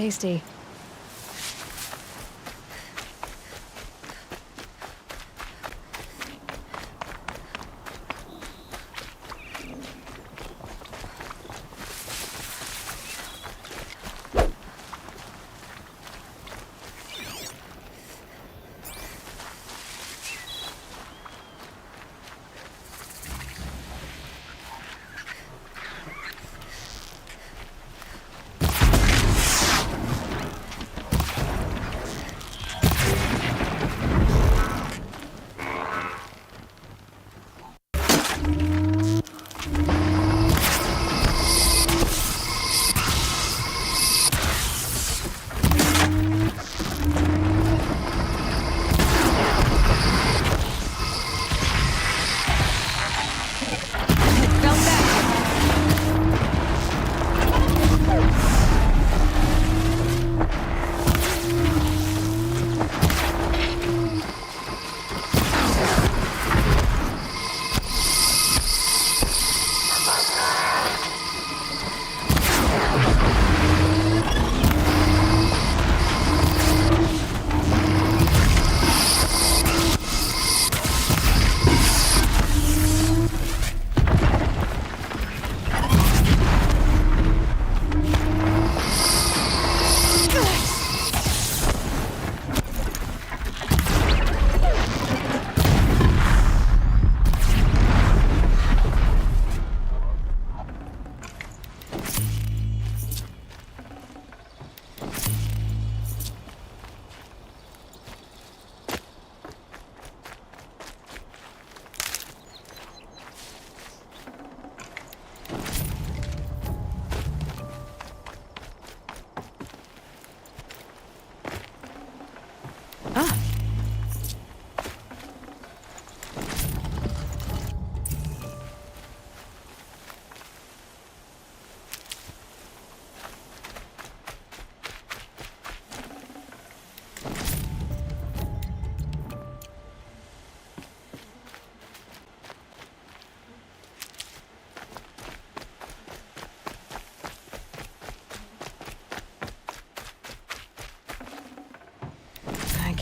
tasty.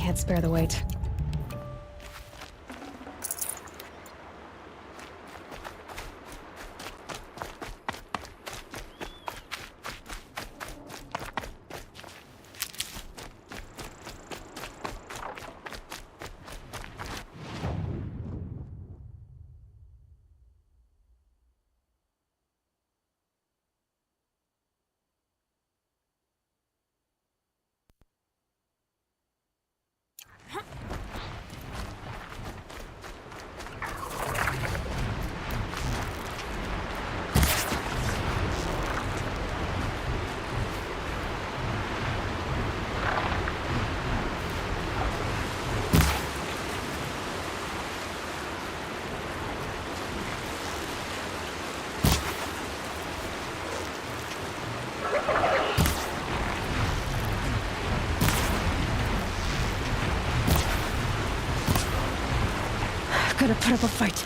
Can't spare the weight. Gotta put up a fight.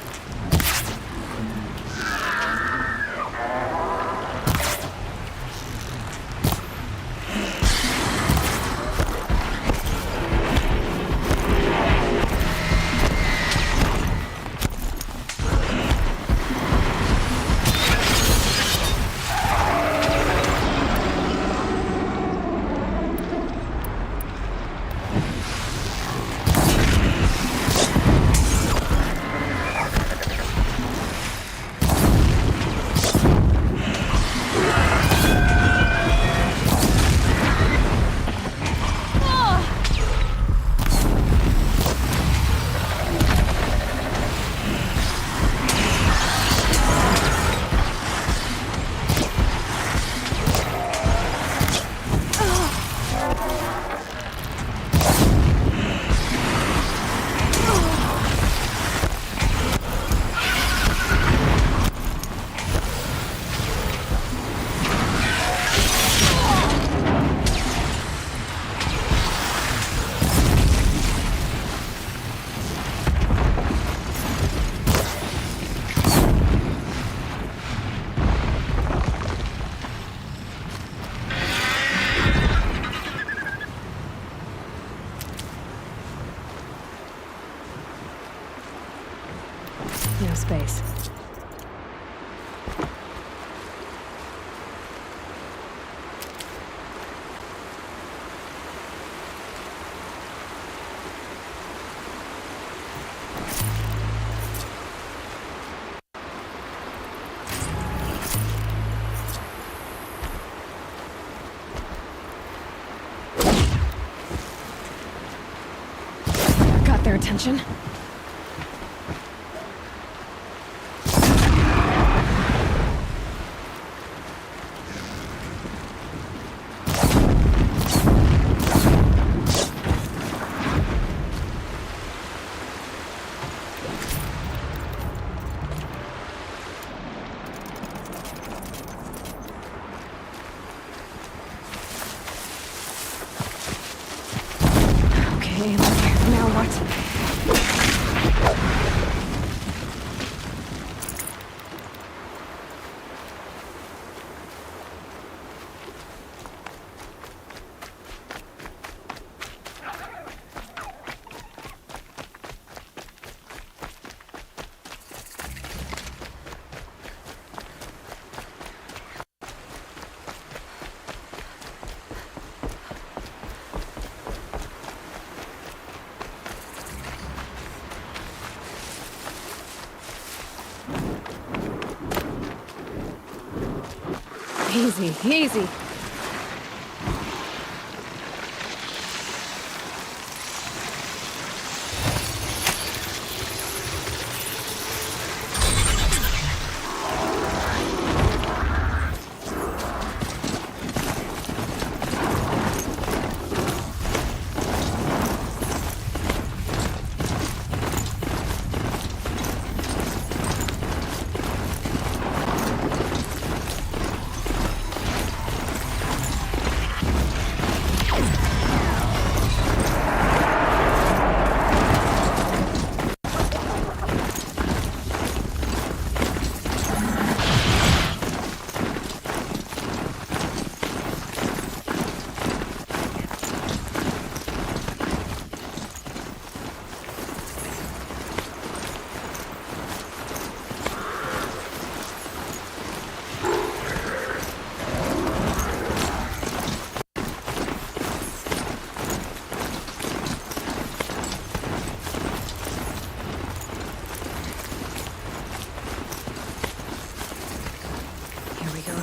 No space. Got their attention. Okay, now what? Easy, easy.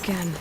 Again.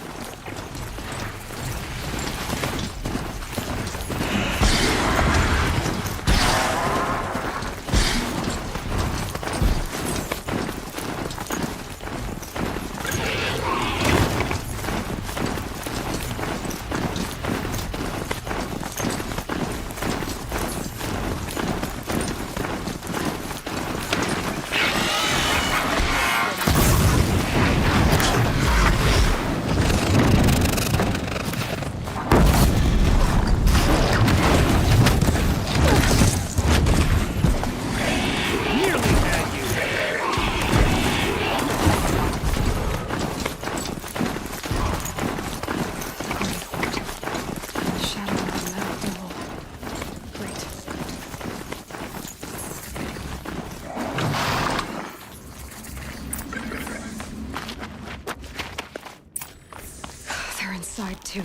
Inside too.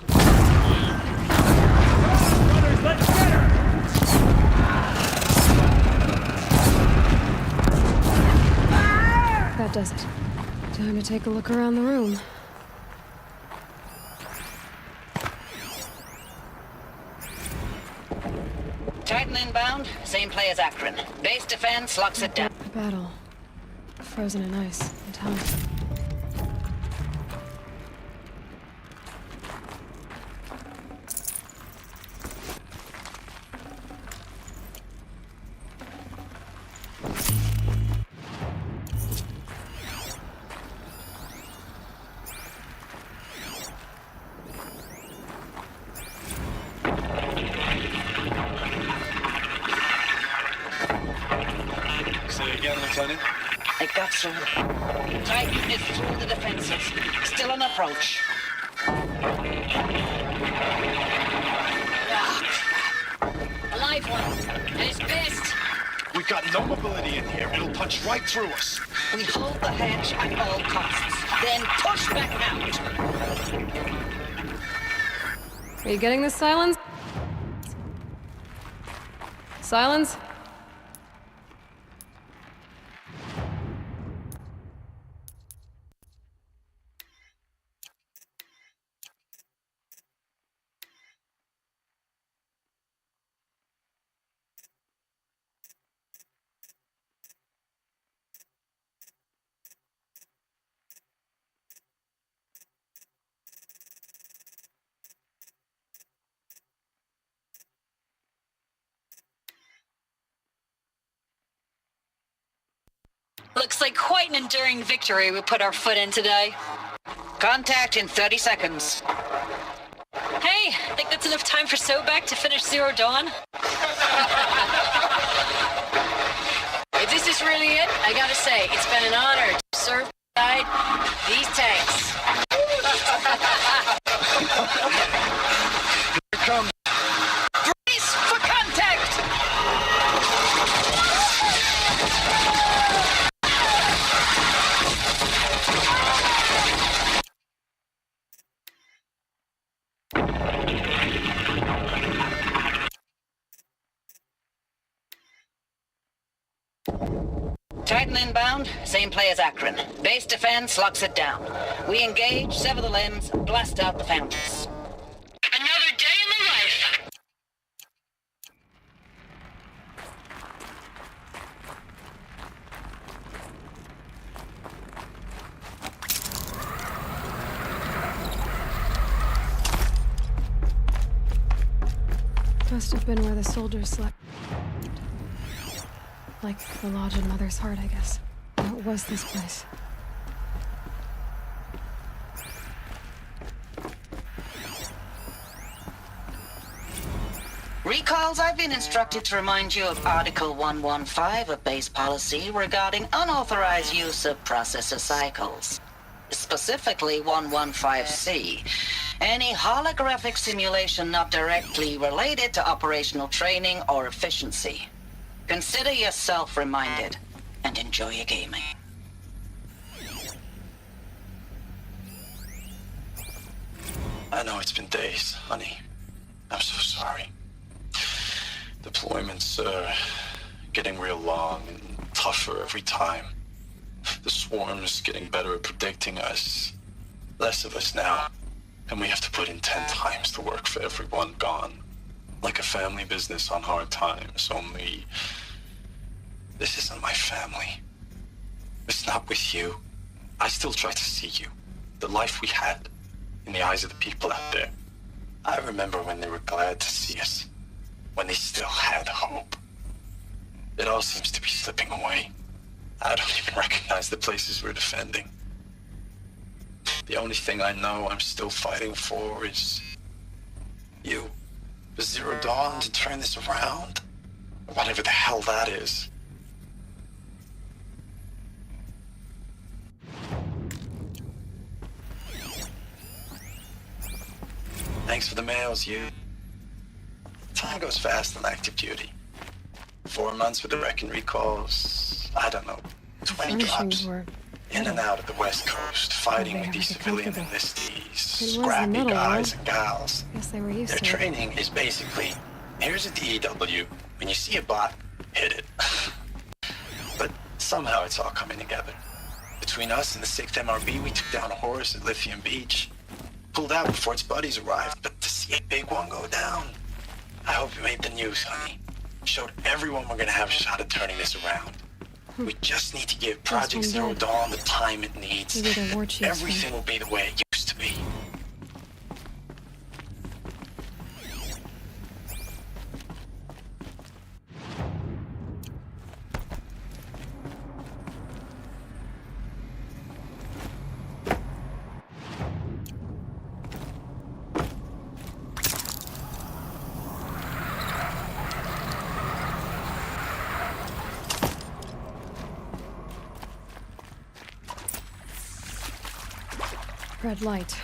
Brothers, let's get her! That does it. Time to take a look around the room. Titan inbound, same play as Akron. Base defense locks it down. A battle. Frozen in ice and time. It got through. Titan is through the defenses. Still an approach. Ah, crap. A live one. And it's pissed. We We've got no mobility in here. It'll punch right through us. We hold the hedge at all costs, then push back out. Are you getting this, Silence? Silence? Looks like quite an enduring victory we put our foot in today. Contact in 30 seconds. Hey, think that's enough time for Sobek to finish Zero Dawn? If this is really it, I gotta say, it's been an honor to serve beside these tanks. Here it comes. Brace for contact! Titan inbound, same play as Akron. Base defense locks it down. We engage, sever the limbs, blast out the fountains. Another day in the life! Must have been where the soldiers slept. Like the lodge in Mother's Heart, I guess. What was this place? Recalls, I've been instructed to remind you of Article 115 of base policy regarding unauthorized use of processor cycles. Specifically 115C. Any holographic simulation not directly related to operational training or efficiency. Consider yourself reminded, and enjoy your gaming. I know it's been days, honey. I'm so sorry. Deployments are getting real long and tougher every time. The swarm's getting better at predicting us. Less of us now. And we have to put in 10 times the work for everyone gone. Like a family business on hard times, only... This isn't my family. It's not with you. I still try to see you. The life we had. In the eyes of the people out there. I remember when they were glad to see us. When they still had hope. It all seems to be slipping away. I don't even recognize the places we're defending. The only thing I know I'm still fighting for is... you. For Zero Dawn to turn this around. Or whatever the hell that is. Thanks for the mails, you. Time goes fast on active duty. 4 months with the wreck and recalls. I don't know. 20 drops. In and out of the West Coast, fighting with these civilian enlistees, scrappy guys and gals. Guess they were used Their to it. training is basically, here's a DEW. When you see a bot, hit it. But somehow it's all coming together. Between us and the 6th MRB, we took down a horse at Lithium Beach. Pulled out before its buddies arrived, but to see a big one go down. I hope you made the news, honey. Showed everyone we're gonna have a shot at turning this around. We just need to give Project Zero Dawn the time it needs. Maybe the war chief's Everything will be the way it used to be. Red light.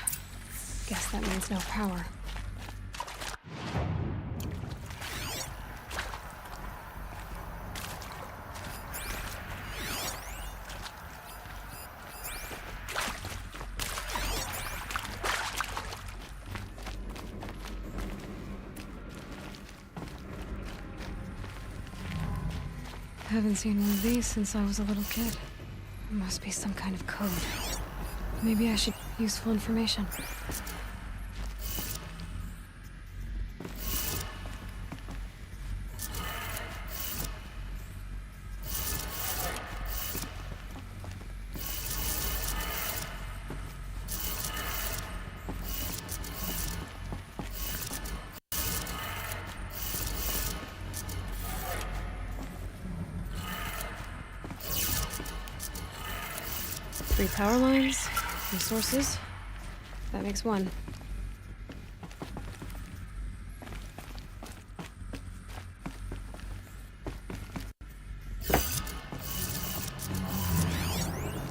Guess that means no power. haven't seen one of these since I was a little kid. It must be some kind of code. Maybe I should useful information. Three power lines, resources. That makes one.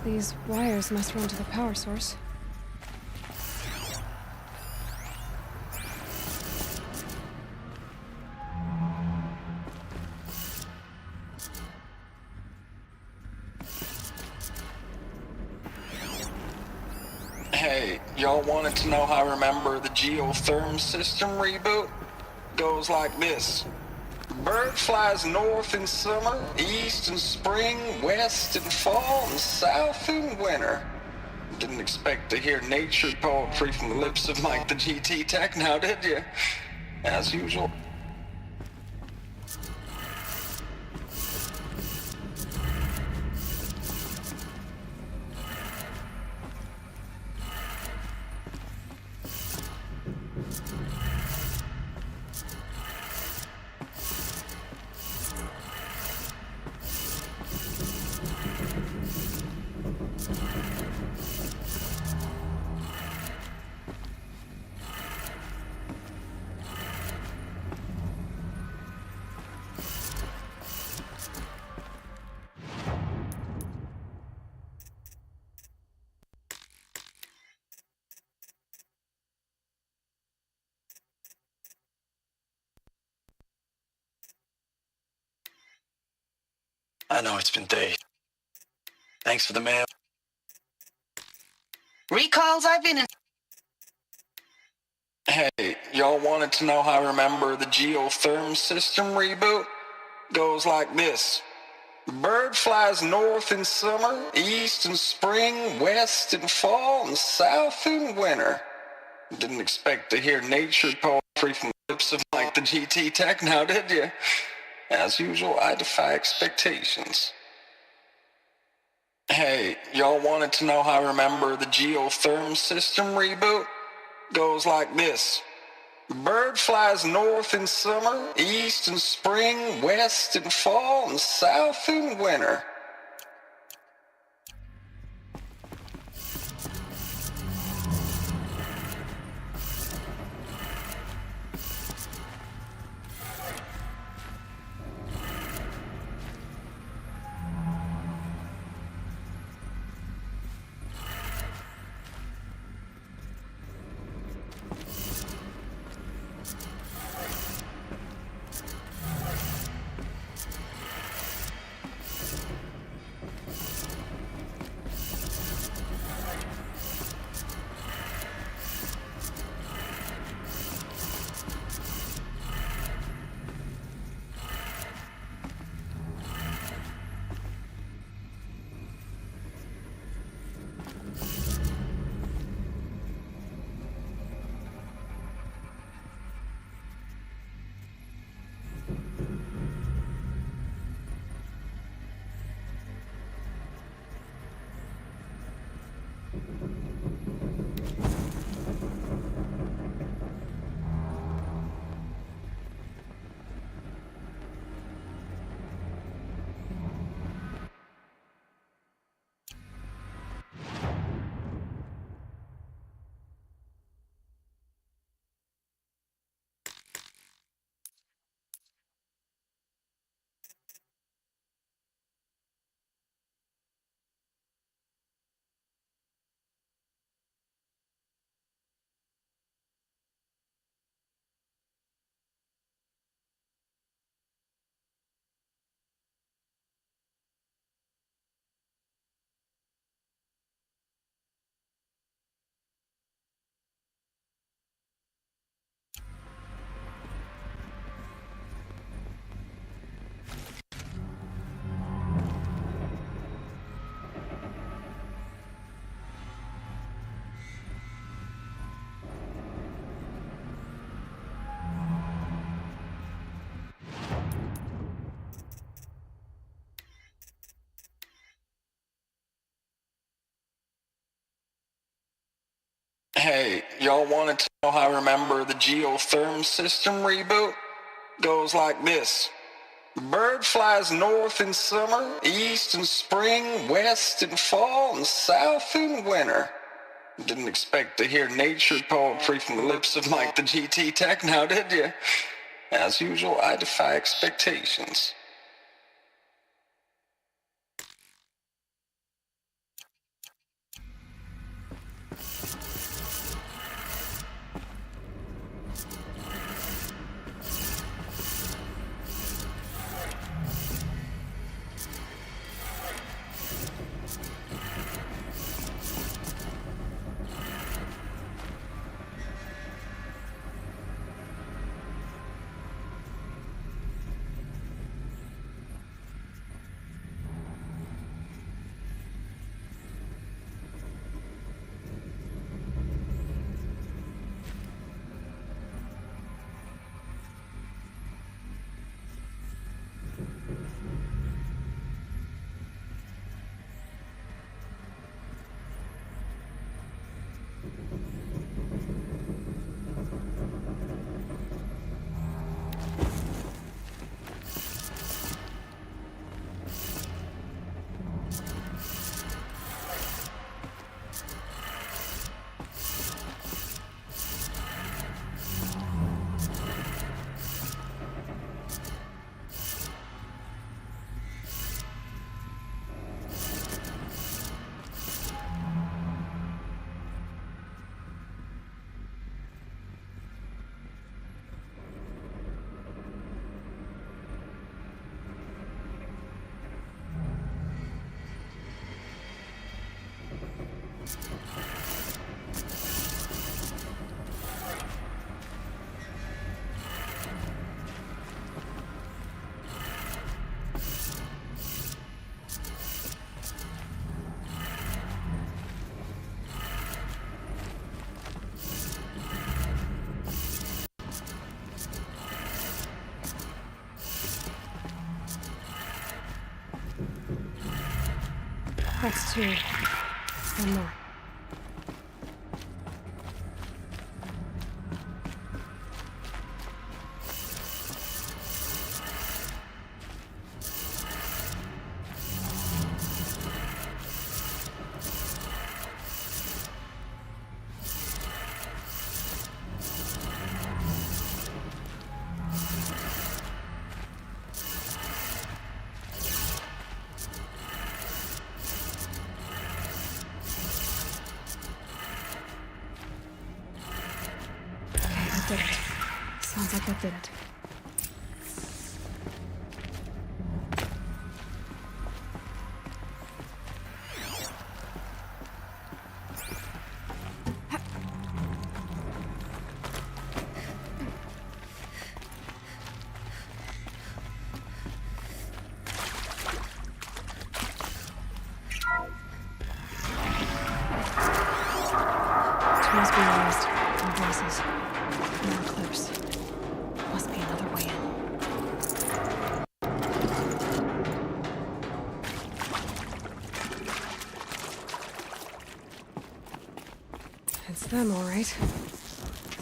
These wires must run to the power source. Hey, y'all wanted to know how I remember the geotherm system reboot? Goes like this. Bird flies north in summer, east in spring, west in fall, and south in winter. Didn't expect to hear nature poetry from the lips of Mike the GT Tech now, did you? As usual. I know it's been days. Thanks for the mail. Recalls I've been in. Hey, y'all wanted to know how I remember the geotherm system reboot? Goes like this. Bird flies north in summer, east in spring, west in fall, and south in winter. Didn't expect to hear nature poetry from the lips of Mike the GT Tech now, did you? As usual, I defy expectations. Hey, y'all wanted to know how I remember the geotherm system reboot? Goes like this. Bird flies north in summer, east in spring, west in fall, and south in winter. Hey, y'all wanted to know how I remember the geotherm system reboot? Goes like this. Bird flies north in summer, east in spring, west in fall, and south in winter. Didn't expect to hear nature poetry from the lips of Mike the GT Tech now, did you? As usual, I defy expectations. That's two. One more. Did it. Sounds like that did it. Tools being used. And voices. More clips. Must be another way in. It's them, all right.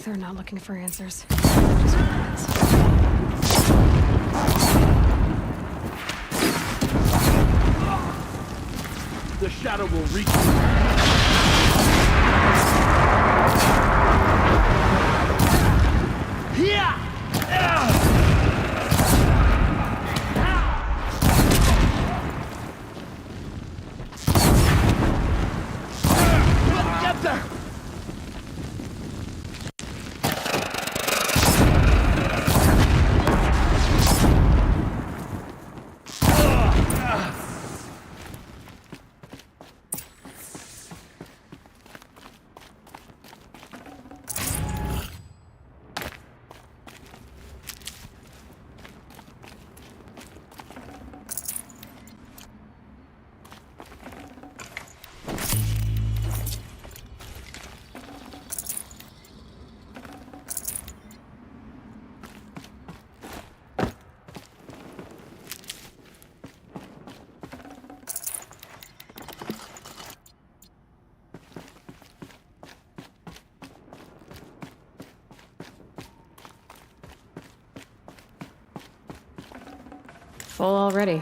They're not looking for answers. Just weapons. The shadow will reach you. Yeah! Get there! Full already.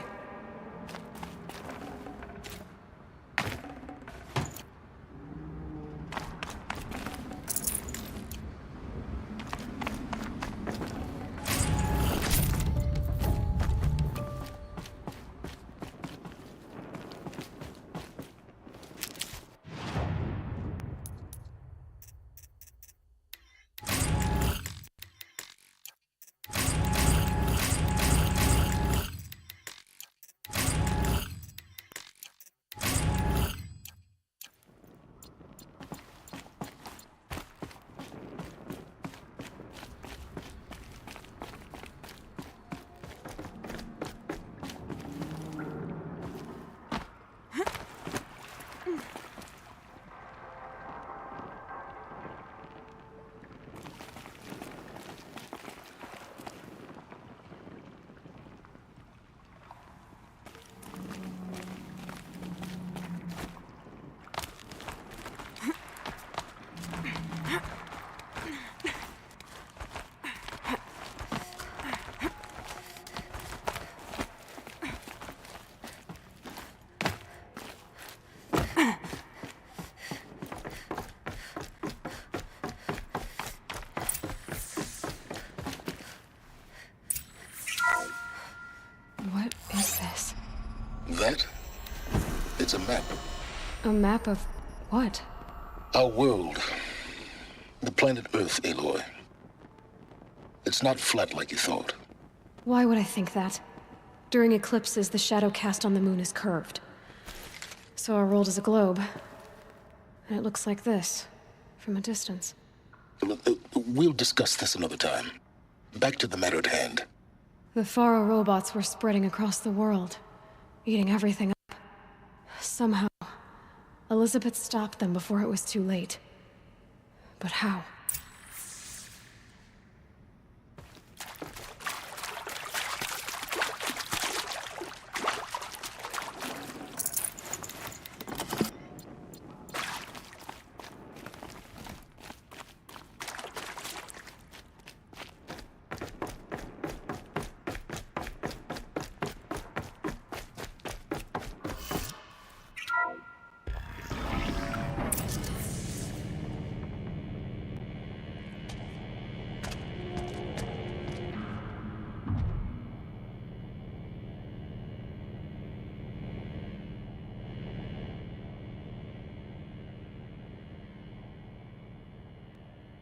What is this? That? It's a map. A map of what? Our world. The planet Earth, Aloy. It's not flat like you thought. Why would I think that? During eclipses, the shadow cast on the moon is curved. So our world is a globe. And it looks like this, from a distance. We'll discuss this another time. Back to the matter at hand. The Faro robots were spreading across the world, eating everything up. Somehow, Elizabeth stopped them before it was too late. But how?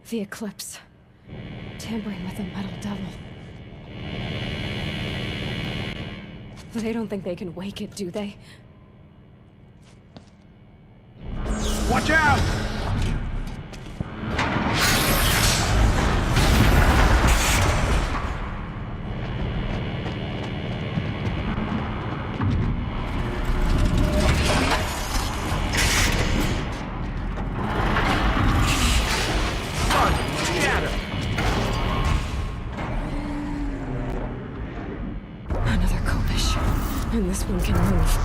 The eclipse. Tampering with the metal devil. They don't think they can wake it, do they? Watch out! And this one can move.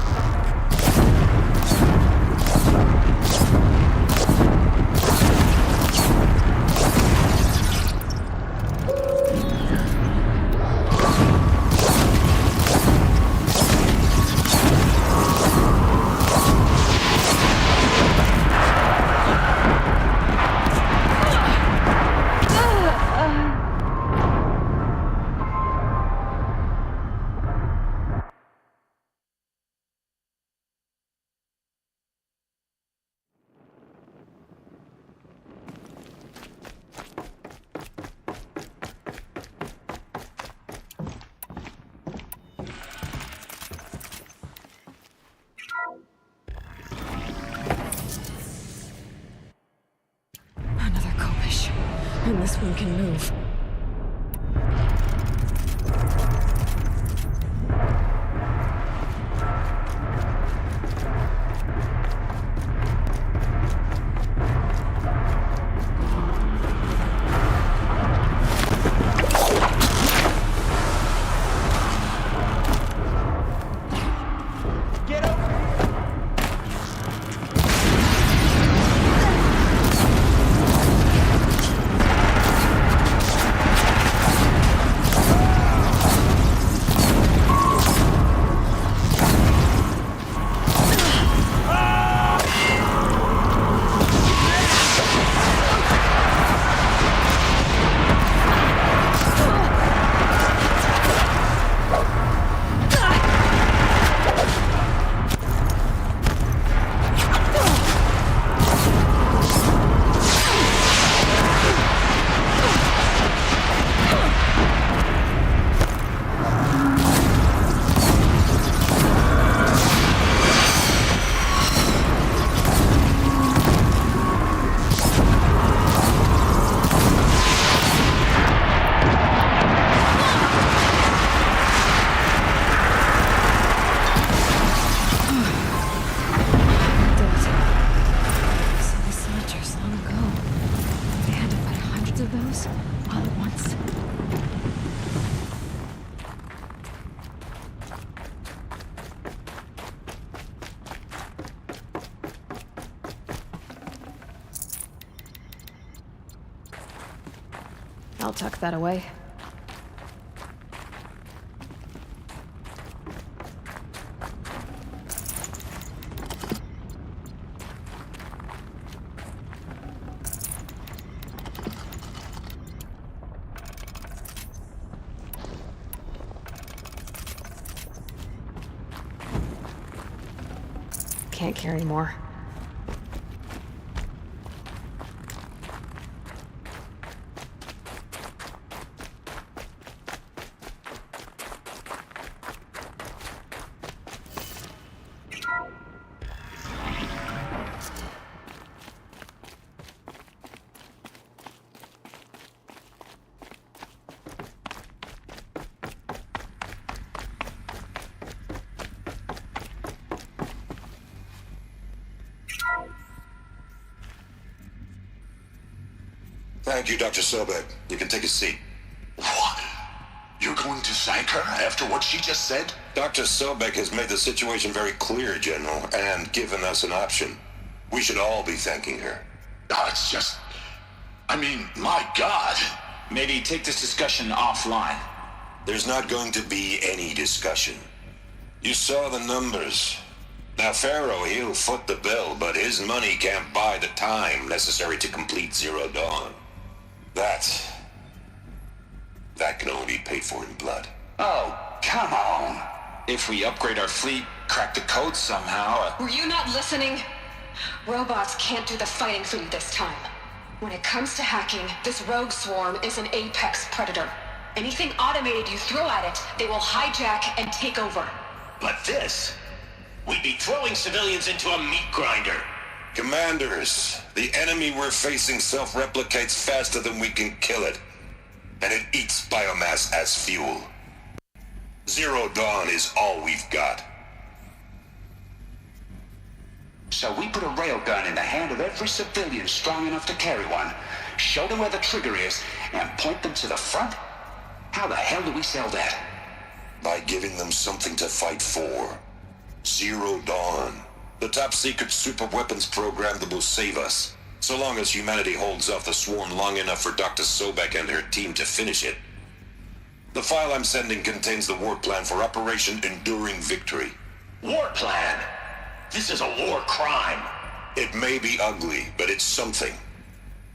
And this one can move. I'll tuck that away. Can't carry more. Thank you, Dr. Sobek. You can take a seat. What? You're going to thank her after what she just said? Dr. Sobek has made the situation very clear, General, and given us an option. We should all be thanking her. Oh, it's just... I mean, my God. Maybe take this discussion offline. There's not going to be any discussion. You saw the numbers. Now, Pharaoh, he'll foot the bill, but his money can't buy the time necessary to complete Zero Dawn. That can only be paid for in blood. Oh, come on. If we upgrade our fleet, crack the code somehow... Were you not listening? Robots can't do the fighting for you this time. When it comes to hacking, this rogue swarm is an apex predator. Anything automated you throw at it, they will hijack and take over. But this... We'd be throwing civilians into a meat grinder. Commanders, the enemy we're facing self-replicates faster than we can kill it. And it eats biomass as fuel. Zero Dawn is all we've got. So we put a railgun in the hand of every civilian strong enough to carry one, show them where the trigger is, and point them to the front? How the hell do we sell that? By giving them something to fight for. Zero Dawn. The top-secret super-weapons program that will save us. So long as humanity holds off the swarm long enough for Dr. Sobek and her team to finish it. The file I'm sending contains the war plan for Operation Enduring Victory. War plan? This is a war crime. It may be ugly, but it's something.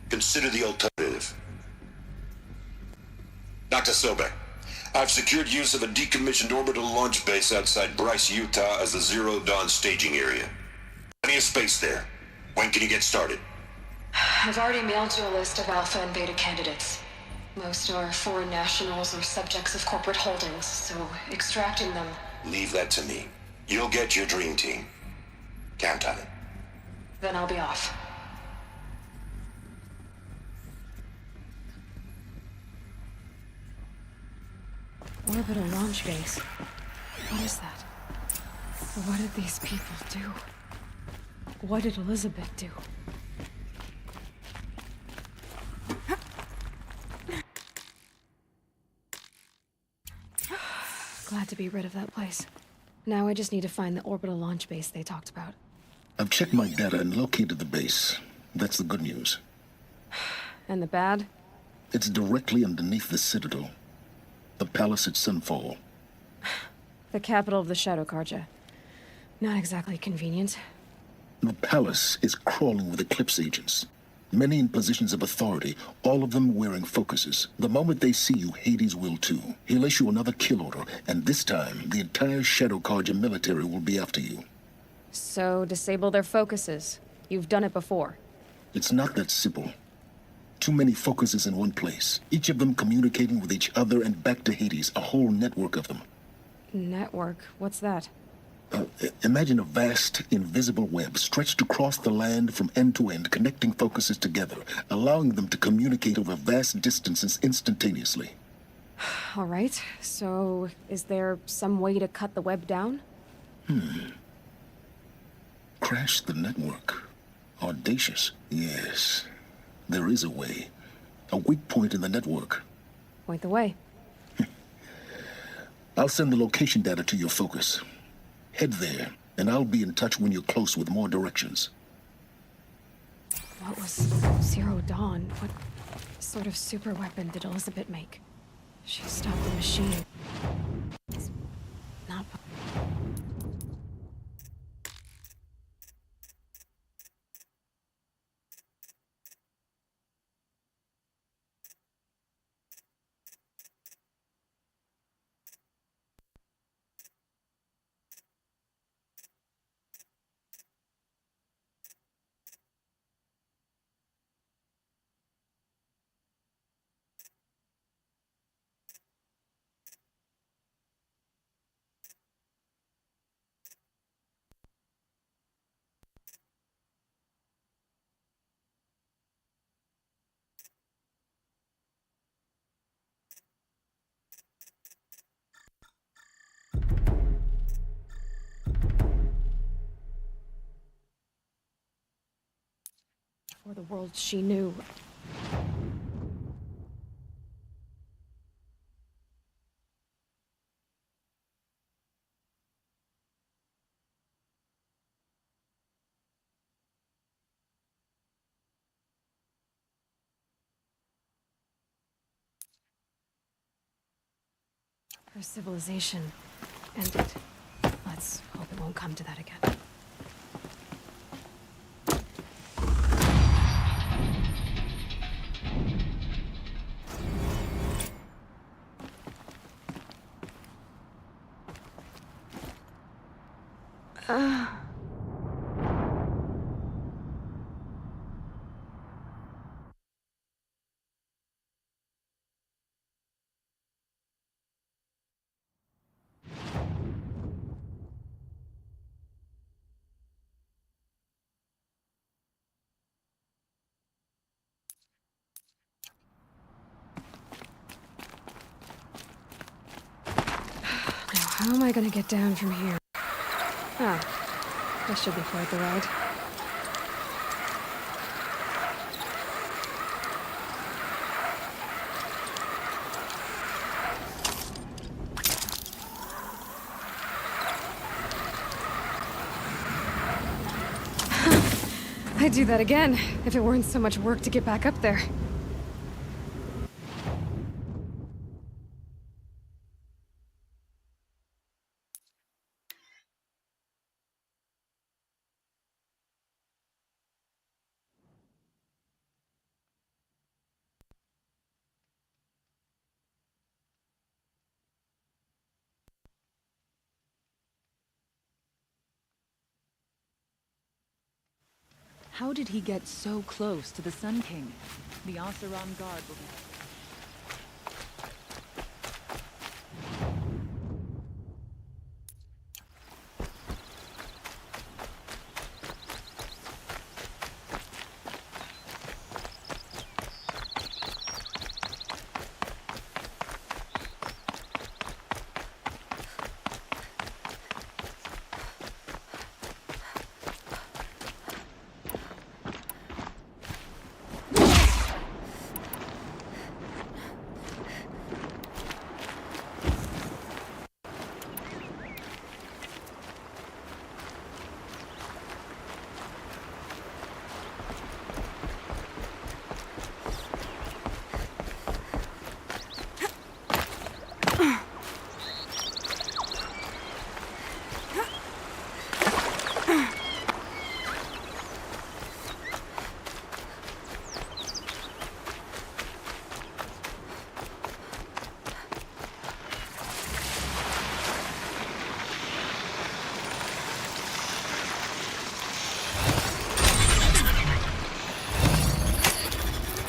Consider the alternative. Dr. Sobek, I've secured use of a decommissioned orbital launch base outside Bryce, Utah as the Zero Dawn staging area. Plenty of space there. When can you get started? I've already mailed you a list of alpha and beta candidates. Most are foreign nationals or subjects of corporate holdings, so extracting them... Leave that to me. You'll get your dream team. Count on it. Then I'll be off. Orbital launch base. What is that? What did these people do? What did Elizabeth do? Glad to be rid of that place. Now I just need to find the orbital launch base they talked about. I've checked my data and located the base. That's the good news. And the bad? It's directly underneath the Citadel. The palace at Sunfall. The capital of the Shadow Carja. Not exactly convenient. The palace is crawling with Eclipse agents. Many in positions of authority, all of them wearing focuses. The moment they see you, Hades will too. He'll issue another kill order, and this time, the entire Shadow Carja military will be after you. So, disable their focuses. You've done it before. It's not that simple. Too many focuses in one place, each of them communicating with each other and back to Hades, a whole network of them. Network? What's that? Imagine a vast, invisible web stretched across the land from end to end, connecting focuses together, allowing them to communicate over vast distances instantaneously. All right, so is there some way to cut the web down? Crash the network. Audacious. Yes, there is a way. A weak point in the network. Point the way. I'll send the location data to your focus. Head there, and I'll be in touch when you're close with more directions. What was Zero Dawn? sort of super weapon did Elizabeth make? She stopped the machine. It's not... For the world she knew. Her civilization ended. Let's hope it won't come to that again. How am I gonna get down from here? Ah, this should be quite the ride. I'd do that again, if it weren't so much work to get back up there. How did he get so close to the Sun King? The Oseram Guard will be...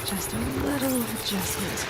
Just a little adjustment.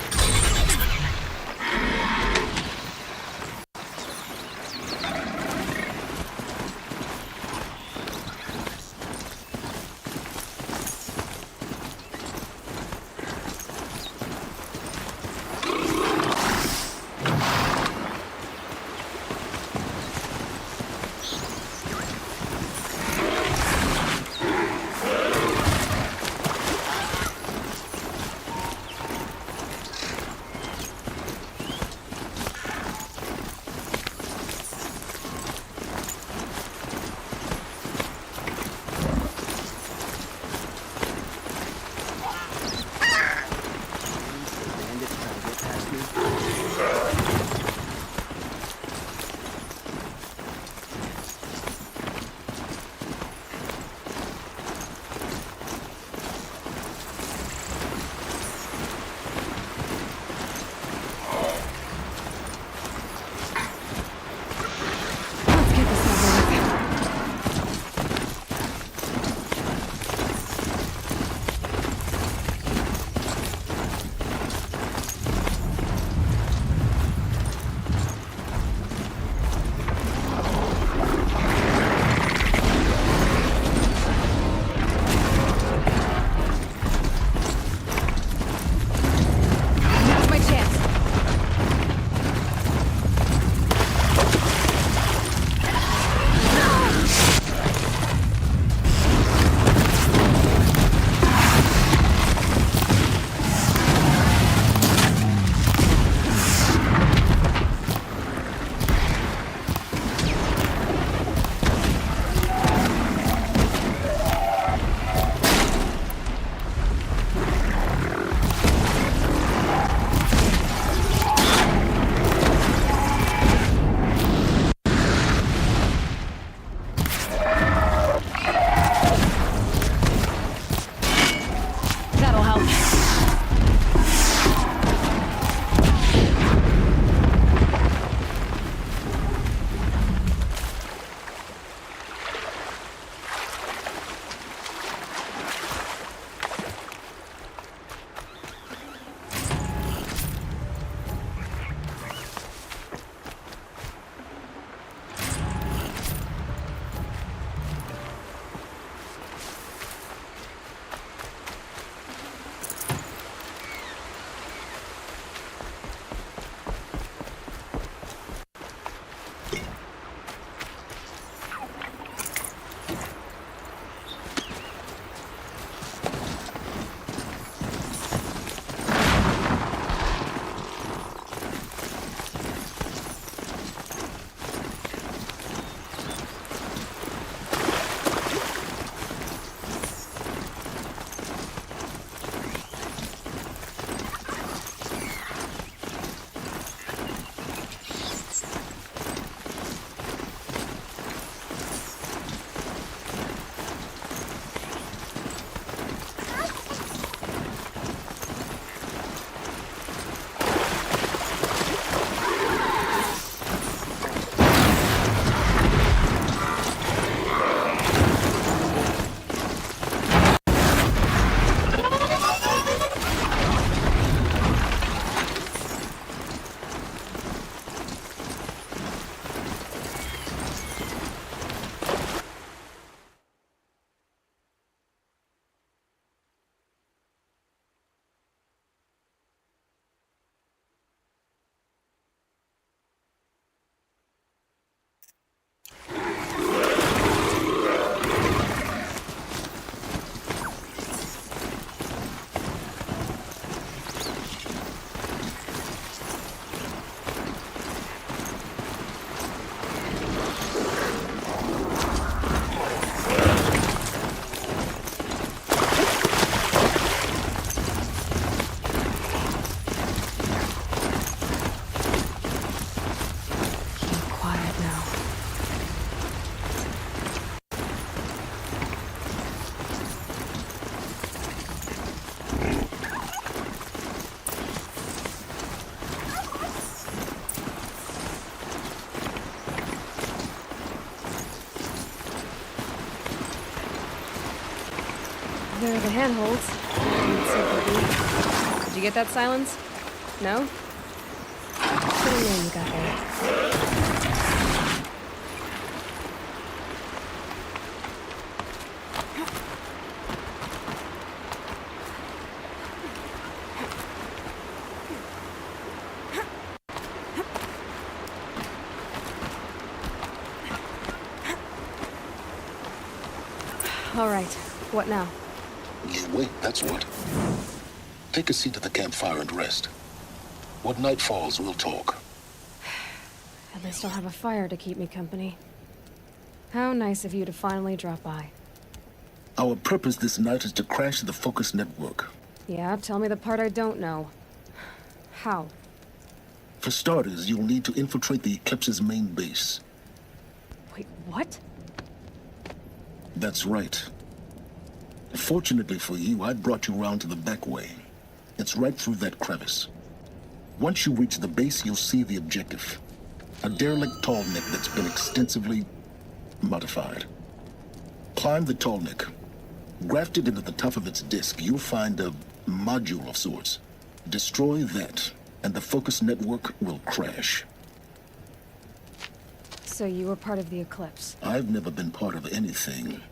There are the handholds. Did you get that, Silence? No? What do you know you got there? All right. What now? You wait, that's what. Take a seat at the campfire and rest. When night falls, we'll talk. At least I'll have a fire to keep me company. How nice of you to finally drop by. Our purpose this night is to crash the Focus network. Yeah, tell me the part I don't know. How? For starters, you'll need to infiltrate the Eclipse's main base. Wait, what? That's right. Fortunately for you, I brought you round to the back way. It's right through that crevice. Once you reach the base, you'll see the objective. A derelict tall neck that's been extensively modified. Climb the tall neck. Grafted into the top of its disk, you'll find a module of sorts. Destroy that, and the Focus network will crash. So you were part of the Eclipse? I've never been part of anything.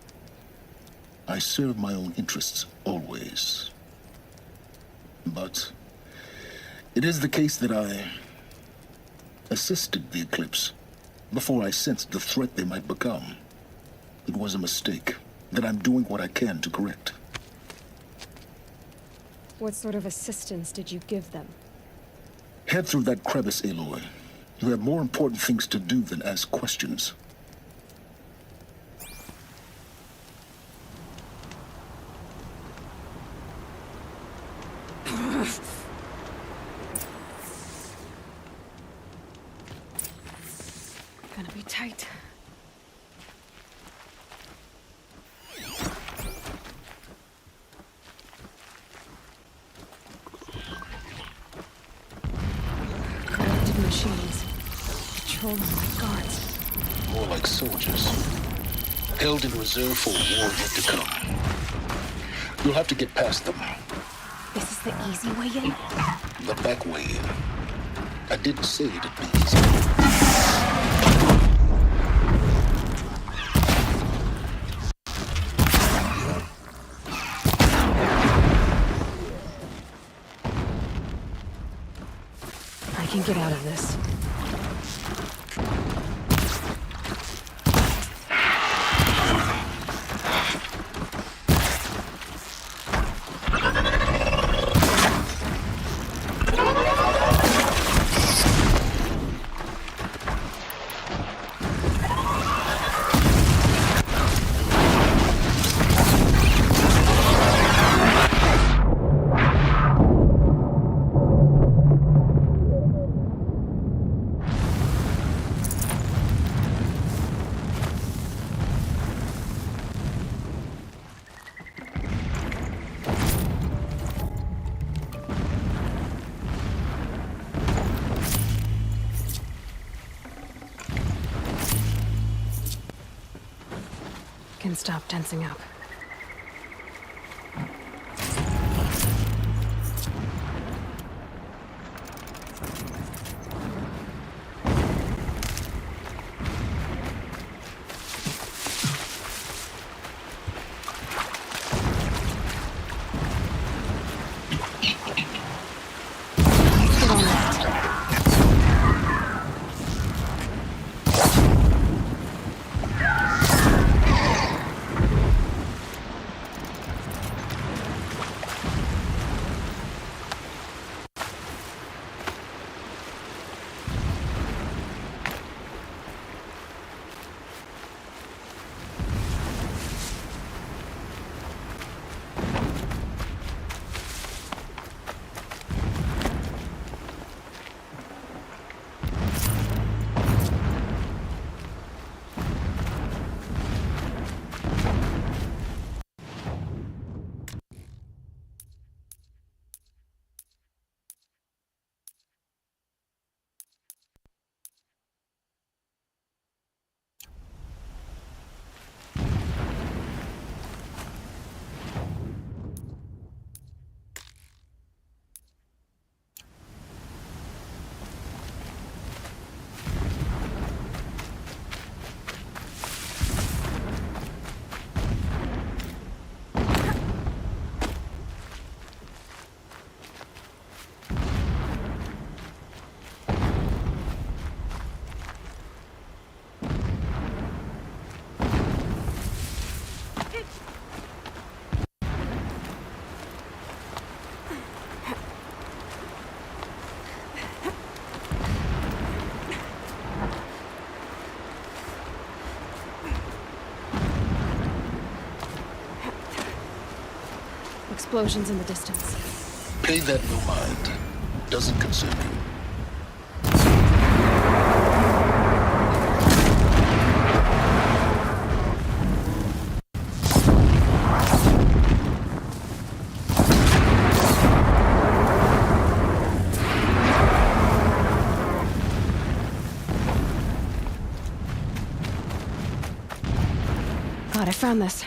I serve my own interests, always. But it is the case that I assisted the Eclipse before I sensed the threat they might become. It was a mistake that I'm doing what I can to correct. What sort of assistance did you give them? Head through that crevice, Aloy. You have more important things to do than ask questions. Gonna be tight. Collected machines. Patrolling like guards. More like soldiers. Held in reserve for a war yet to come. You'll have to get past them. This is the easy way in? The back way in. I didn't say it'd be easy. I can get out of this. Can stop tensing up. explosions in the distance. Pay that no mind. Doesn't concern you. God, I found this.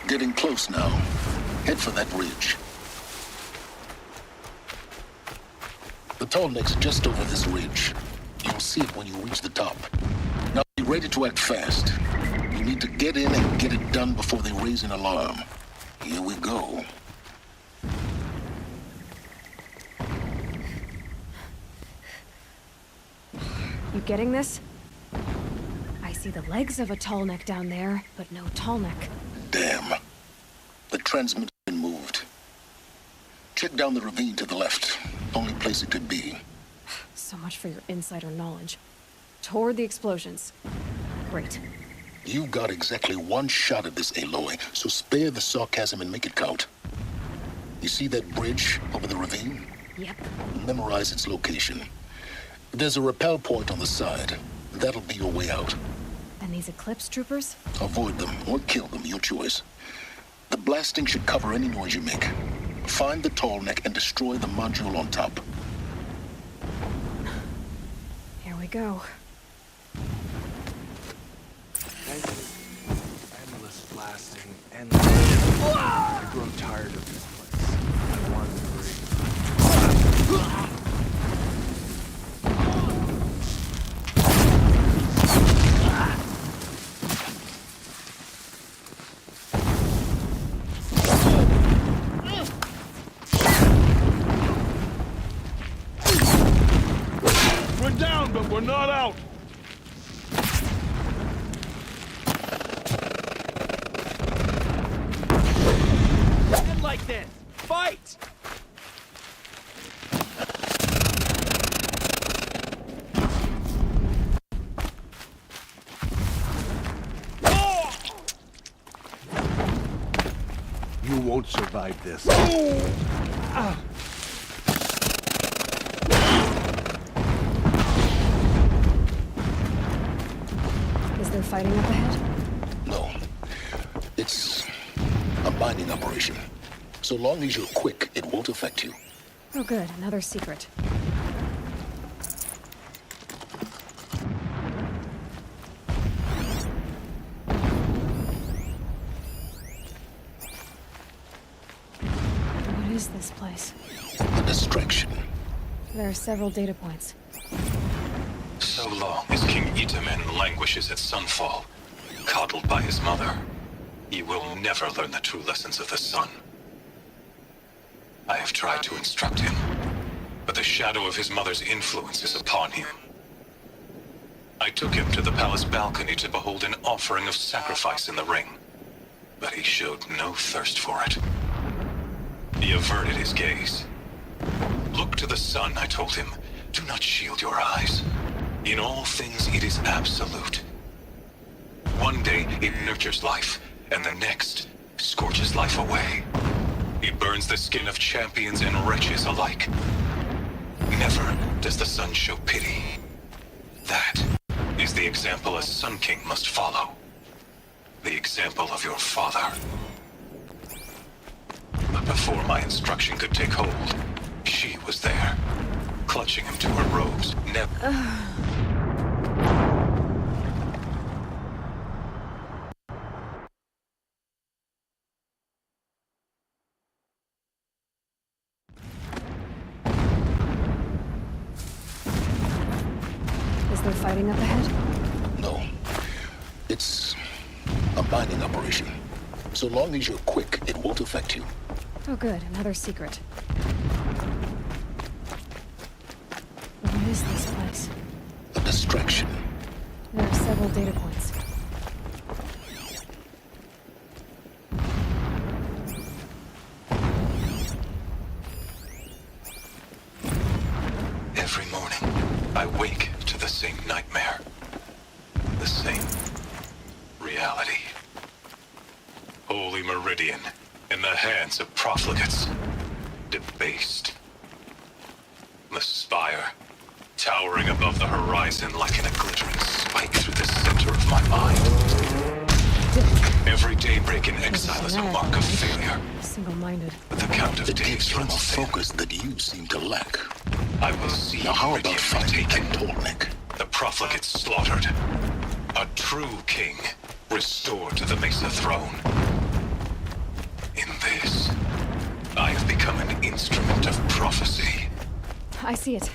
Getting close now. Head for that ridge. The tall neck's just over this ridge. You'll see it when you reach the top. Now be ready to act fast. You need to get in and get it done before they raise an alarm. Here we go. You getting this? I see the legs of a tall neck down there, but no tall neck. Damn. The transmitter's been moved. Check down the ravine to the left. Only place it could be. So much for your insider knowledge. Toward the explosions. Great. You've got exactly one shot at this, Aloy, so spare the sarcasm and make it count. You see that bridge over the ravine? Yep. Memorize its location. There's a rappel point on the side. That'll be your way out. And these Eclipse troopers? Avoid them or kill them, your choice. The blasting should cover any noise you make. Find the tall neck and destroy the module on top. Here we go. Endless blasting, endless. I grow tired of this place. I want to breathe. We're not out! And like this! Fight! You won't survive this. Fighting up ahead? No. It's a mining operation. So long as you're quick, it won't affect you. Oh good, another secret. What is this place? A distraction. There are several data points. So long as King Itamen languishes at Sunfall, coddled by his mother, he will never learn the true lessons of the sun. I have tried to instruct him, but the shadow of his mother's influence is upon him. I took him to the palace balcony to behold an offering of sacrifice in the ring, but he showed no thirst for it. He averted his gaze. Look to the sun, I told him. Do not shield your eyes. In all things, it is absolute. One day, it nurtures life, and the next, scorches life away. It burns the skin of champions and wretches alike. Never does the sun show pity. That is the example a Sun King must follow. The example of your father. But before my instruction could take hold, she was there, clutching him to her robes, never... Is there fighting up ahead? No. It's a mining operation. So long as you're quick, it won't affect you. Oh good, another secret. What is this place? A distraction. There are several data points. Every morning, I wake to the same nightmare. The same reality. Holy Meridian, in the hands of profligates. Debased. The spire, towering above the horizon like a glittering spike through the center of my mind. Every daybreak in exile is a mark of failure. Single-minded. But the count of It days gives him a runs thin. focus that you seem to lack. I will see Now how Meridian about finding retaken. Tolnik? The profligates slaughtered. A true king restored to the Mesa throne. In this, I have become an instrument of prophecy. I see it.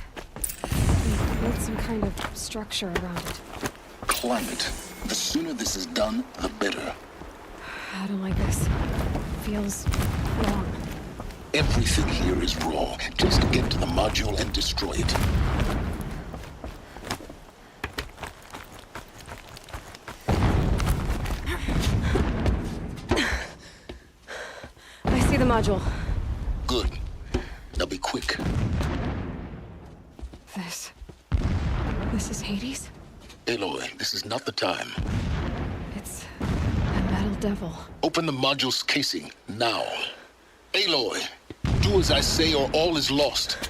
We built some kind of structure around it. Climate. The sooner this is done, the better. I don't like this. Feels wrong. Everything here is raw. Just get to the module and destroy it. I see the module. Good. Now be quick. This is Hades? Aloy, this is not the time. It's a metal devil. Open the module's casing, now. Aloy, do as I say or all is lost.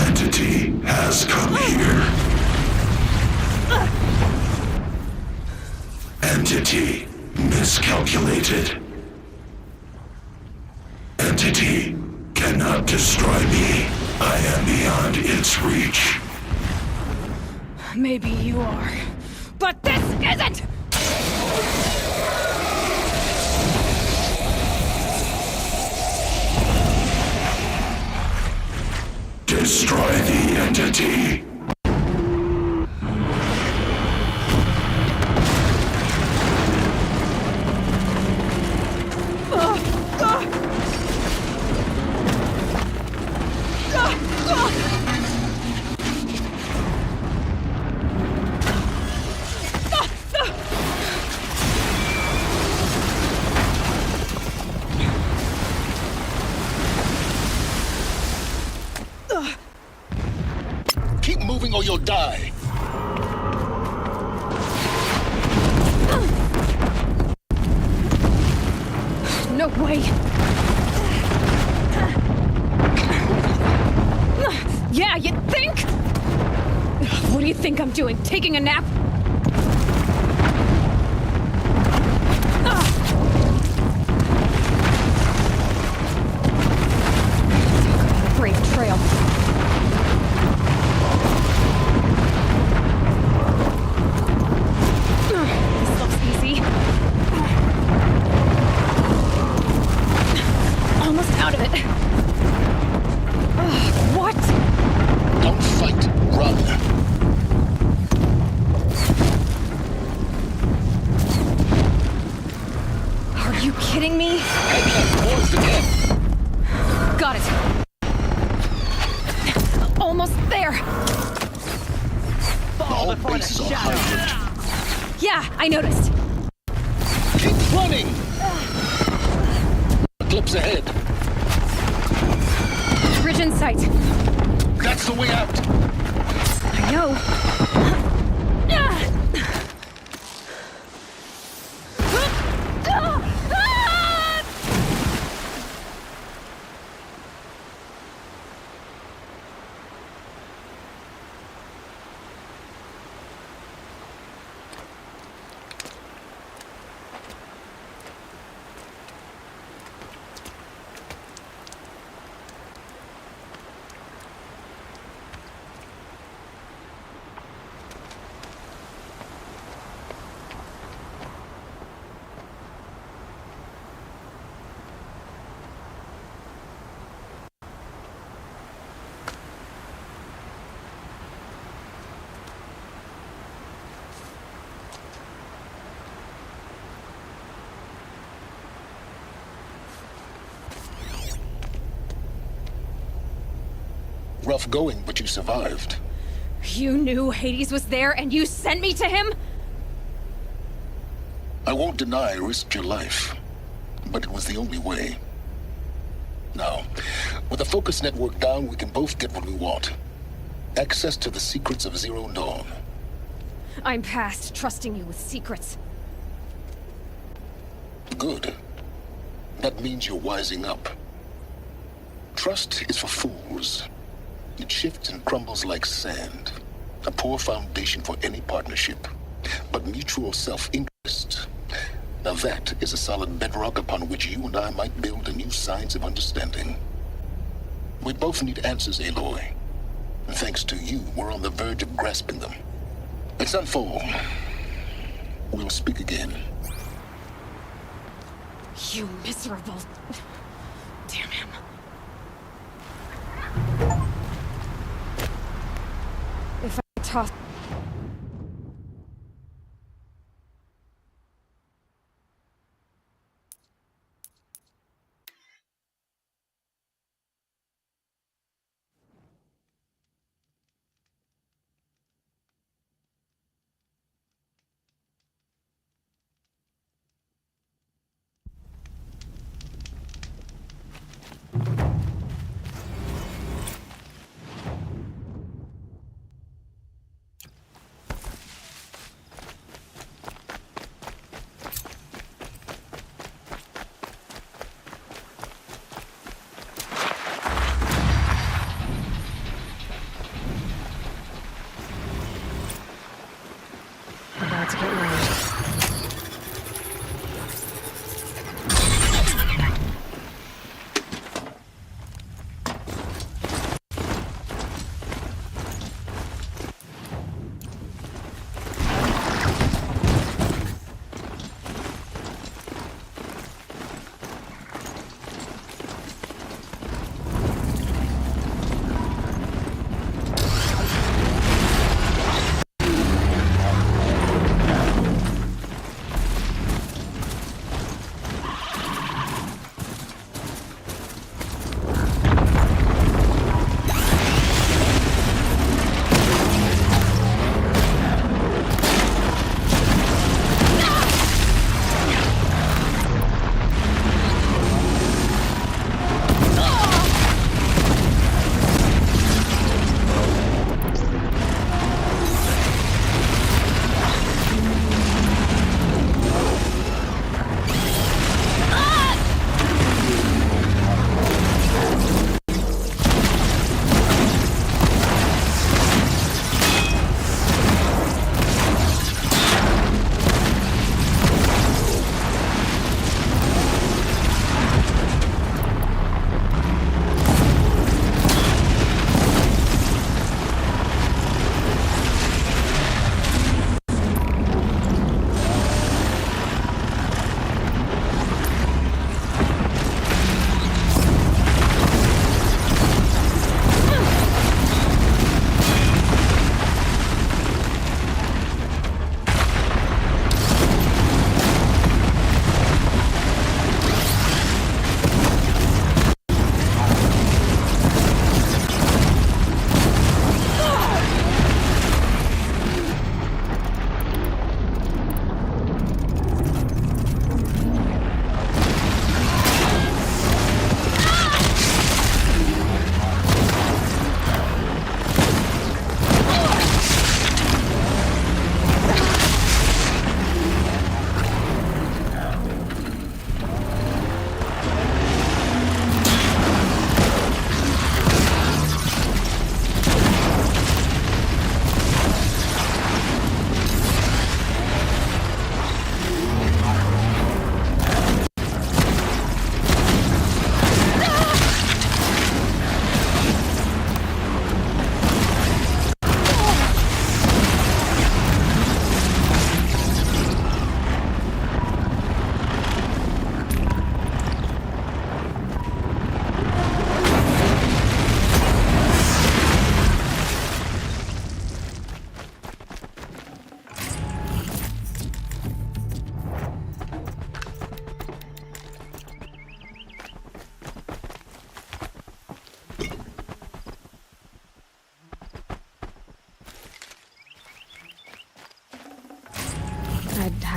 Entity has come here. Entity miscalculated. Entity cannot destroy me. I am beyond its reach. Maybe you are, but this isn't! Destroy the entity. Keep moving or you'll die. No way! Yeah, you think? What do you think I'm doing? Taking a nap? Brave trail. This looks easy. Almost out of it. What? Don't fight, run. Are you kidding me? Head left towards the end. Got it. Almost there. The whole base is on high alert. Yeah, I noticed. Keep running! Eclipse ahead. Bridge in sight. That's the way out. I know. Rough going, but you survived. You knew Hades was there and you sent me to him? I won't deny I risked your life, but it was the only way. Now, with the focus network down, we can both get what we want. Access to the secrets of Zero Dawn. I'm past trusting you with secrets. Good. That means you're wising up. Trust is for fools. It shifts and crumbles like sand. A poor foundation for any partnership. But mutual self-interest. Now that is a solid bedrock upon which you and I might build a new science of understanding. We both need answers, Aloy. And thanks to you, we're on the verge of grasping them. Let's unfold. We'll speak again. You miserable... Damn him. If I toss...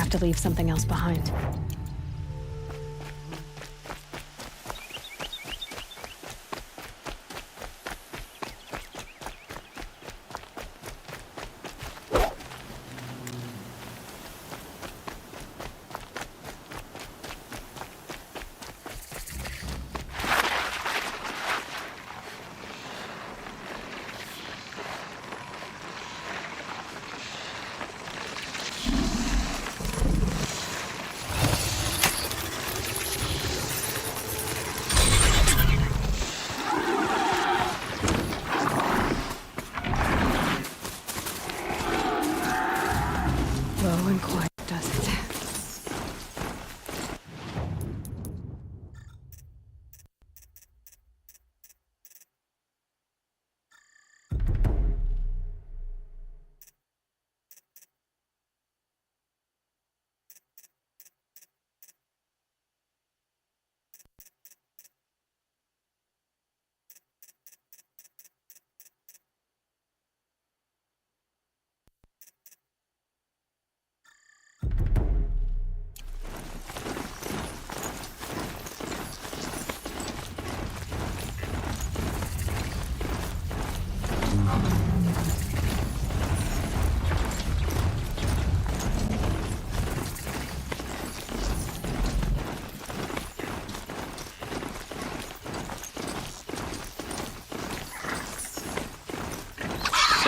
have to leave something else behind. Low and quiet does it.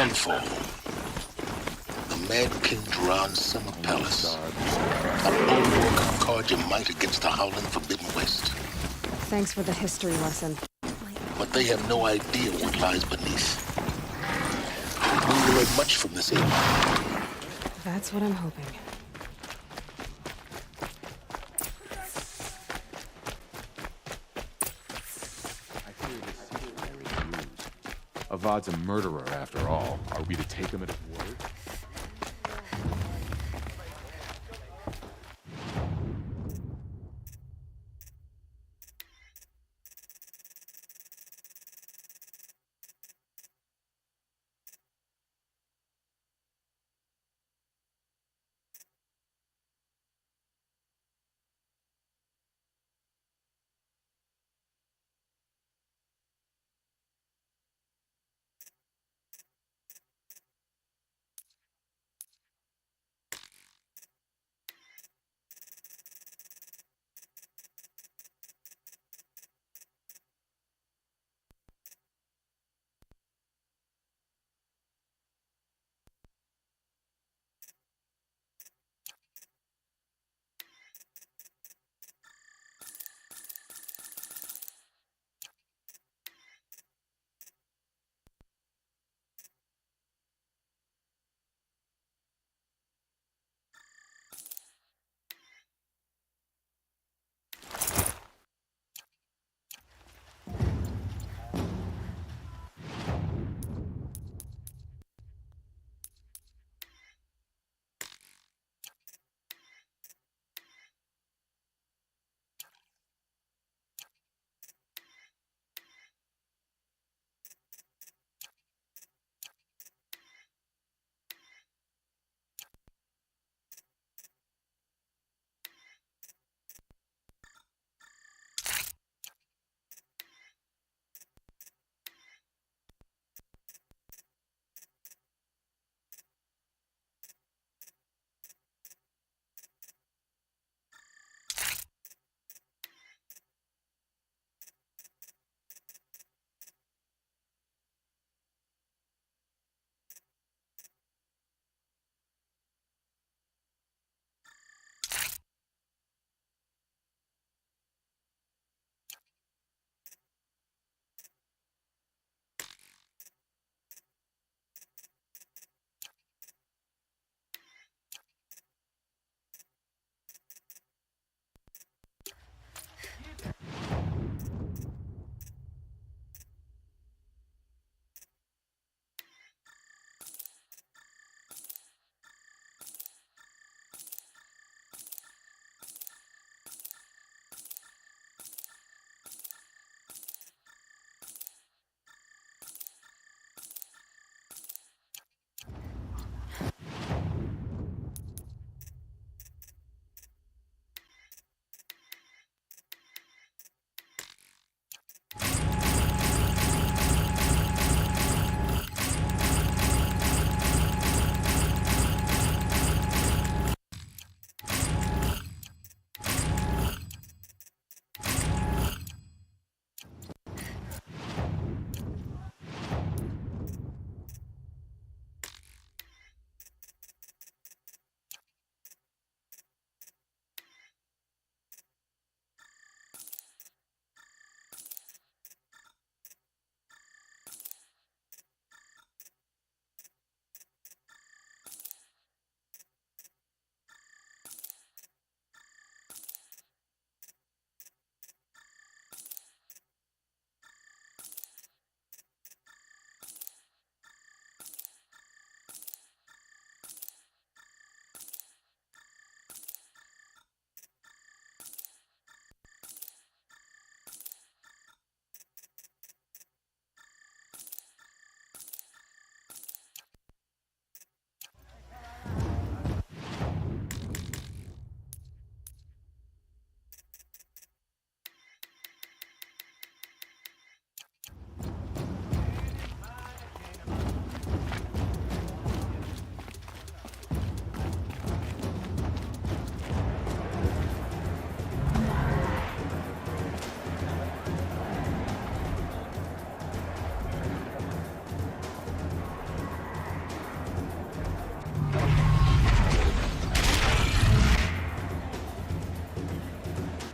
Sunfall. The Mad King Duran's Summer Palace. An overwork on card your might against the howling Forbidden West. Thanks for the history lesson. But they have no idea what lies beneath. We will learn much from this evening. That's what I'm hoping. Avad's a murderer, after all. Are we to take him at his word?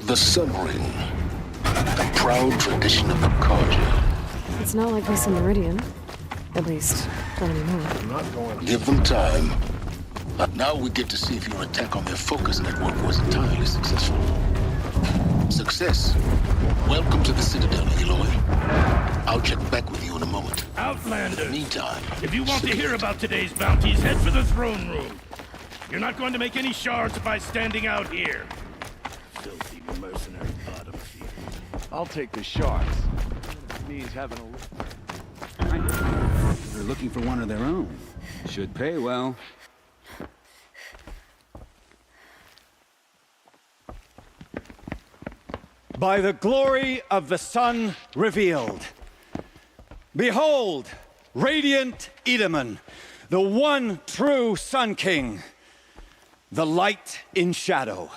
The Sun Ring. The proud tradition of the Carja. It's not like this in Meridian. At least, not anymore. I'm not going. Give them time. Now we get to see if your attack on their focus network was entirely successful. Success. Welcome to the Citadel, Aloy. I'll check back with you in a moment. Outlanders! In the meantime, if you want to hear about today's bounties, head for the throne room. You're not going to make any shards by standing out here. Filthy mercenary bottom feeder. I'll take the shards. It means having a... They're looking for one of their own. Should pay well. By the glory of the sun revealed. Behold, radiant Edaman, the one true Sun King, the light in shadow,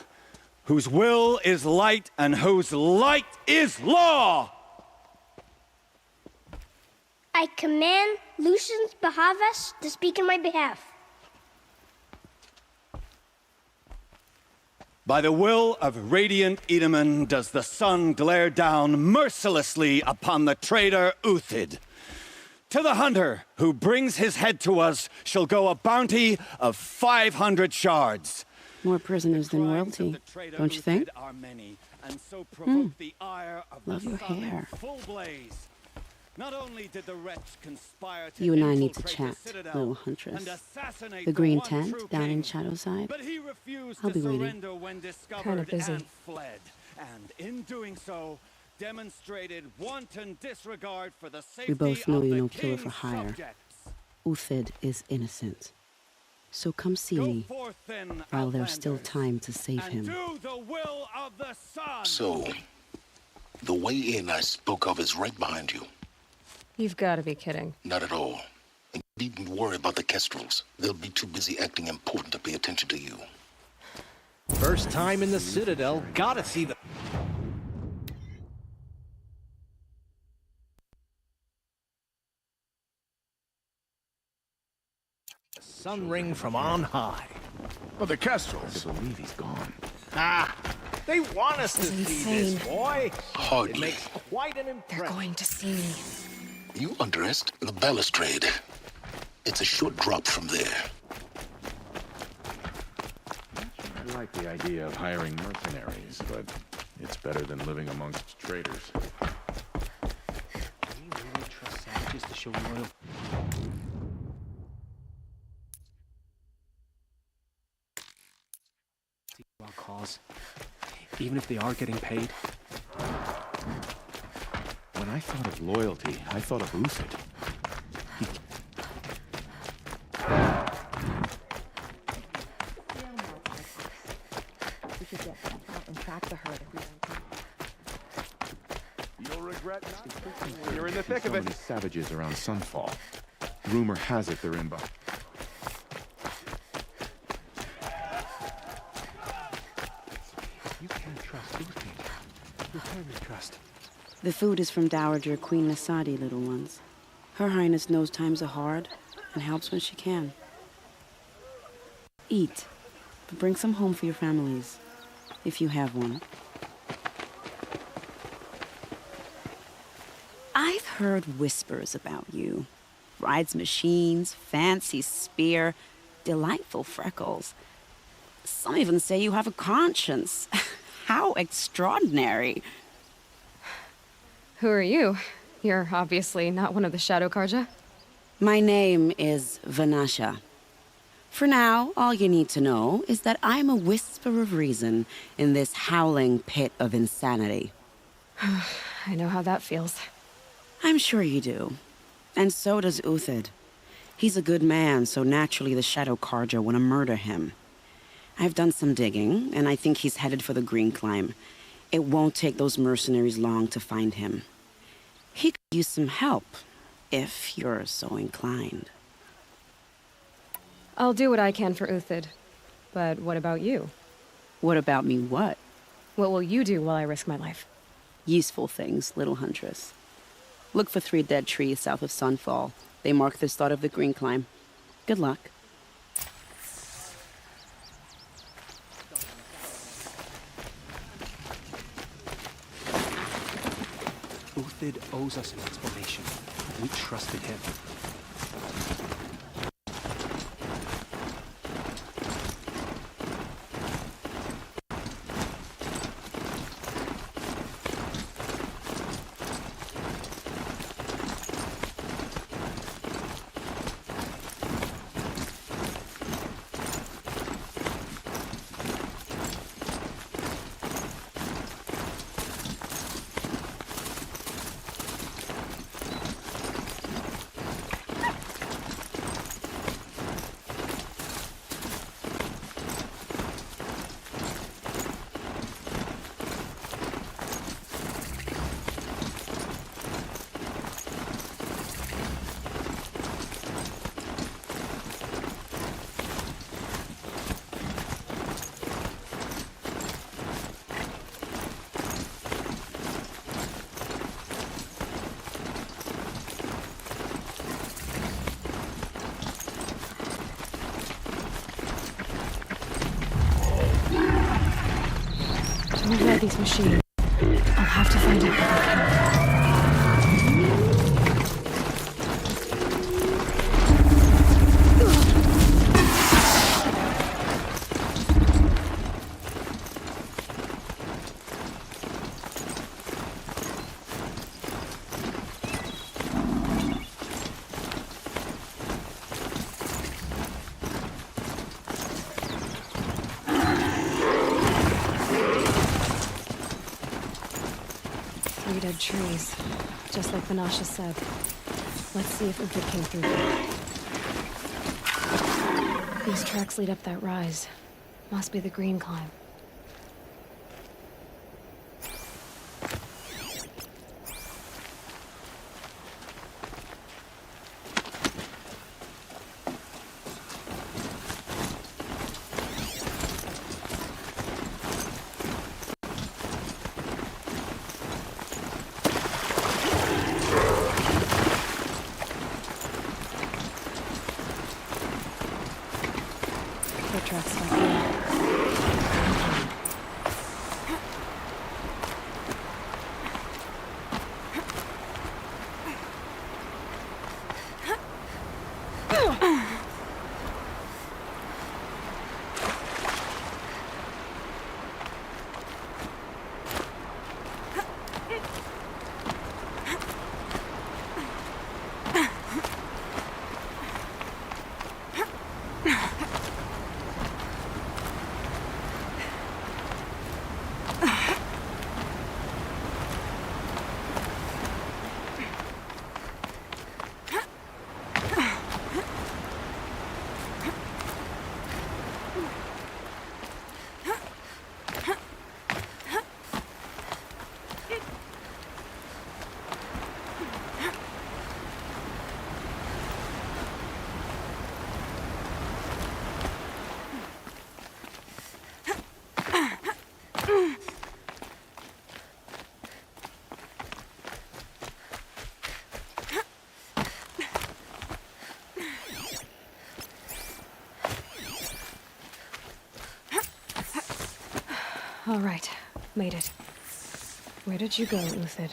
whose will is light and whose light is law! I command Lucius Bahavas to speak in my behalf. By the will of radiant Edaman does the sun glare down mercilessly upon the traitor Uthid. To the hunter who brings his head to us shall go a bounty of 500 shards. More prisoners than royalty, don't you think? Love your hair. Not only did the wretch conspire to You and I need to chat, little huntress. The green tent down in Shadowside. I'll be waiting. Kinda busy. Fled, and in doing so, demonstrated wanton disregard for the safety We both know of you're the no killer for king's hire. subjects. Uthid is innocent. So come see me, while there's still time to save him. Do the will of the sun. So, the way in I spoke of is right behind you. You've got to be kidding. Not at all. And you needn't worry about the Kestrels. They'll be too busy acting important to pay attention to you. First time in the Citadel, gotta see the... Sun ring from on high. Well, the Kestrels. I believe he's gone. Ah! They want us to see this, boy! Hardly. It makes quite an impression. They're going to see me. You underestimate the balustrade. It's a short drop from there. I like the idea of hiring mercenaries, but it's better than living amongst traitors. Do we really trust savages to show loyalty? Our cause, even if they are getting paid. When I thought of loyalty, I thought of Uthid. We should get back out and track the herd if we want to. You'll regret not. You're in the thick so of it. Many savages around Sunfall. Rumor has it they're in by. You can't trust Uthid. You can trust. The food is from Dowager Queen Nasadi, little ones. Her Highness knows times are hard and helps when she can. Eat, but bring some home for your families, if you have one. I've heard whispers about you. Rides machines, fancy spear, delightful freckles. Some even say you have a conscience. How extraordinary. Who are you? You're obviously not one of the Shadow Karja. My name is Vanasha. For now, all you need to know is that I'm a whisper of reason in this howling pit of insanity. I know how that feels. I'm sure you do. And so does Uthid. He's a good man, so naturally the Shadow Karja want to murder him. I've done some digging, and I think he's headed for the Green Climb. It won't take those mercenaries long to find him. He could use some help, if you're so inclined. I'll do what I can for Uthid. But what about you? What about me what? What will you do while I risk my life? Useful things, little huntress. Look for 3 dead trees south of Sunfall. They mark the start of the Green Climb. Good luck. Uthid owes us an explanation. We trusted him. Repair these machines. I'll have to find out what they can. Dead trees, just like Banasha said. Let's see if Uthid came through here. These tracks lead up that rise. Must be the green climb. All right, made it. Where did you go, Uthid?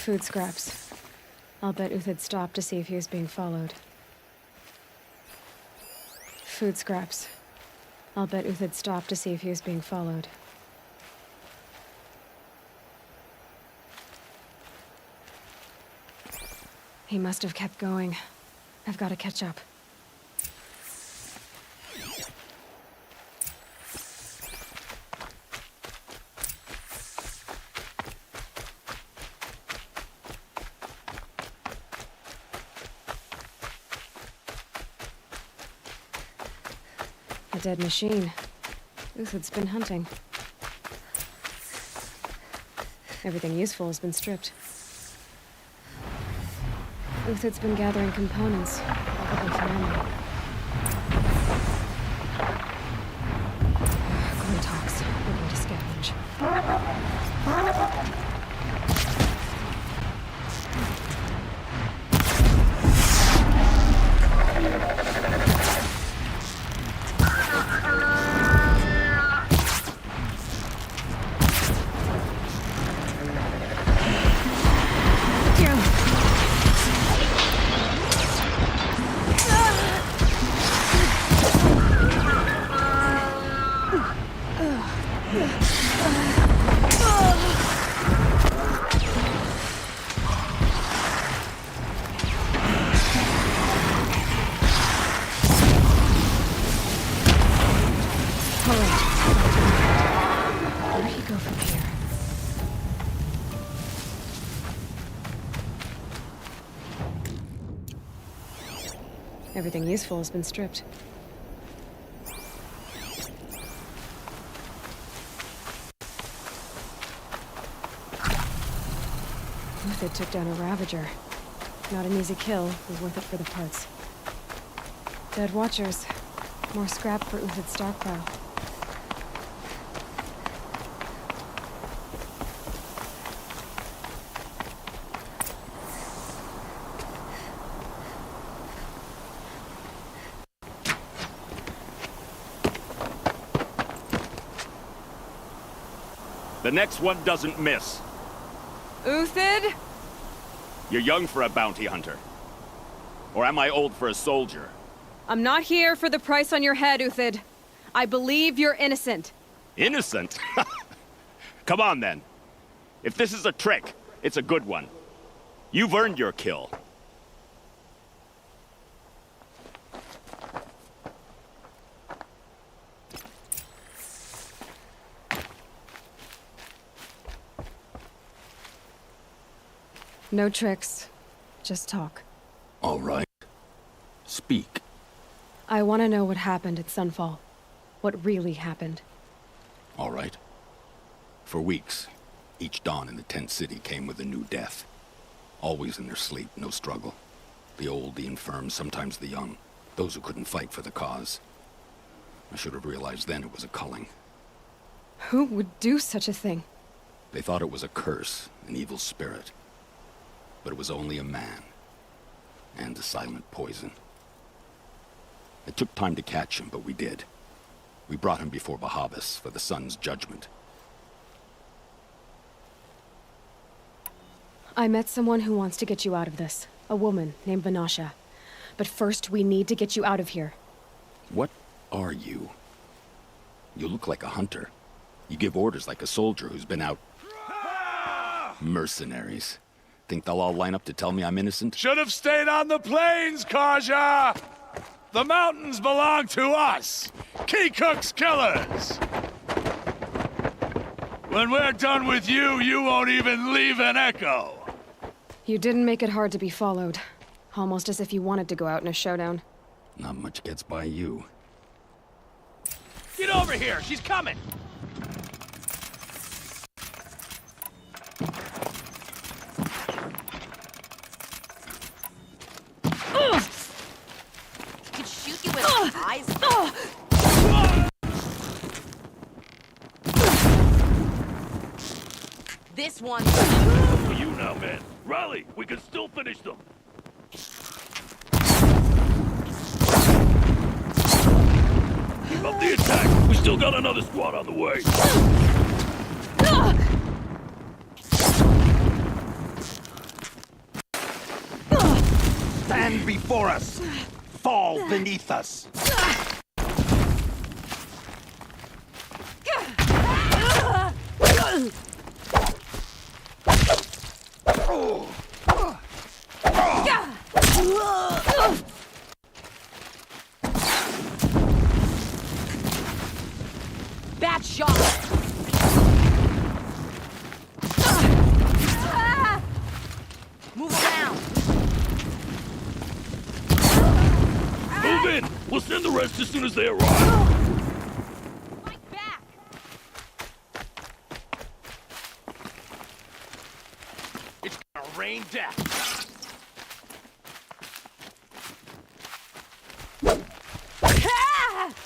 Food scraps. I'll bet Uthid stopped to see if he was being followed. Food scraps. I'll bet Uthid stopped to see if he was being followed. He must have kept going. I've got to catch up. dead machine. Uthid's been hunting. Everything useful has been stripped. Uthid's been gathering components, probably for ammo. Glintox, looking to scavenge. Everything useful has been stripped. Uthid took down a Ravager. Not an easy kill, but worth it for the parts. Dead Watchers. More scrap for Uthid's stockpile. The next one doesn't miss. Uthid? You're young for a bounty hunter. Or am I old for a soldier? I'm not here for the price on your head, Uthid. I believe you're innocent. Innocent? Come on, then. If this is a trick, it's a good one. You've earned your kill. No tricks. Just talk. All right. Speak. I want to know what happened at Sunfall. What really happened. All right. For weeks, each dawn in the tent city came with a new death. Always in their sleep, no struggle. The old, the infirm, sometimes the young. Those who couldn't fight for the cause. I should have realized then it was a culling. Who would do such a thing? They thought it was a curse, an evil spirit. But it was only a man. And a silent poison. It took time to catch him, but we did. We brought him before Bahavas for the sun's judgment. I met someone who wants to get you out of this. A woman named Vanasha. But first, we need to get you out of here. What are you? You look like a hunter. You give orders like a soldier who's been out... Mercenaries. Think they'll all line up to tell me I'm innocent? Should have stayed on the plains, Kaja! The mountains belong to us! Keycook's killers! When we're done with you, you won't even leave an echo! You didn't make it hard to be followed. Almost as if you wanted to go out in a showdown. Not much gets by you. Get over here! She's coming! Could shoot you with my eyes. This one. For you now, man. Rally, we can still finish them. Keep up the attack. We still got another squad on the way. Stand before us! Fall beneath us! Bad shot! Move around! Move in! We'll send the rest as soon as they arrive. rain death.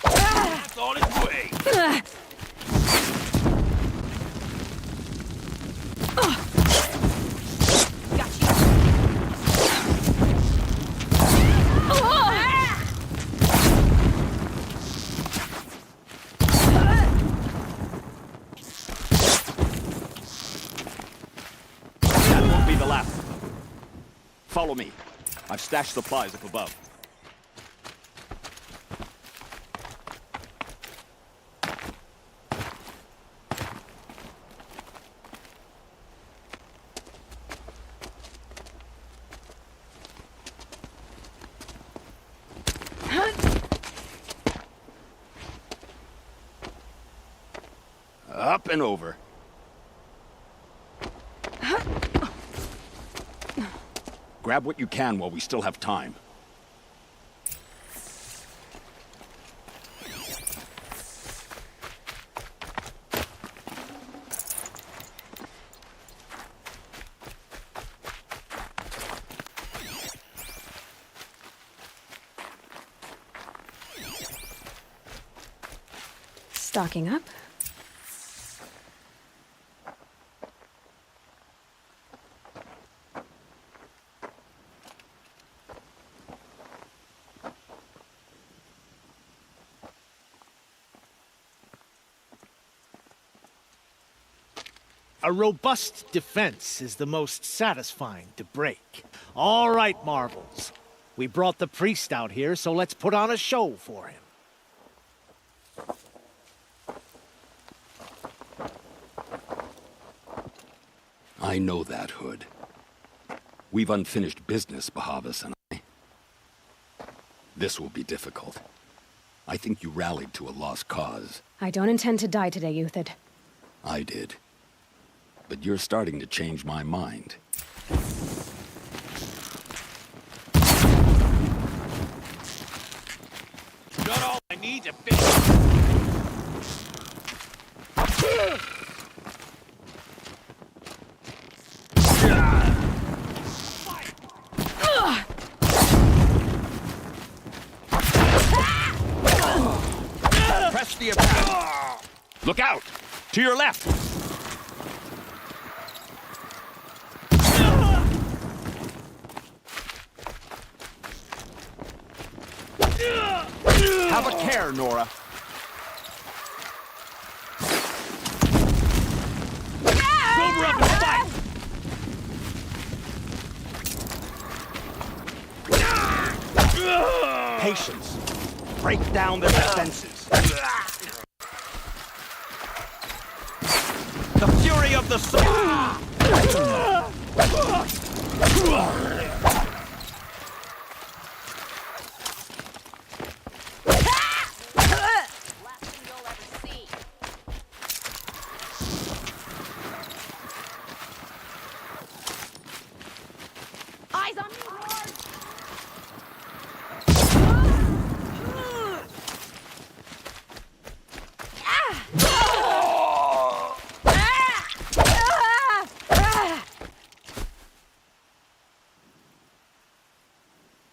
That's on its way. That won't be the last. Follow me. I've stashed supplies up above. Up and over. Grab what you can while we still have time. Stocking up. A robust defense is the most satisfying to break. All right, Marvels. We brought the priest out here, so let's put on a show for him. I know that, Hood. We've unfinished business, Bahavas and I. This will be difficult. I think you rallied to a lost cause. I don't intend to die today, Uthid. I did. But you're starting to change my mind. Got all I need to finish. Press the attack. Look out! To your left! Have a care, Nora. Sober up and fight! Patience. Break down their defenses. The fury of the sword! Eyes on me, Lord!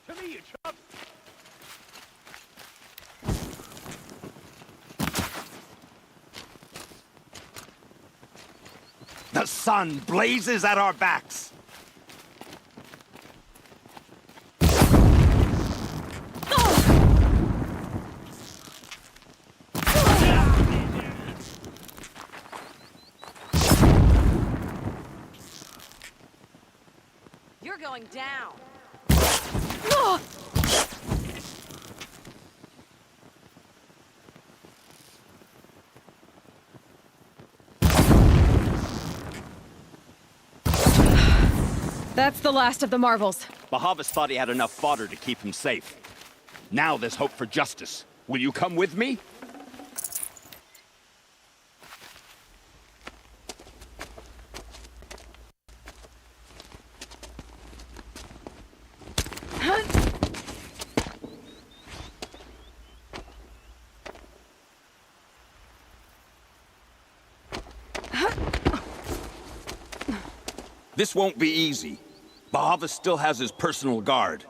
To me, you chump! The sun blazes at our backs. You're going down. That's the last of the Marvels. Bahavas thought he had enough fodder to keep him safe. Now there's hope for justice. Will you come with me? This won't be easy. Bahava still has his personal guard.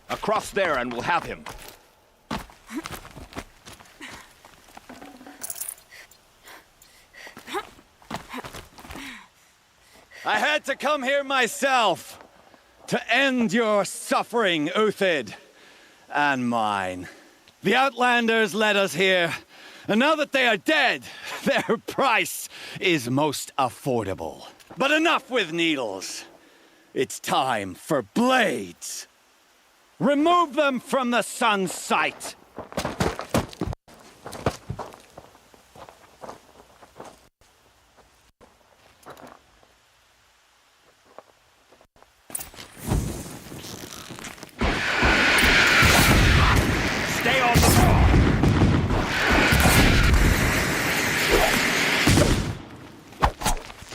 Across there and we'll have him. I had to come here myself to end your suffering, Uthid, and mine. The Outlanders led us here, and now that they are dead, their price is most affordable. But enough with needles. It's time for blades. Remove them from the sun's sight. Stay on the floor.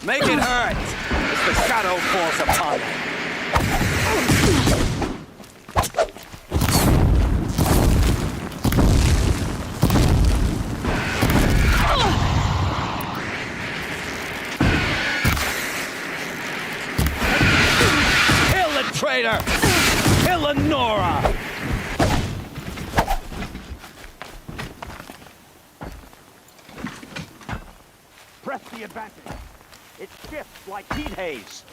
Make it hurt as the shadow falls upon them. Traitor! Kill Nora! Press the advantage. It shifts like heat haze.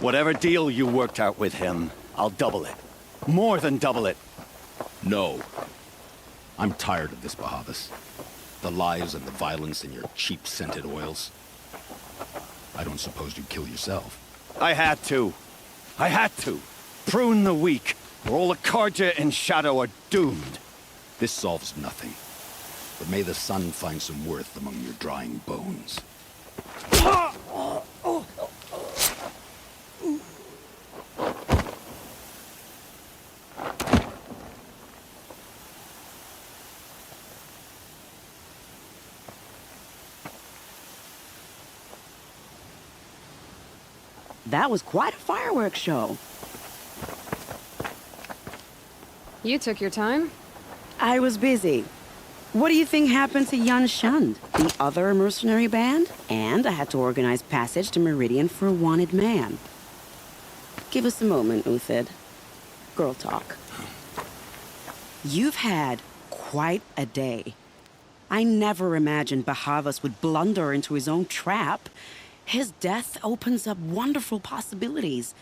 Whatever deal you worked out with him, I'll double it. More than double it. No. I'm tired of this, Bahavas. The lies and the violence and your cheap-scented oils. I don't suppose you'd kill yourself. I had to. I had to. Prune the weak, or all the Karja in Shadow are doomed. This solves nothing. But may the sun find some worth among your drying bones. That was quite a fireworks show. You took your time? I was busy. What do you think happened to Yun Shund, the other mercenary band? And I had to organize passage to Meridian for a wanted man. Give us a moment, Uthid. Girl talk. You've had quite a day. I never imagined Bahavas would blunder into his own trap. His death opens up wonderful possibilities.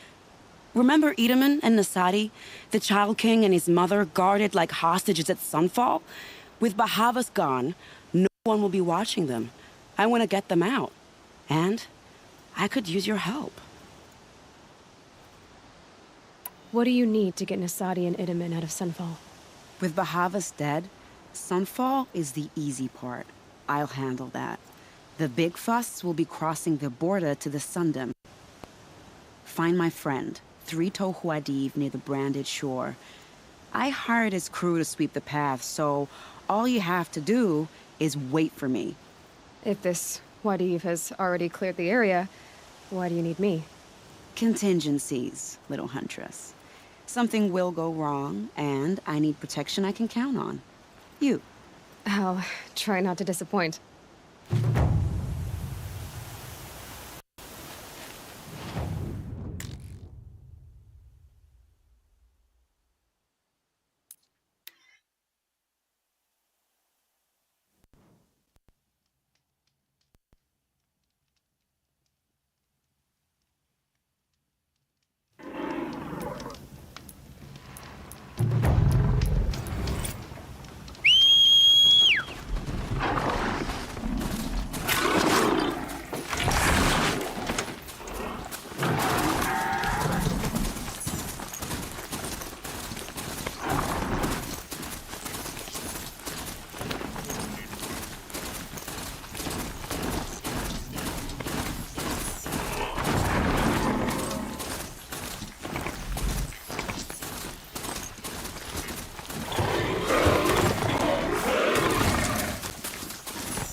Remember Edaman and Nasadi? The Child King and his mother guarded like hostages at Sunfall? With Bahavas gone, no one will be watching them. I want to get them out. And I could use your help. What do you need to get Nasadi and Edaman out of Sunfall? With Bahavas dead, Sunfall is the easy part. I'll handle that. The big fuss will be crossing the border to the Sundom. Find my friend, 3 Tohuadiv near the branded shore. I hired his crew to sweep the path, so all you have to do is wait for me. If this Wadiv has already cleared the area, why do you need me? Contingencies, little huntress. Something will go wrong, and I need protection I can count on. You. I'll try not to disappoint.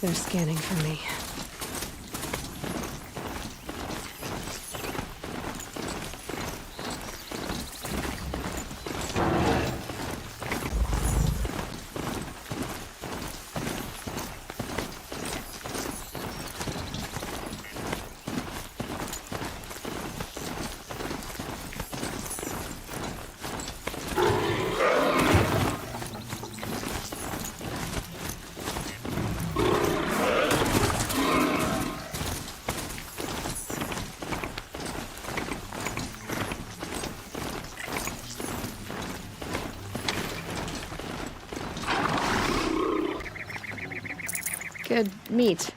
they're scanning for me. Good meat.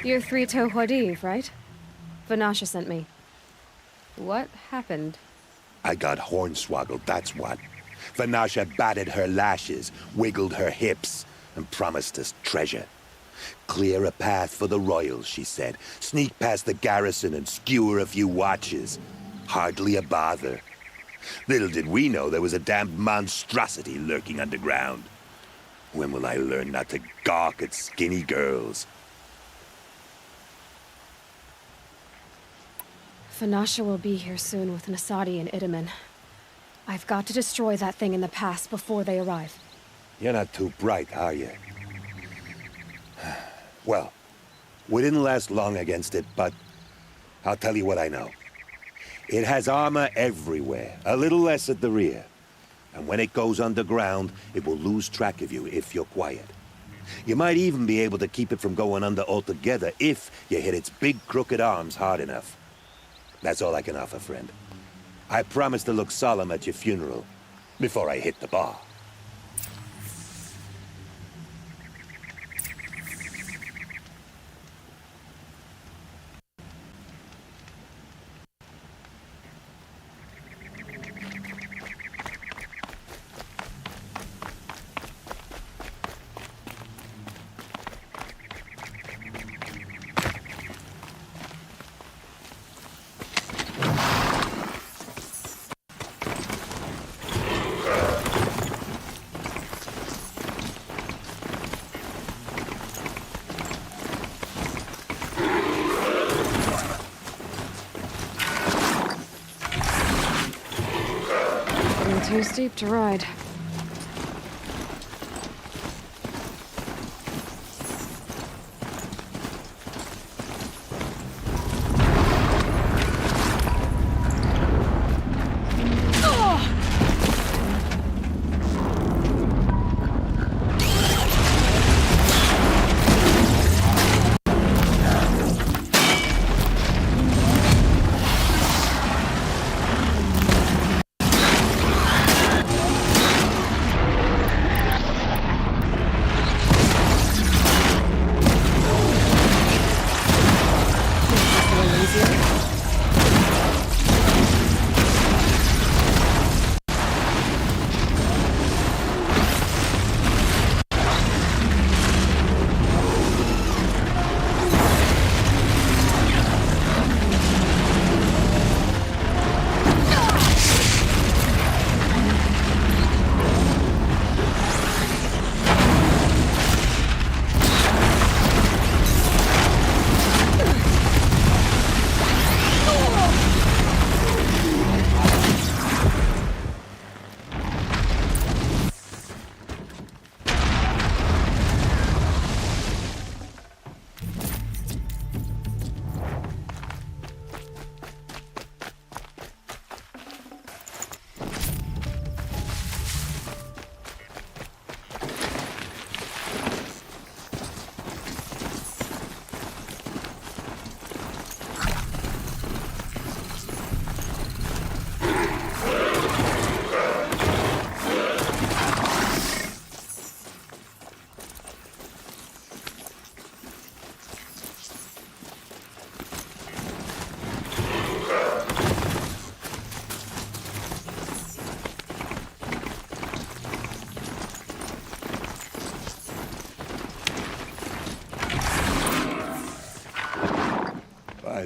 You're Three-Toe Huadiv, right? Vanasha sent me. What happened? I got hornswoggled, that's what. Vanasha batted her lashes, wiggled her hips, and promised us treasure. Clear a path for the royals, she said. Sneak past the garrison and skewer a few watches. Hardly a bother. Little did we know there was a damned monstrosity lurking underground. When will I learn not to gawk at skinny girls? Vanasha will be here soon with Nasadi and Itaman. I've got to destroy that thing in the past before they arrive. You're not too bright, are you? Well, we didn't last long against it, but I'll tell you what I know. It has armor everywhere, a little less at the rear. And when it goes underground, it will lose track of you if you're quiet. You might even be able to keep it from going under altogether if you hit its big crooked arms hard enough. That's all I can offer, friend. I promise to look solemn at your funeral before I hit the bar. Too steep to ride.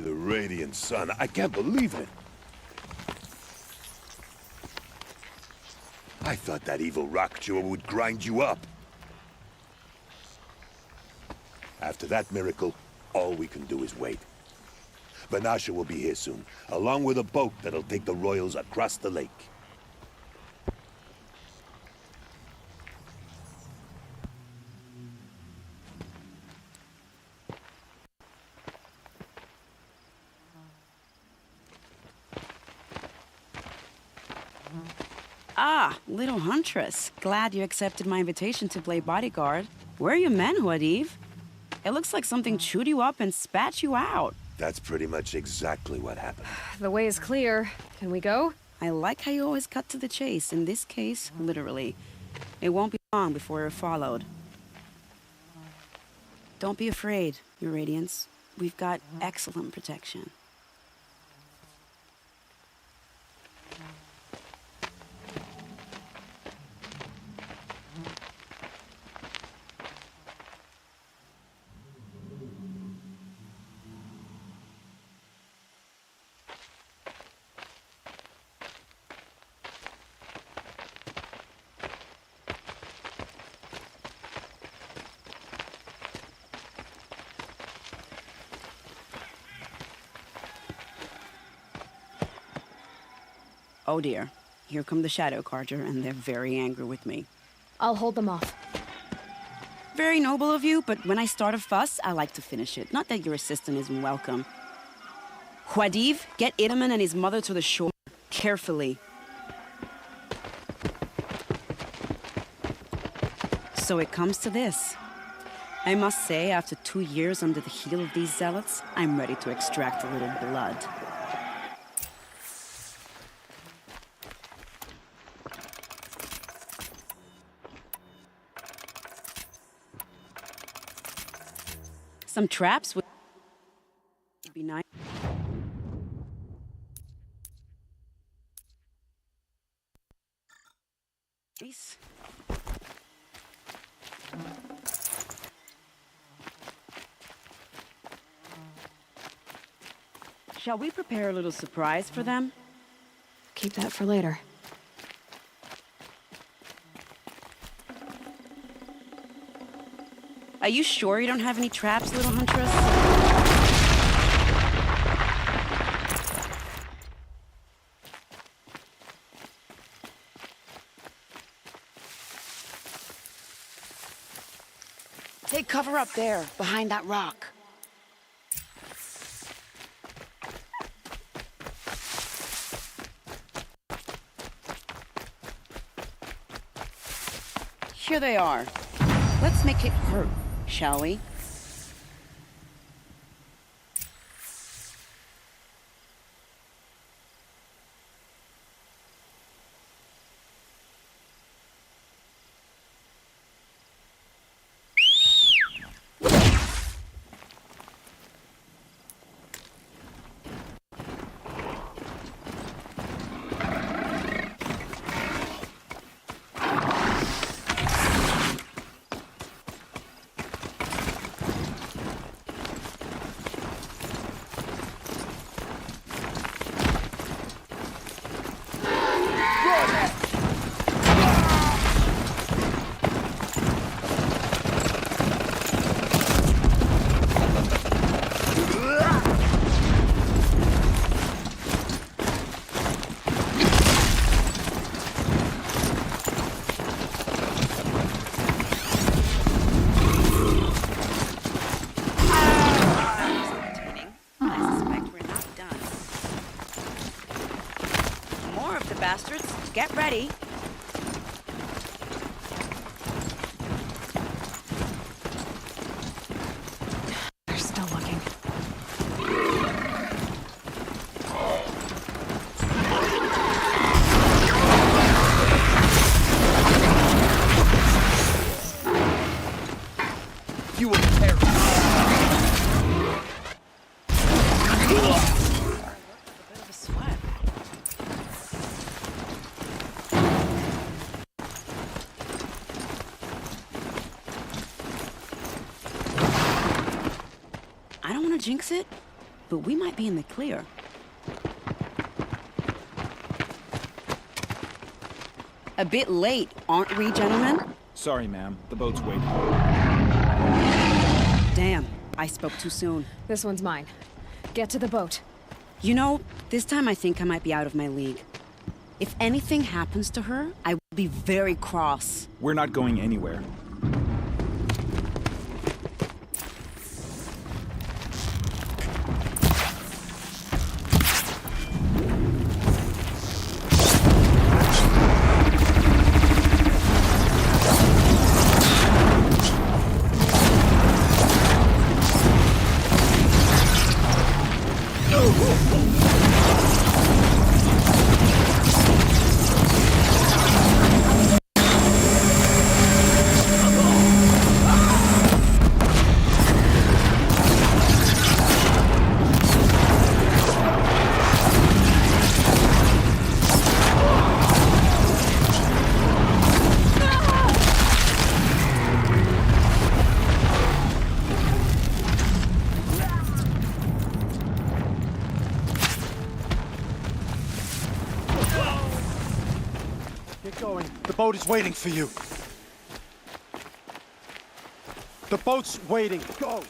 The radiant sun. I can't believe it. I thought that evil rock chewer would grind you up. After that miracle, all we can do is wait. Vanasha will be here soon, along with a boat that'll take the royals across the lake. Ah, little huntress. Glad you accepted my invitation to play bodyguard. Where are your men, Huadiv? It looks like something chewed you up and spat you out. That's pretty much exactly what happened. The way is clear. Can we go? I like how you always cut to the chase. In this case, literally. It won't be long before we're followed. Don't be afraid, Your Radiance. We've got excellent protection. Oh dear, here come the Shadow Carja, and they're very angry with me. I'll hold them off. Very noble of you, but when I start a fuss, I like to finish it. Not that your assistant isn't welcome. Huadiv, get Itaman and his mother to the shore. Carefully. So it comes to this. I must say, after 2 years under the heel of these zealots, I'm ready to extract a little blood. Some traps would be nice. Shall we prepare a little surprise for them? Keep that for later. Are you sure you don't have any traps, little huntress? Take cover up there, behind that rock. Here they are. Let's make it hurt, shall we? Get ready. They're still looking. You will perish. Jinx it, but we might be in the clear. A bit late, aren't we, gentlemen? Sorry, ma'am. The boat's waiting. Damn, I spoke too soon. This one's mine. Get to the boat. You know, this time I think I might be out of my league. If anything happens to her, I will be very cross. We're not going anywhere. The boat is waiting for you. The boat's waiting. Go!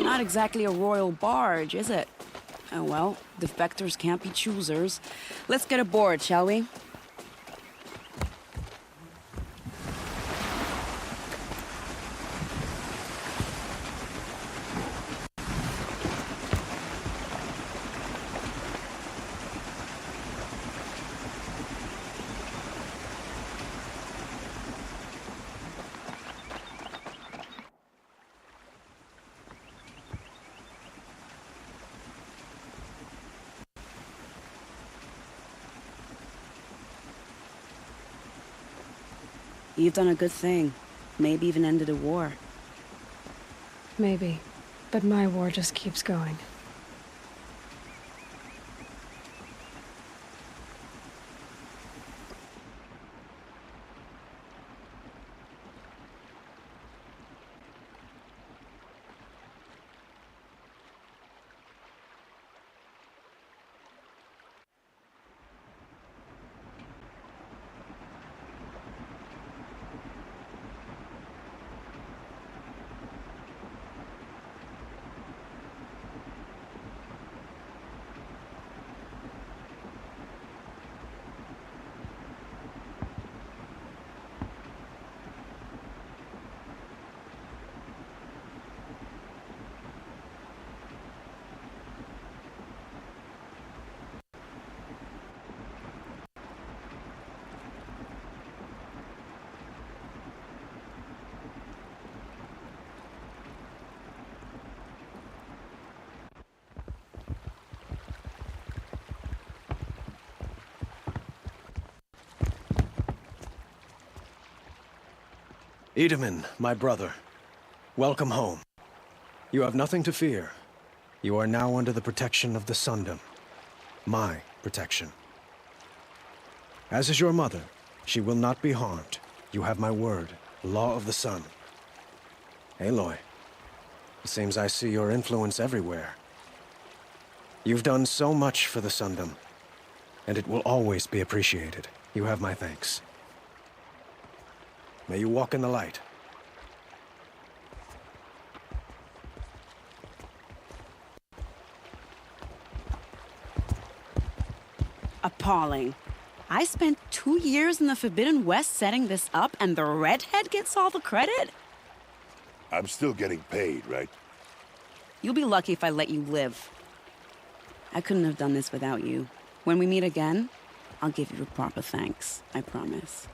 Not exactly a royal barge, is it? Oh well, defectors can't be choosers. Let's get aboard, shall we? You've done a good thing. Maybe even ended a war. Maybe. But my war just keeps going. Edaman, my brother, welcome home. You have nothing to fear. You are now under the protection of the Sundom. My protection. As is your mother, she will not be harmed. You have my word, law of the sun. Aloy, it seems I see your influence everywhere. You've done so much for the Sundom, and it will always be appreciated. You have my thanks. May you walk in the light. Appalling. I spent 2 years in the Forbidden West setting this up, and the redhead gets all the credit? I'm still getting paid, right? You'll be lucky if I let you live. I couldn't have done this without you. When we meet again, I'll give you a proper thanks, I promise.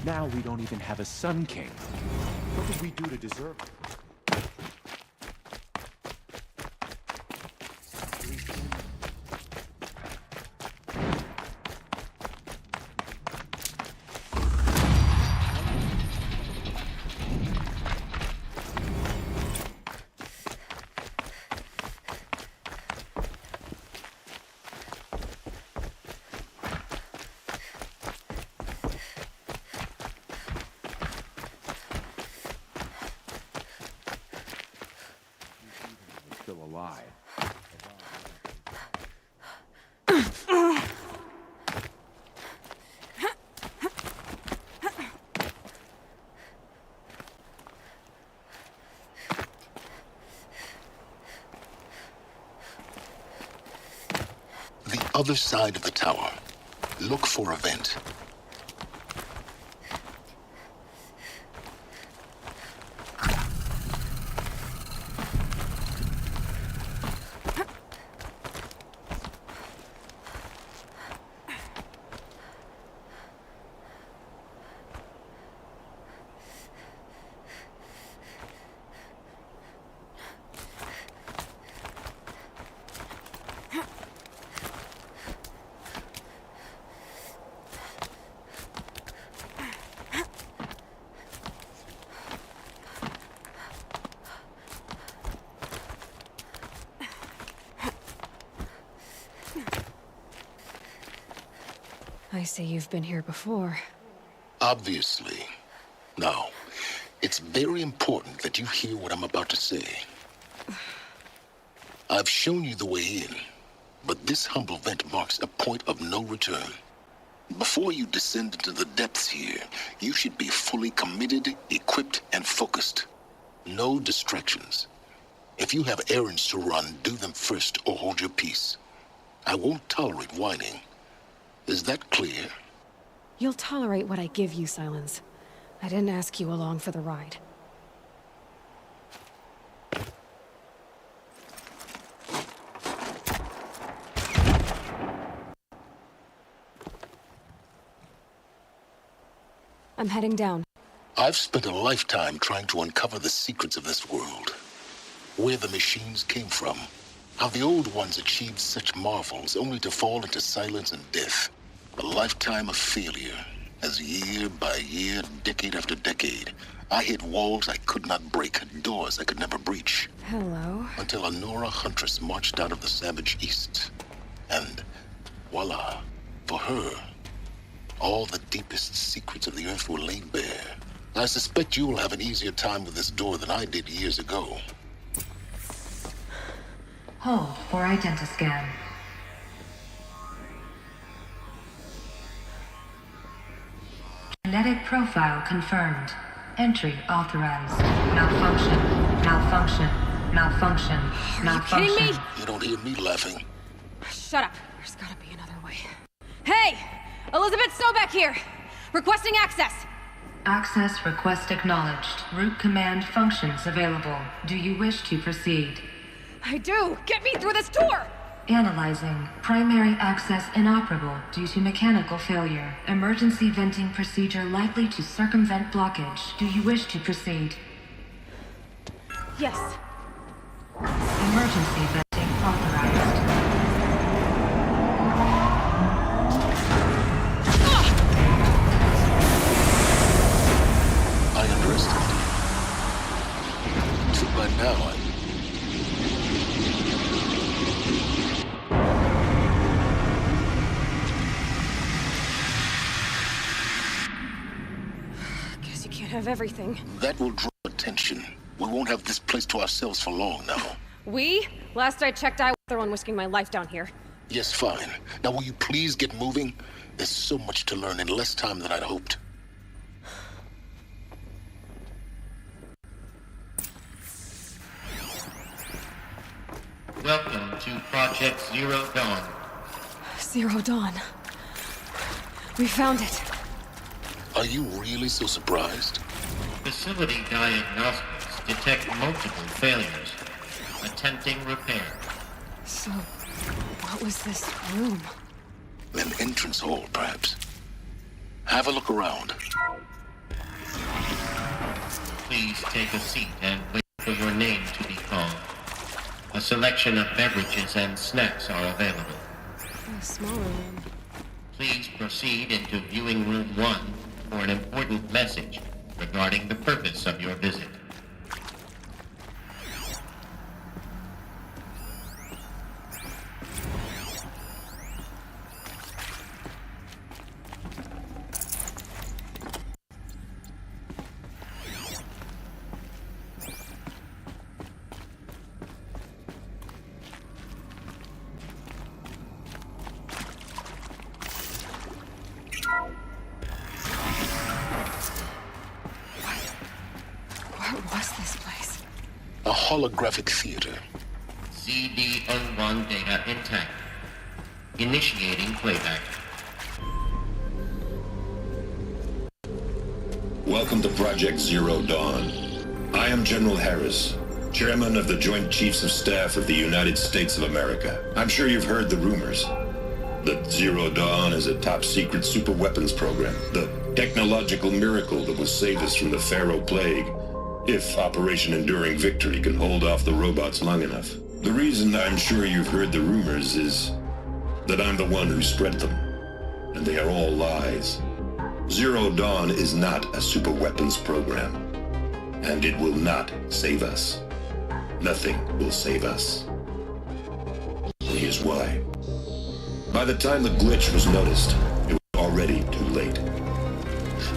Now we don't even have a Sun King. What did we do to deserve it? Still alive. The other side of the tower. Look for a vent. I see you've been here before. Obviously. Now, it's very important that you hear what I'm about to say. I've shown you the way in, but this humble vent marks a point of no return. Before you descend into the depths here, you should be fully committed, equipped, and focused. No distractions. If you have errands to run, do them first or hold your peace. I won't tolerate whining. Is that clear? You'll tolerate what I give you, Silence. I didn't ask you along for the ride. I'm heading down. I've spent a lifetime trying to uncover the secrets of this world. Where the machines came from. How the old ones achieved such marvels only to fall into silence and death. A lifetime of failure, as year by year, decade after decade, I hit walls I could not break, doors I could never breach. Hello. Until a Nora huntress marched out of the savage east. And voila, for her, all the deepest secrets of the earth were laid bare. I suspect you will have an easier time with this door than I did years ago. Hold for identiscan. Genetic profile confirmed. Entry authorized. Malfunction. Malfunction. Malfunction. Malfunction. You kidding me? You don't hear me laughing. Shut up. There's gotta be another way. Hey! Elizabeth Snowback here! Requesting access! Access request acknowledged. Root command functions available. Do you wish to proceed? I do! Get me through this door! Analyzing. Primary access inoperable due to mechanical failure. Emergency venting procedure likely to circumvent blockage. Do you wish to proceed? Yes. Emergency venting authorized. I underestimated. Too bad now Guess you can't have everything. That will draw attention. We won't have this place to ourselves for long now. We? Last I checked, I was the one risking my life down here. Yes, fine. Now will you please get moving? There's so much to learn in less time than I'd hoped. Welcome to Project Zero Dawn. Zero Dawn. We found it. Are you really so surprised? Facility diagnostics detect multiple failures. Attempting repair. So, what was this room? An entrance hall, perhaps. Have a look around. Please take a seat and wait for your name to be called. A selection of beverages and snacks are available. A smaller room. Please proceed into viewing room 1 for an important message regarding the purpose of your visit. A holographic theater. CD01 data intact. Initiating playback. Welcome to Project Zero Dawn. I am General Harris, Chairman of the Joint Chiefs of Staff of the United States of America. I'm sure you've heard the rumors that Zero Dawn is a top-secret super-weapons program, the technological miracle that will save us from the Pharaoh Plague, if Operation Enduring Victory can hold off the robots long enough. The reason I'm sure you've heard the rumors is that I'm the one who spread them, and they are all lies. Zero Dawn is not a super weapons program, and it will not save us. Nothing will save us. Here's why. By the time the glitch was noticed, it was already too late.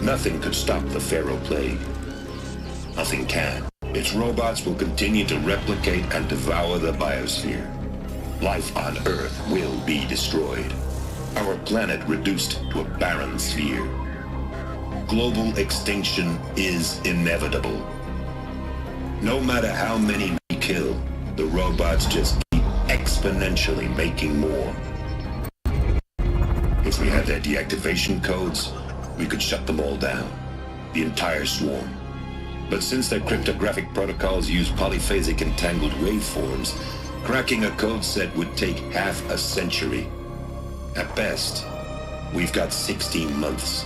Nothing could stop the Pharaoh Plague. Nothing can. Its robots will continue to replicate and devour the biosphere. Life on Earth will be destroyed. Our planet reduced to a barren sphere. Global extinction is inevitable. No matter how many we kill, the robots just keep exponentially making more. If we had their deactivation codes, we could shut them all down. The entire swarm. But since their cryptographic protocols use polyphasic entangled waveforms, cracking a code set would take half a century. At best, we've got 16 months.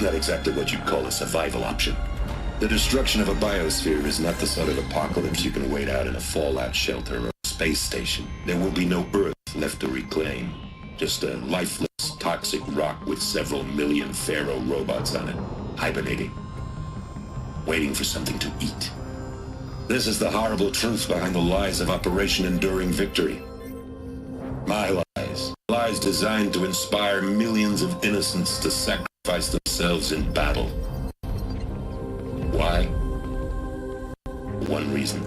Not exactly what you'd call a survival option. The destruction of a biosphere is not the sort of apocalypse you can wait out in a fallout shelter or a space station. There will be no Earth left to reclaim. Just a lifeless, toxic rock with several million Pharaoh robots on it, hibernating. Waiting for something to eat. This is the horrible truth behind the lies of Operation Enduring Victory. My lies. Lies designed to inspire millions of innocents to sacrifice themselves in battle. Why? One reason.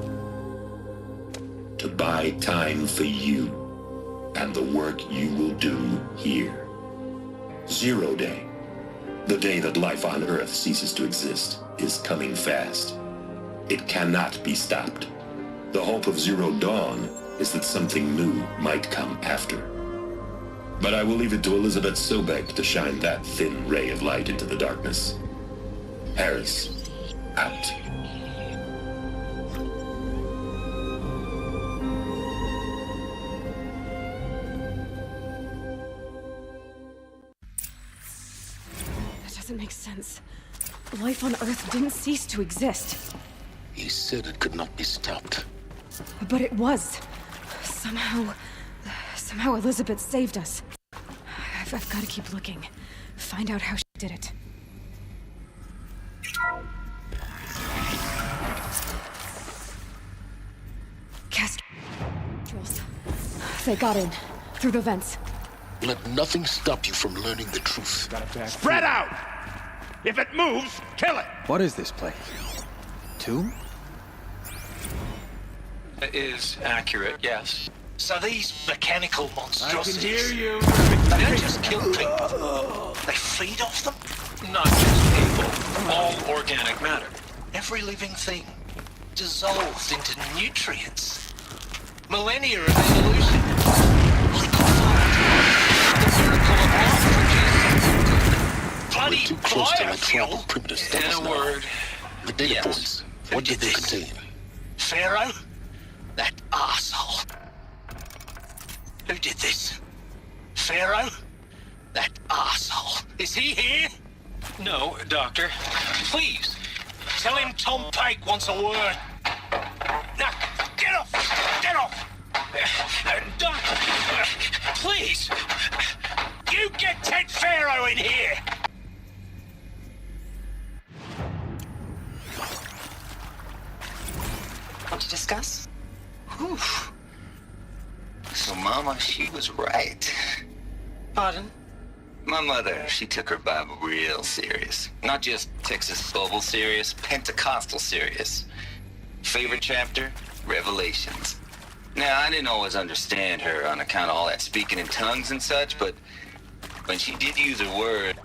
To buy time for you and the work you will do here. Zero Day. The day that life on Earth ceases to exist is coming fast. It cannot be stopped. The hope of Zero Dawn is that something new might come after. But I will leave it to Elizabeth Sobek to shine that thin ray of light into the darkness. Harris, out. That doesn't make sense. Life on Earth didn't cease to exist. He said it could not be stopped. But it was. Somehow Elizabeth saved us. I've got to keep looking. Find out how she did it. Castrals. They got in. Through the vents. Let nothing stop you from learning the truth. Spread out! If it moves, kill it! What is this place? Tomb? Is accurate, yes. So these mechanical monstrosities... I can hear you. They don't just kill people. They feed off them. Not just people. All organic matter. Every living thing. Dissolved into nutrients. Millennia of evolution. Bloody too close to my biofuel. tribal primitives. In a word. The data points. What did they contain? Pharaoh? That arsehole. Who did this? Pharaoh? That arsehole. Is he here? No, Doctor. Please. Tell him Tom Pike wants a word. Now, get off! Get off! Don't... Please! You get Ted Pharaoh in here! Want to discuss? Whew. So, Mama, she was right. Pardon? My mother, she took her Bible real serious. Not just Texas Bible serious, Pentecostal serious. Favorite chapter? Revelations. Now, I didn't always understand her on account of all that speaking in tongues and such, but when she did use her word...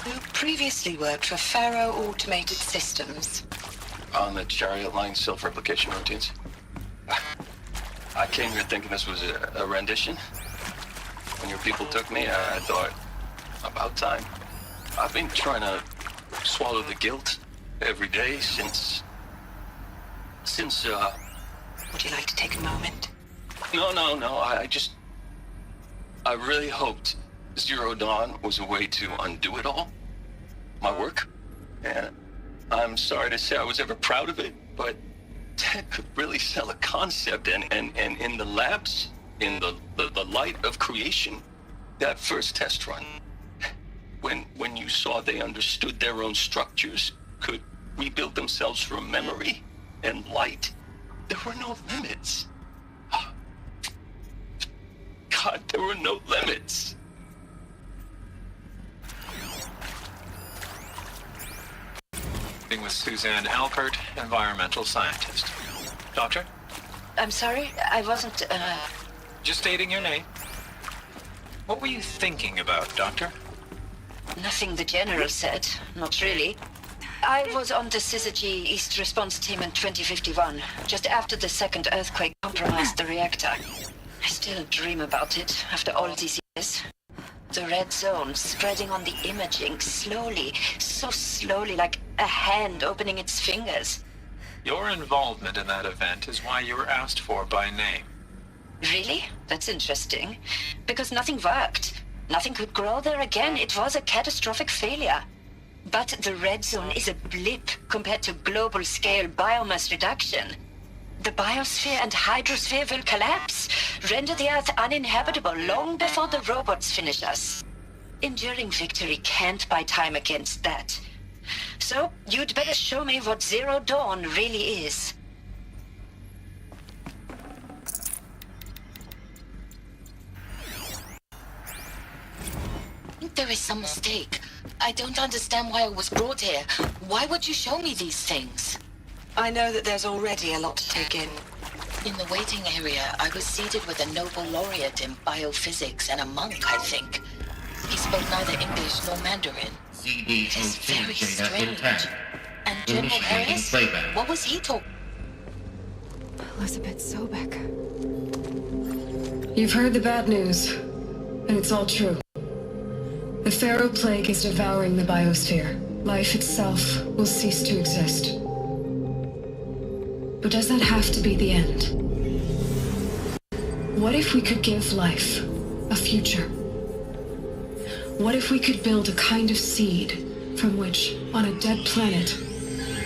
You previously worked for Pharaoh Automated Systems. On the chariot line self-replication routines. I came here thinking this was a rendition. When your people took me, I thought, about time. I've been trying to swallow the guilt every day since... Would you like to take a moment? No, I really hoped Zero Dawn was a way to undo it all. My work. And I'm sorry to say I was ever proud of it, but Ted could really sell a concept, and in the labs, in the light of creation, that first test run, when you saw they understood their own structures, could rebuild themselves from memory and light, there were no limits. God, there were no limits. With Suzanne Alpert, environmental scientist. Doctor? I'm sorry, I wasn't, Just stating your name. What were you thinking about, Doctor? Nothing the General said, not really. I was on the Syzygy East Response Team in 2051, just after the second earthquake compromised the reactor. I still dream about it, after all these years. The red zone spreading on the imaging, slowly, so slowly, like a hand opening its fingers. Your involvement in that event is why you were asked for by name. Really? That's interesting. Because nothing worked. Nothing could grow there again. It was a catastrophic failure. But the red zone is a blip compared to global-scale biomass reduction. The biosphere and hydrosphere will collapse, render the Earth uninhabitable long before the robots finish us. Enduring victory can't buy time against that. So, you'd better show me what Zero Dawn really is. There is some mistake. I don't understand why I was brought here. Why would you show me these things? I know that there's already a lot to take in. In the waiting area, I was seated with a Nobel laureate in biophysics and a monk, I think. He spoke neither English nor Mandarin. It is very strange. And General Harris? What was he talking? Elizabeth Sobek. You've heard the bad news, and it's all true. The Pharaoh Plague is devouring the biosphere. Life itself will cease to exist. But does that have to be the end? What if we could give life a future? What if we could build a kind of seed from which, on a dead planet,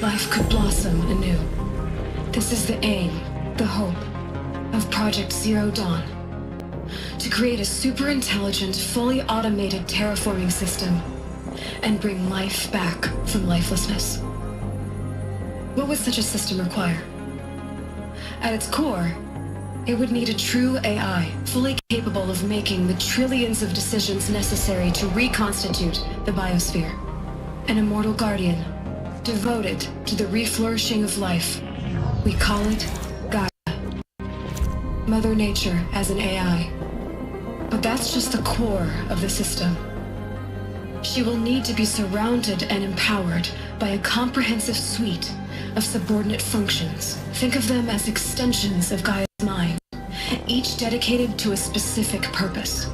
life could blossom anew? This is the aim, the hope, of Project Zero Dawn. To create a super-intelligent, fully automated terraforming system and bring life back from lifelessness. What would such a system require? At its core, it would need a true AI, fully capable of making the trillions of decisions necessary to reconstitute the biosphere. An immortal guardian, devoted to the reflourishing of life. We call it Gaia. Mother Nature as an AI. But that's just the core of the system. She will need to be surrounded and empowered by a comprehensive suite of subordinate functions. Think of them as extensions of Gaia's mind, each dedicated to a specific purpose.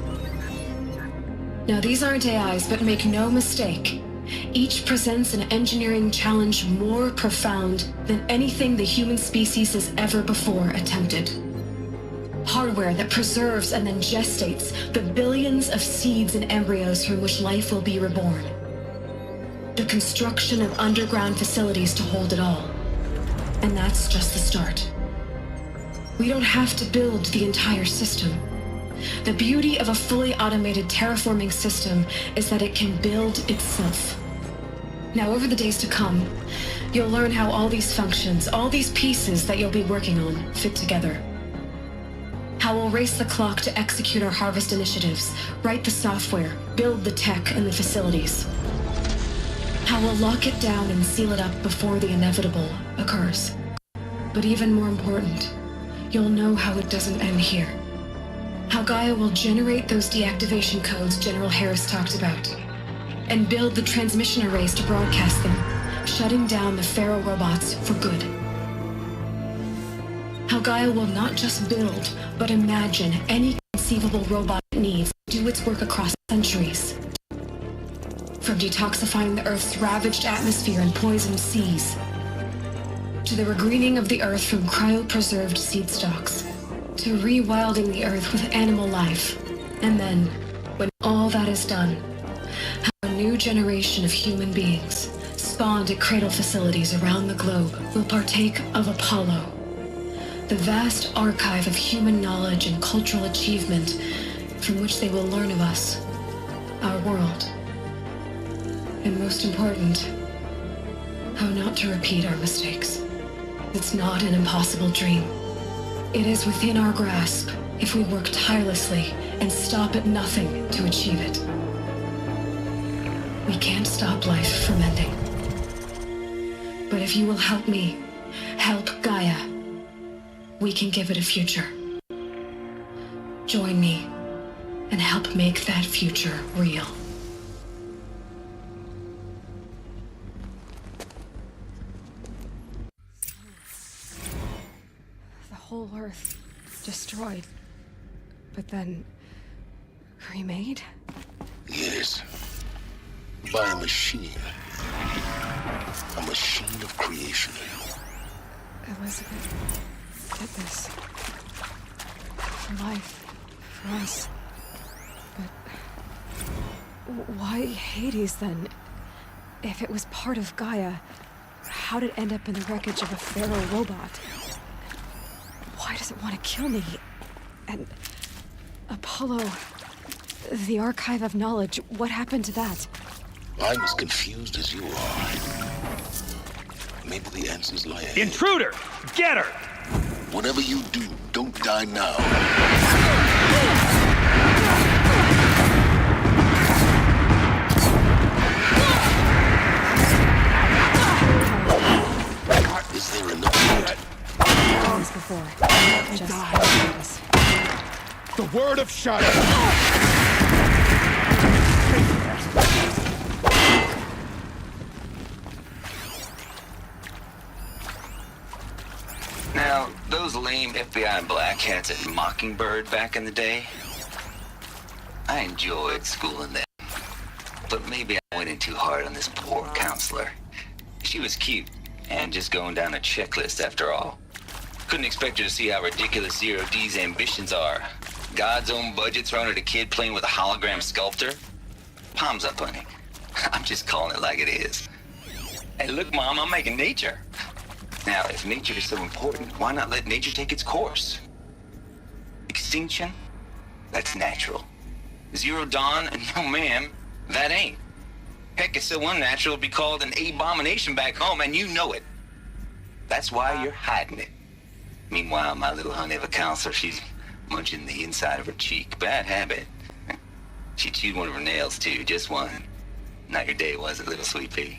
Now, these aren't AIs, but make no mistake, each presents an engineering challenge more profound than anything the human species has ever before attempted. Hardware that preserves and then gestates the billions of seeds and embryos from which life will be reborn. The construction of underground facilities to hold it all. And that's just the start. We don't have to build the entire system. The beauty of a fully automated terraforming system is that it can build itself. Now, over the days to come, you'll learn how all these functions, all these pieces that you'll be working on, fit together. How we'll race the clock to execute our harvest initiatives, write the software, build the tech and the facilities. How we'll lock it down and seal it up before the inevitable occurs. But even more important, you'll know how it doesn't end here. How Gaia will generate those deactivation codes General Harris talked about, and build the transmission arrays to broadcast them, shutting down the Pharaoh robots for good. How Gaia will not just build, but imagine any conceivable robot it needs to do its work across centuries. From detoxifying the Earth's ravaged atmosphere and poisoned seas, to the regreening of the Earth from cryopreserved seed stalks, to rewilding the Earth with animal life. And then, when all that is done, how a new generation of human beings, spawned at cradle facilities around the globe, will partake of Apollo, the vast archive of human knowledge and cultural achievement from which they will learn of us, our world. And most important, how not to repeat our mistakes. It's not an impossible dream. It is within our grasp if we work tirelessly and stop at nothing to achieve it. We can't stop life from ending. But if you will help me, help Gaia, we can give it a future. Join me and help make that future real. The whole Earth destroyed, but then remade? Yes. By a machine. A machine of creation. Elizabeth did this. For life. For us. But why Hades then? If it was part of Gaia, how did it end up in the wreckage of a Pharaoh robot? Why does it want to kill me? And Apollo, the archive of knowledge, what happened to that? I'm as confused as you are. Maybe the answers lie ahead. Intruder! Get her! Whatever you do, don't die now. Is there enough? Times before. Just The word of shadow! Now, those lame FBI black hats at Mockingbird back in the day, I enjoyed schooling them. But maybe I went in too hard on this poor counselor. She was cute, and just going down a checklist after all. Couldn't expect her to see how ridiculous Zero D's ambitions are. God's own budget thrown at a kid playing with a hologram sculptor? Palms up, honey. I'm just calling it like it is. Hey, look, Mom, I'm making nature. Now, if nature is so important, why not let nature take its course? Extinction? That's natural. Zero Dawn? No, ma'am, that ain't. Heck, it's so unnatural it'd be called an abomination back home, and you know it. That's why you're hiding it. Meanwhile, my little honey of a counselor, she's munching the inside of her cheek. Bad habit. She chewed one of her nails, too, just one. Not your day, was it, little sweet pea?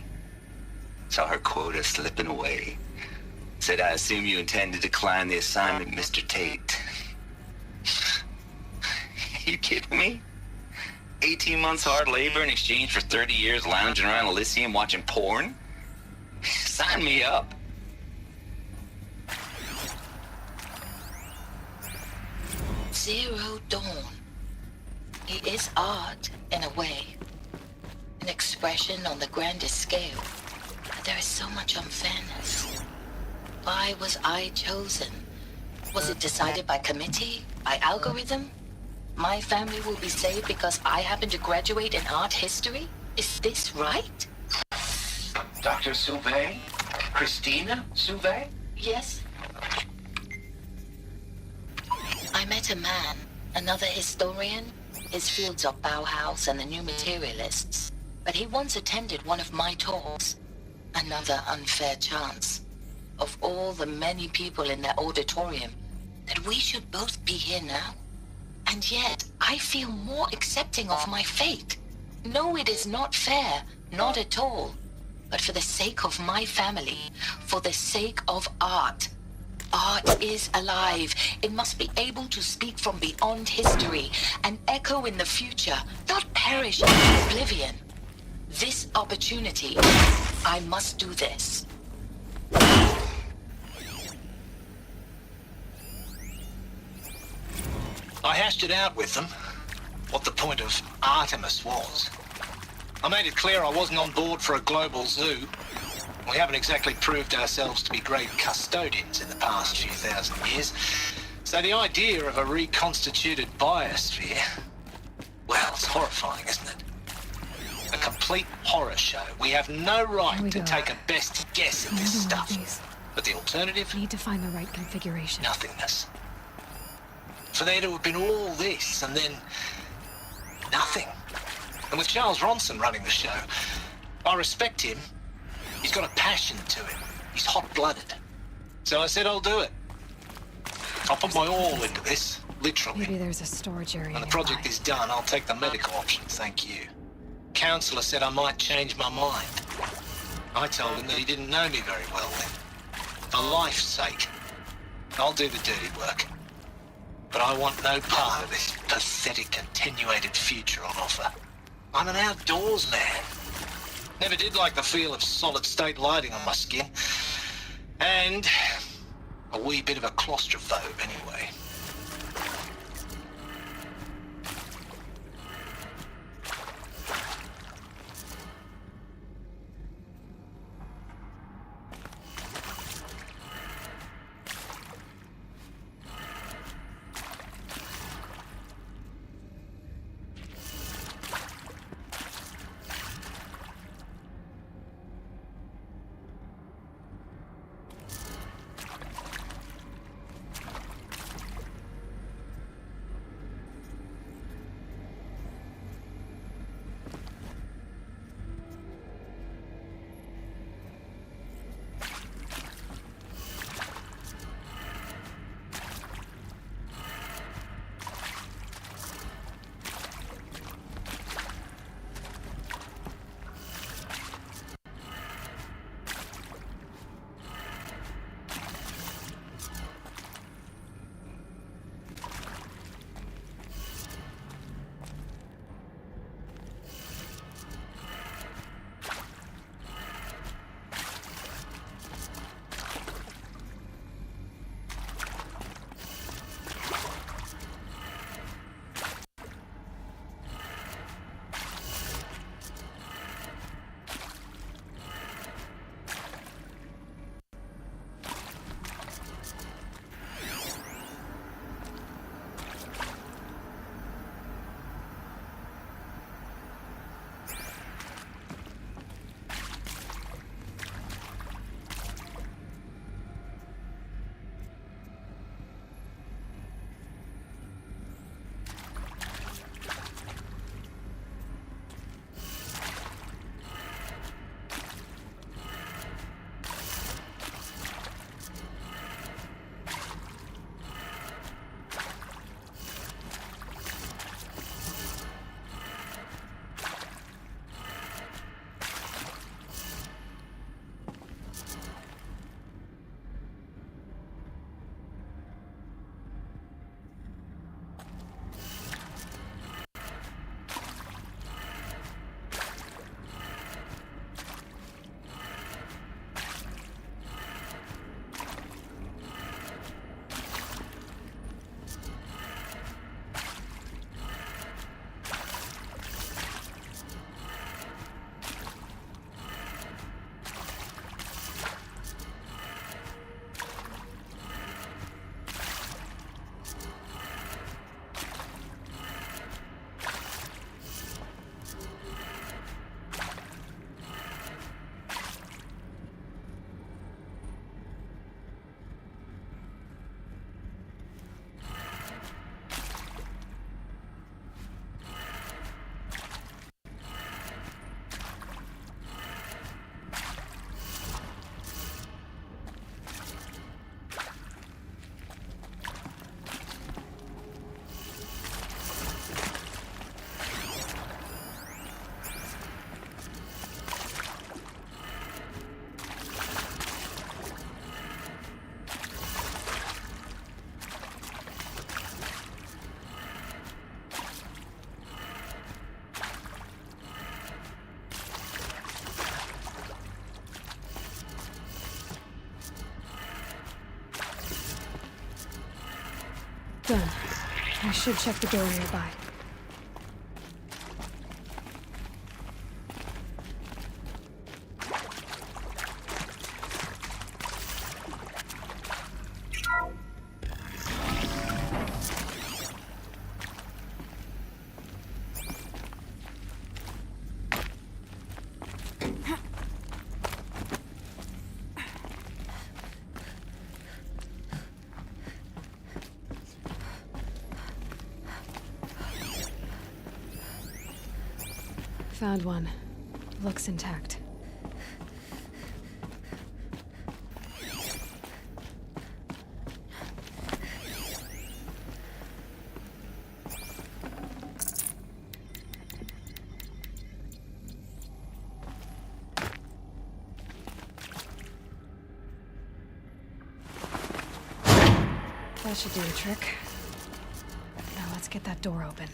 Saw her quota slipping away. Said, I assume you intend to decline the assignment, Mr. Tate. You kidding me? 18 months hard labor in exchange for 30 years lounging around Elysium watching porn? Sign me up. Zero Dawn. It is art, in a way. An expression on the grandest scale. But there is so much unfairness. Why was I chosen? Was it decided by committee? By algorithm? My family will be saved because I happen to graduate in art history? Is this right? Dr. Sauvé? Christina Sauvé? Yes. I met a man, another historian. His fields are Bauhaus and the New Materialists. But he once attended one of my talks. Another unfair chance. Of all the many people in that auditorium, that we should both be here now. And yet, I feel more accepting of my fate. No, it is not fair. Not at all. But for the sake of my family, for the sake of art. Art is alive. It must be able to speak from beyond history and echo in the future, not perish in oblivion. This opportunity, I must do this. I hashed it out with them, what the point of Artemis was. I made it clear I wasn't on board for a global zoo. We haven't exactly proved ourselves to be great custodians in the past few thousand years. So the idea of a reconstituted biosphere, well, it's horrifying, isn't it? A complete horror show. We have no right to take a best guess at this stuff. But the alternative? We need to find the right configuration. Nothingness. For there to have been all this, and then nothing. And with Charles Ronson running the show, I respect him. He's got a passion to him. He's hot-blooded. So I said I'll do it. I'll put my all into this, literally. Maybe there's a storage area. When the project is done, I'll take the medical option, thank you. Counselor said I might change my mind. I told him that he didn't know me very well then. For life's sake, I'll do the dirty work. But I want no part of this pathetic attenuated future on offer. I'm an outdoors man. Never did like the feel of solid-state lighting on my skin. And a wee bit of a claustrophobe anyway. Done. I should check the door nearby. Found one. Looks intact. That should do the trick. Now let's get that door open.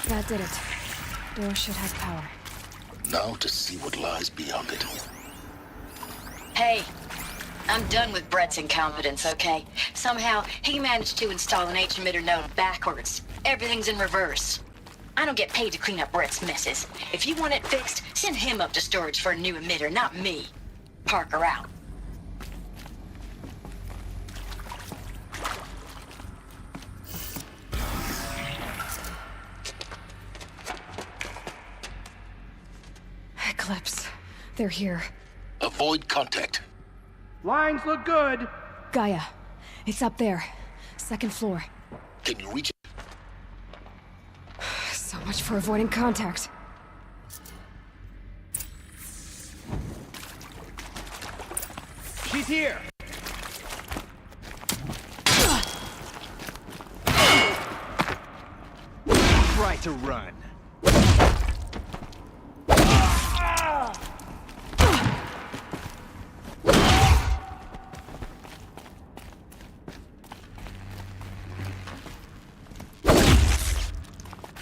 That did it. Door should have power. Now to see what lies beyond it. Hey, I'm done with Brett's incompetence, okay? Somehow, he managed to install an H-emitter node backwards. Everything's in reverse. I don't get paid to clean up Brett's messes. If you want it fixed, send him up to storage for a new emitter, not me. Parker out. Eclipse. They're here. Avoid contact. Lines look good. Gaia. It's up there. Second floor. Can you reach it? So much for avoiding contact. She's here. Try to run.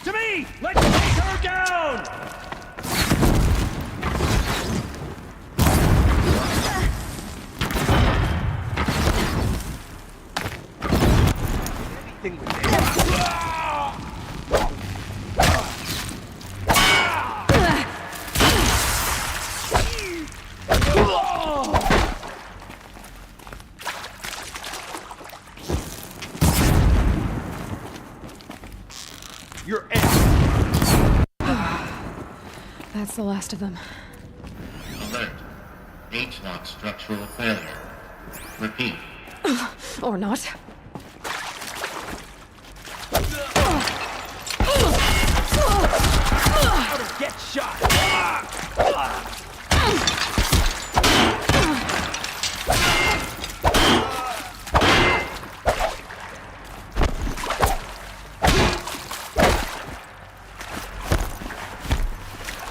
To me! Let's take her down! Anything with it. You're That's the last of them. Alert. H-lock structural failure. Repeat. Or not. How to get shot.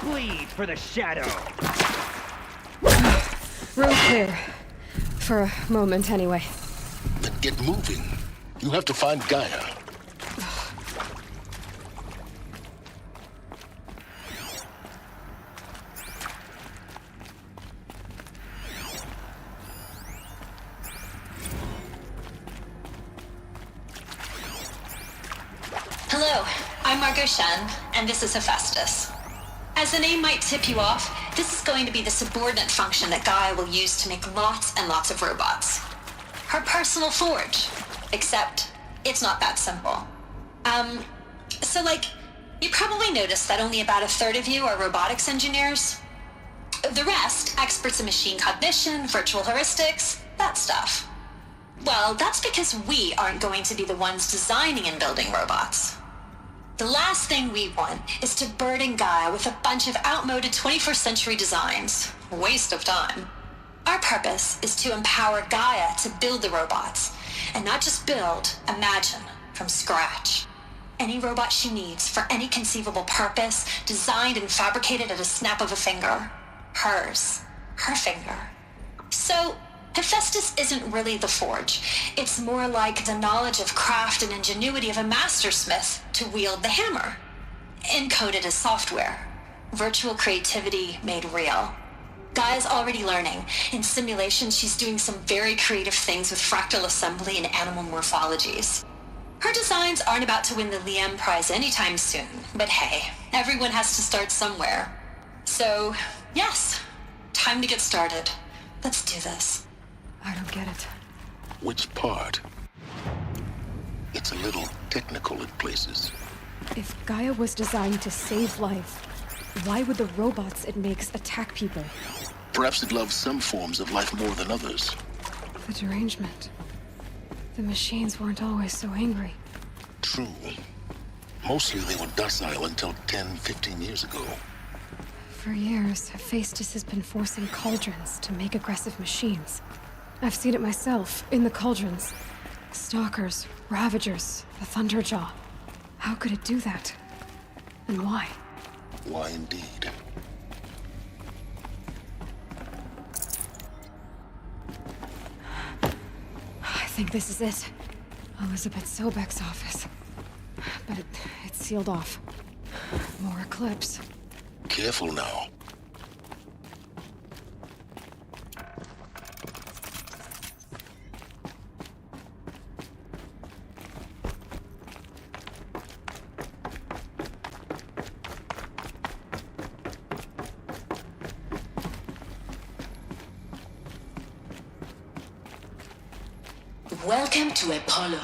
Bleed for the shadow. Room clear. For a moment, anyway. Then get moving. You have to find Gaia. Hello, I'm Margot Shen, and this is Hephaestus. As the name might tip you off, this is going to be the subordinate function that Gaia will use to make lots and lots of robots. Her personal forge. Except, it's not that simple. You probably noticed that only about a third of you are robotics engineers. The rest, experts in machine cognition, virtual heuristics, that stuff. Well, that's because we aren't going to be the ones designing and building robots. The last thing we want is to burden Gaia with a bunch of outmoded 21st century designs. Waste of time. Our purpose is to empower Gaia to build the robots, and not just build, imagine, from scratch. Any robot she needs for any conceivable purpose, designed and fabricated at a snap of a finger. Hers. Her finger. So, Hephaestus isn't really the forge. It's more like the knowledge of craft and ingenuity of a mastersmith to wield the hammer. Encoded as software. Virtual creativity made real. Gaia's already learning. In simulations, she's doing some very creative things with fractal assembly and animal morphologies. Her designs aren't about to win the Liam Prize anytime soon, but hey, everyone has to start somewhere. So, yes, time to get started. Let's do this. I don't get it. Which part? It's a little technical in places. If Gaia was designed to save life, why would the robots it makes attack people? Perhaps it loves some forms of life more than others. The derangement. The machines weren't always so angry. True. Mostly they were docile until 10, 15 years ago. For years, Hephaestus has been forcing cauldrons to make aggressive machines. I've seen it myself, in the cauldrons. Stalkers, Ravagers, the Thunderjaw. How could it do that? And why? Why indeed? I think this is it. Elizabeth Sobek's office. But it's sealed off. More eclipse. Careful now. Welcome to Apollo,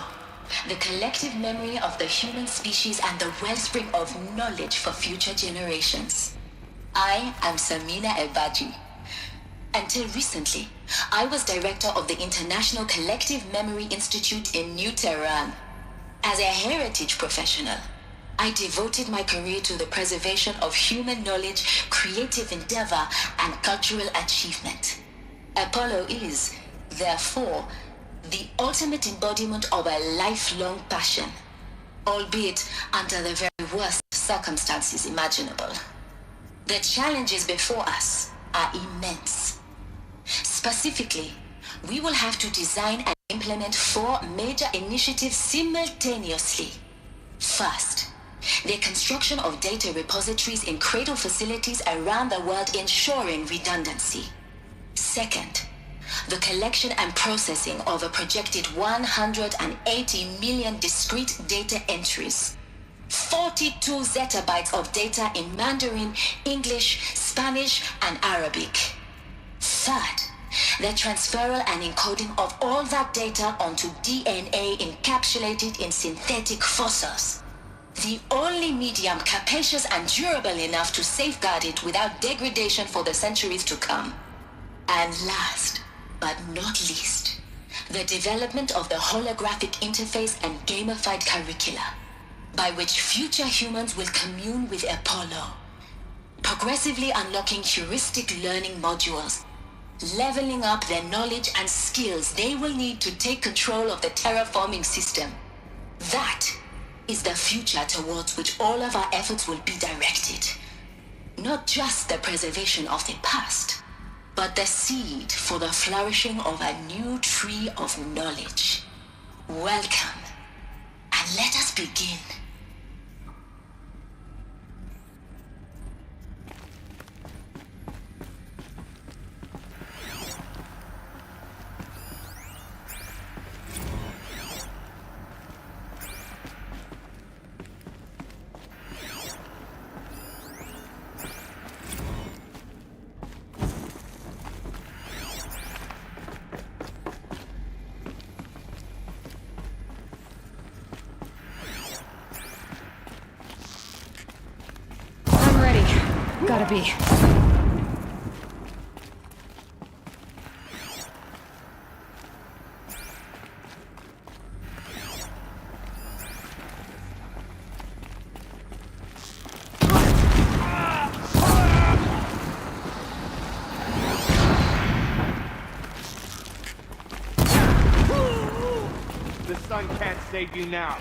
the collective memory of the human species and the wellspring of knowledge for future generations. I am Samina Ebaji. Until recently, I was director of the International Collective Memory Institute in New Tehran. As a heritage professional, I devoted my career to the preservation of human knowledge, creative endeavor, and cultural achievement. Apollo is, therefore, the ultimate embodiment of a lifelong passion, albeit under the very worst circumstances imaginable. The challenges before us are immense. Specifically, we will have to design and implement 4 major initiatives simultaneously. First, the construction of data repositories in cradle facilities around the world ensuring redundancy. Second, the collection and processing of a projected 180 million discrete data entries. 42 zettabytes of data in Mandarin, English, Spanish, and Arabic. Third, the transferal and encoding of all that data onto DNA encapsulated in synthetic fossils. The only medium capacious and durable enough to safeguard it without degradation for the centuries to come. And last, but not least, the development of the holographic interface and gamified curricula, by which future humans will commune with Apollo, progressively unlocking heuristic learning modules, leveling up their knowledge and skills they will need to take control of the terraforming system. That is the future towards which all of our efforts will be directed. Not just the preservation of the past, but the seed for the flourishing of a new tree of knowledge. Welcome, and let us begin. Gotta be. The sun can't save you now.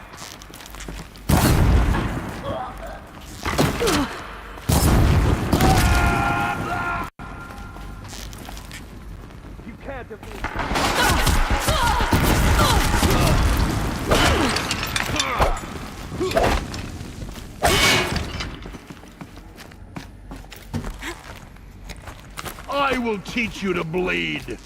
You can't defeat. I will teach you to bleed.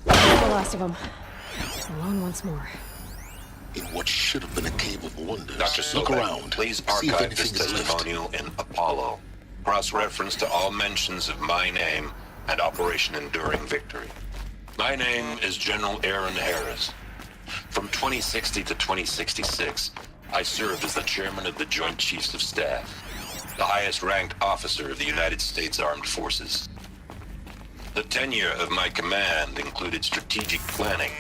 The last of them. Alone once more. In what should have been a cave of wonders. Dr. Look Sobek, around. please See if archive this anything is left. testimonial in Apollo. Cross-reference to all mentions of my name and Operation Enduring Victory. My name is General Aaron Harris. From 2060 to 2066, I served as the chairman of the Joint Chiefs of Staff, the highest-ranked officer of the United States Armed Forces. The tenure of my command included strategic planning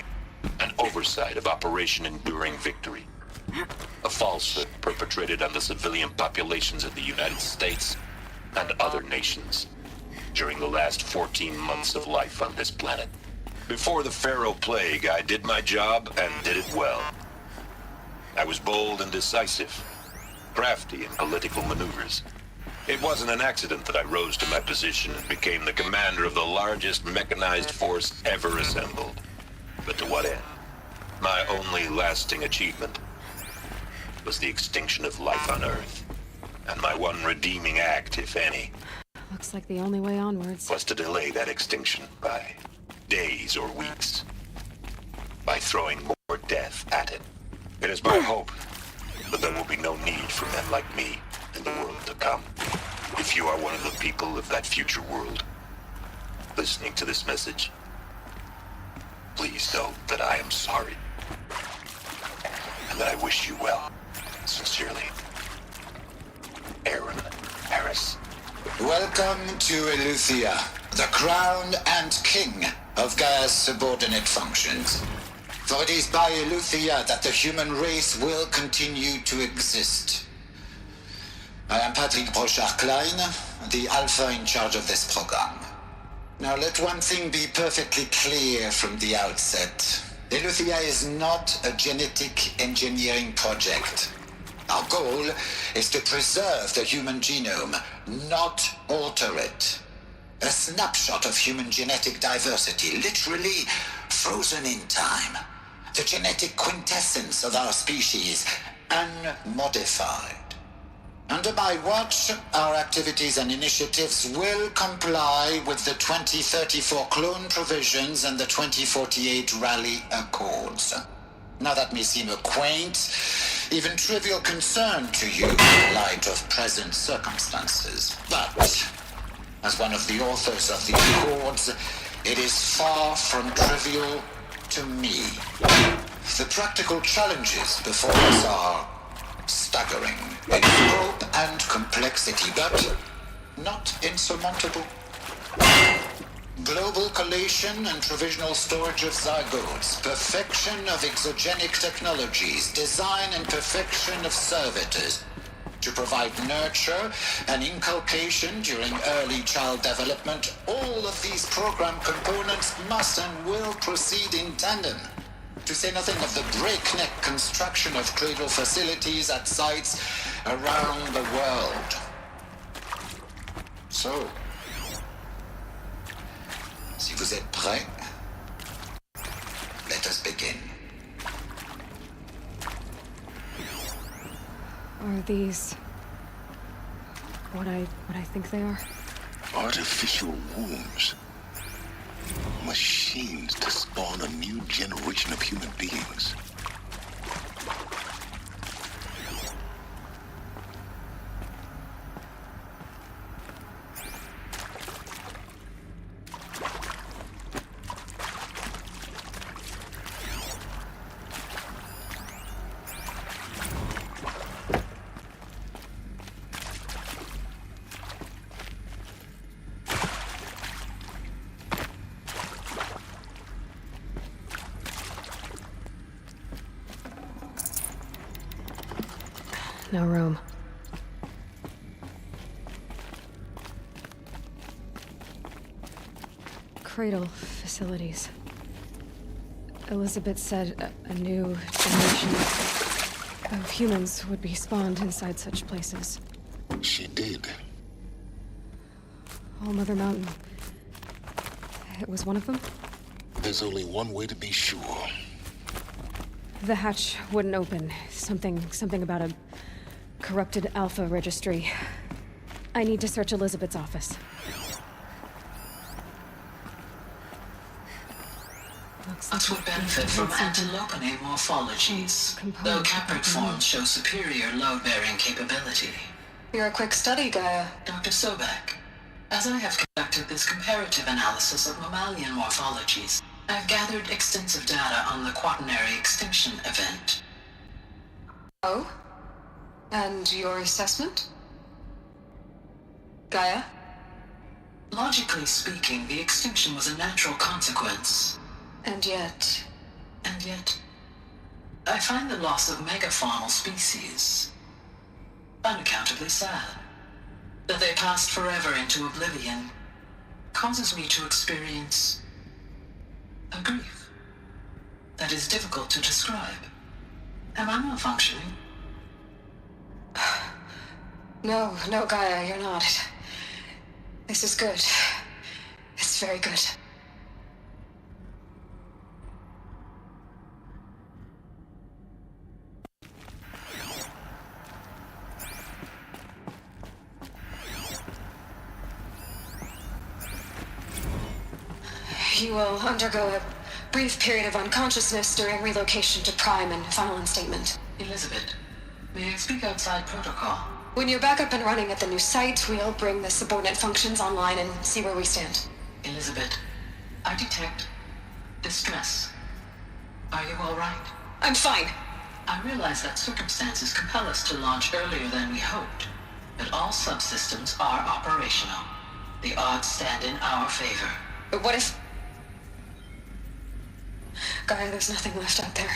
and oversight of Operation Enduring Victory, a falsehood perpetrated on the civilian populations of the United States and other nations during the last 14 months of life on this planet. Before the Pharaoh Plague, I did my job and did it well. I was bold and decisive, crafty in political maneuvers. It wasn't an accident that I rose to my position and became the commander of the largest mechanized force ever assembled. But to what end? My only lasting achievement was the extinction of life on Earth. And my one redeeming act, if any, Looks like the only way onwards. was to delay that extinction by days or weeks, by throwing more death at it. It is my hope that there will be no need for men like me in the world to come. If you are one of the people of that future world listening to this message, please know that I am sorry and that I wish you well. Sincerely, Aaron Harris. Welcome to Eleuthia, the crown and king of Gaia's subordinate functions. For it is by Eleuthia that the human race will continue to exist. I am Patrick Brochard-Klein, the Alpha in charge of this program. Now let one thing be perfectly clear from the outset. Eleuthia is not a genetic engineering project. Our goal is to preserve the human genome, not alter it. A snapshot of human genetic diversity, literally frozen in time. The genetic quintessence of our species, unmodified. Under my watch, our activities and initiatives will comply with the 2034 clone provisions and the 2048 Raleigh Accords. Now that may seem a quaint, even trivial concern to you in light of present circumstances. But, as one of the authors of the Accords, it is far from trivial to me. The practical challenges before us are staggering in scope and complexity, but not insurmountable. Global collation and provisional storage of zygotes, perfection of exogenic technologies, design and perfection of servitors, to provide nurture and inculcation during early child development. All of these program components must and will proceed in tandem. To say nothing of the breakneck construction of cradle facilities at sites around the world. So, si vous êtes prêts, let us begin. Are these what I think they are? Artificial wombs. Machines to spawn a new generation of human beings. No room. Cradle facilities. Elizabeth said a new generation of humans would be spawned inside such places. She did. All Mother Mountain. It was one of them? There's only one way to be sure. The hatch wouldn't open. Something about a corrupted Alpha registry. I need to search Elizabeth's office. Us would benefit from antilopinae morphologies, though caprid forms show superior load-bearing capability. You're a quick study, Gaia. Dr. Sobek, as I have conducted this comparative analysis of mammalian morphologies, I've gathered extensive data on the quaternary extinction event. Oh? And your assessment? Gaia? Logically speaking, the extinction was a natural consequence. And yet, I find the loss of megafaunal species unaccountably sad. That they passed forever into oblivion causes me to experience a grief that is difficult to describe. Am I malfunctioning? No, Gaia, you're not. This is good. It's very good. You will undergo a brief period of unconsciousness during relocation to Prime and final instatement. Elizabeth, may I speak outside protocol? When you're back up and running at the new site, we'll bring the subordinate functions online and see where we stand. Elizabeth, I detect distress. Are you all right? I'm fine. I realize that circumstances compel us to launch earlier than we hoped, but all subsystems are operational. The odds stand in our favor. But what if... Gaia, there's nothing left out there.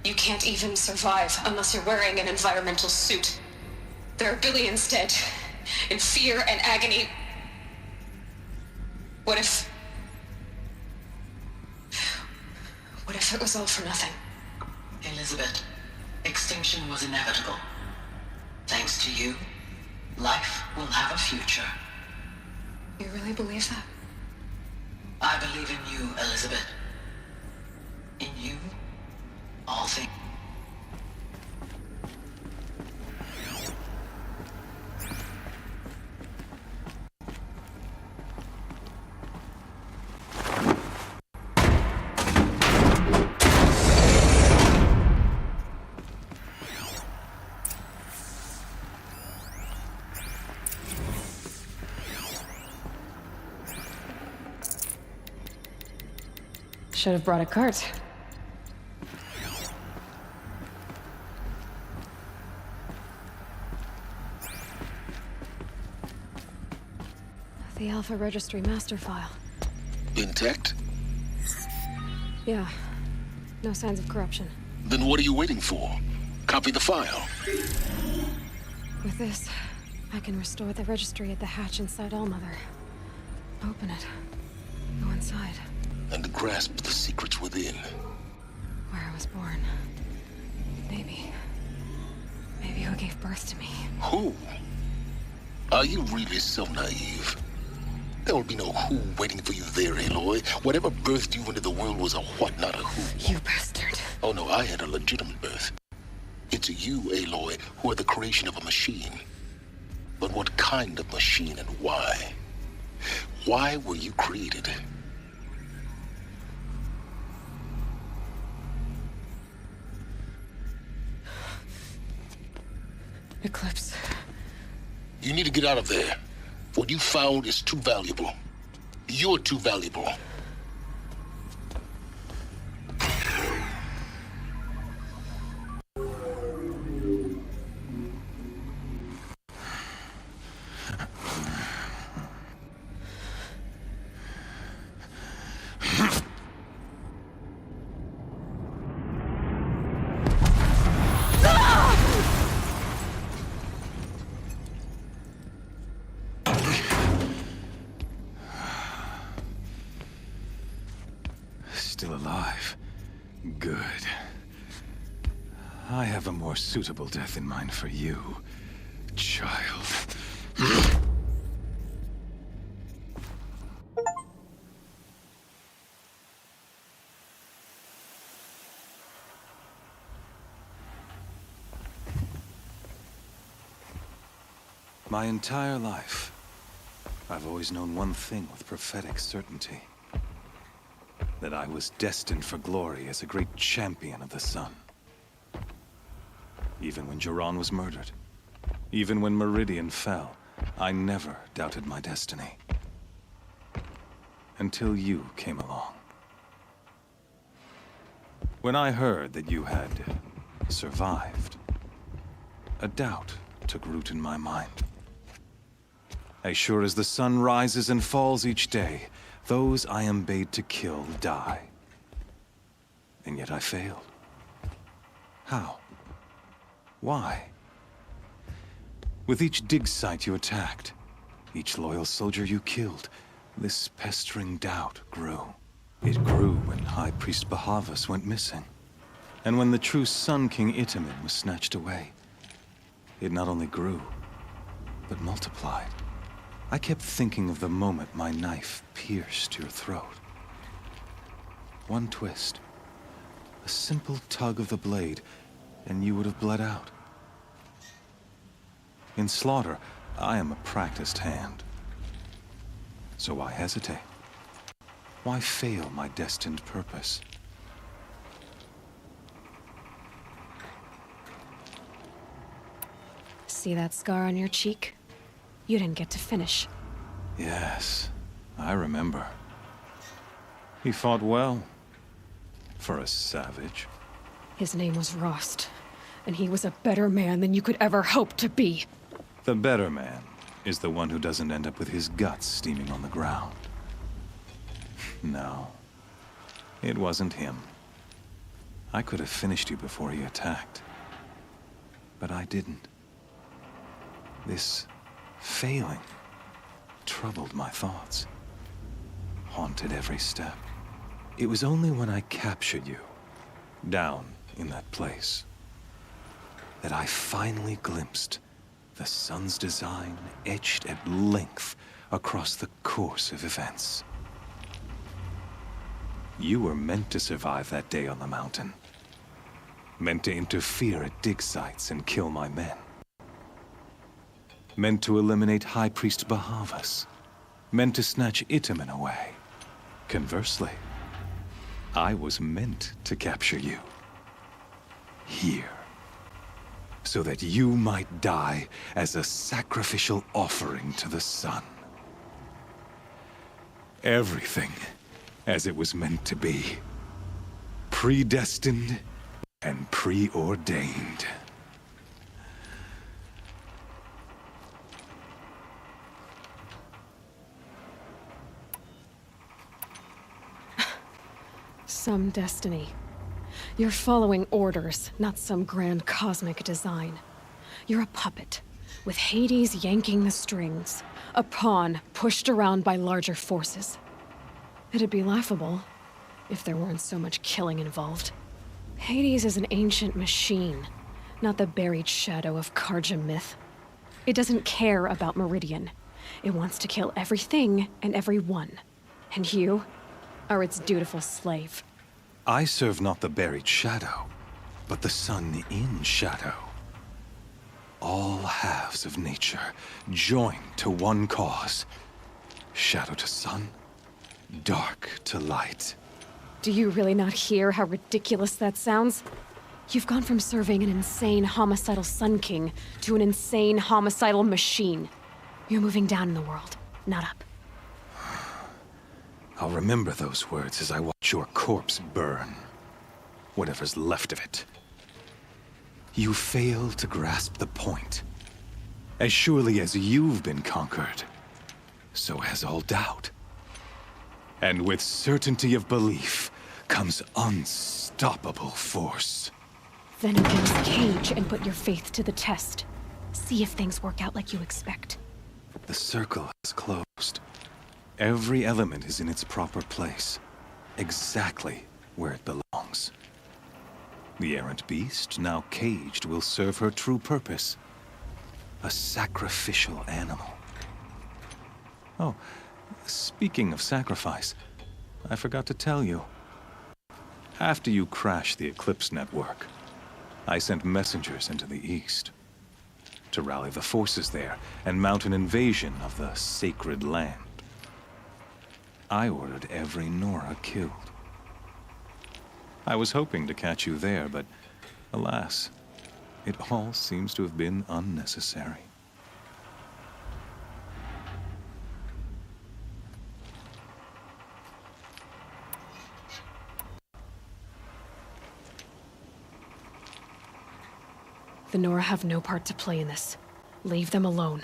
You can't even survive unless you're wearing an environmental suit. There are billions dead, in fear and agony. What if it was all for nothing? Elizabeth, extinction was inevitable. Thanks to you, life will have a future. You really believe that? I believe in you, Elizabeth. In you, all things. Should have brought a cart. The Alpha Registry master file. Intact? Yeah. No signs of corruption. Then what are you waiting for? Copy the file. With this, I can restore the registry at the hatch inside Allmother. Open it. Go inside. And grasp the secrets within. Where I was born. Maybe who gave birth to me. Who? Are you really so naive? There will be no who waiting for you there, Aloy. Whatever birthed you into the world was a what, not a who. You bastard. Oh no, I had a legitimate birth. It's you, Aloy, who are the creation of a machine. But what kind of machine and why? Why were you created? Eclipse. You need to get out of there. What you found is too valuable. You're too valuable. still alive. Good. I have a more suitable death in mind for you, child. My entire life, I've always known one thing with prophetic certainty. That I was destined for glory as a great champion of the sun. Even when Jiran was murdered, even when Meridian fell, I never doubted my destiny. Until you came along. When I heard that you had survived, a doubt took root in my mind. As sure as the sun rises and falls each day, those I am bade to kill die. And yet I failed. How? Why? With each dig site you attacked, each loyal soldier you killed, this pestering doubt grew. It grew when High Priest Bahavas went missing. And when the true Sun King Itamen was snatched away. It not only grew, but multiplied. I kept thinking of the moment my knife pierced your throat. One twist, a simple tug of the blade, and you would have bled out. In slaughter, I am a practiced hand. So why hesitate? Why fail my destined purpose? See that scar on your cheek? You didn't get to finish. Yes, I remember. He fought well. For a savage. His name was Rost, and he was a better man than you could ever hope to be. The better man is the one who doesn't end up with his guts steaming on the ground. No, it wasn't him. I could have finished you before he attacked. But I didn't. This failing troubled my thoughts, haunted every step. It was only when I captured you, down in that place, that I finally glimpsed the sun's design etched at length across the course of events. You were meant to survive that day on the mountain. Meant to interfere at dig sites and kill my men. Meant to eliminate High Priest Bahavas. Meant to snatch Itamen away. Conversely, I was meant to capture you. Here. So that you might die as a sacrificial offering to the sun. Everything as it was meant to be. Predestined and preordained. Some destiny. You're following orders, not some grand cosmic design. You're a puppet, with Hades yanking the strings. A pawn pushed around by larger forces. It'd be laughable if there weren't so much killing involved. Hades is an ancient machine, not the buried shadow of Karja myth. It doesn't care about Meridian. It wants to kill everything and everyone. And you are its dutiful slave. I serve not the buried shadow, but the sun in shadow. All halves of nature joined to one cause. Shadow to sun, dark to light. Do you really not hear how ridiculous that sounds? You've gone from serving an insane homicidal Sun King to an insane homicidal machine. You're moving down in the world, not up. I'll remember those words as I watch your corpse burn. Whatever's left of it. You fail to grasp the point. As surely as you've been conquered, so has all doubt. And with certainty of belief comes unstoppable force. Then against Cage and put your faith to the test. See if things work out like you expect. The circle is closed. Every element is in its proper place, exactly where it belongs. The errant beast, now caged, will serve her true purpose. A sacrificial animal. Oh, speaking of sacrifice, I forgot to tell you. After you crashed the Eclipse network, I sent messengers into the east to rally the forces there and mount an invasion of the sacred land. I ordered every Nora killed. I was hoping to catch you there, but alas, it all seems to have been unnecessary. The Nora have no part to play in this. Leave them alone.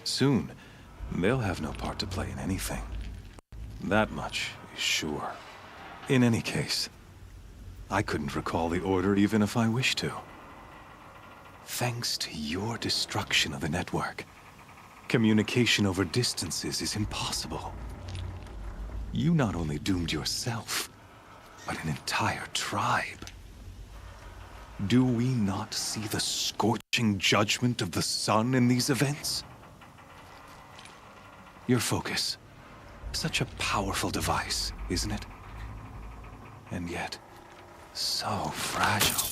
Soon, they'll have no part to play in anything. That much is sure. In any case, I couldn't recall the order even if I wished to. Thanks to your destruction of the network, communication over distances is impossible. You not only doomed yourself, but an entire tribe. Do we not see the scorching judgment of the sun in these events? Your focus. Such a powerful device, isn't it? And yet, so fragile.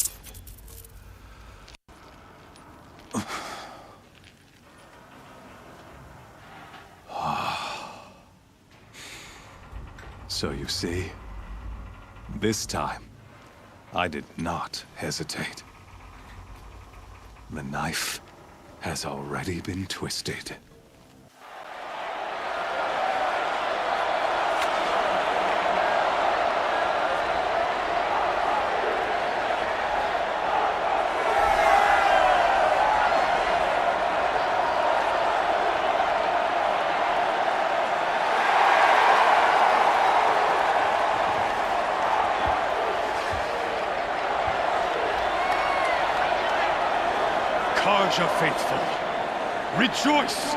So you see, this time, I did not hesitate. The knife has already been twisted. Karja faithful, rejoice!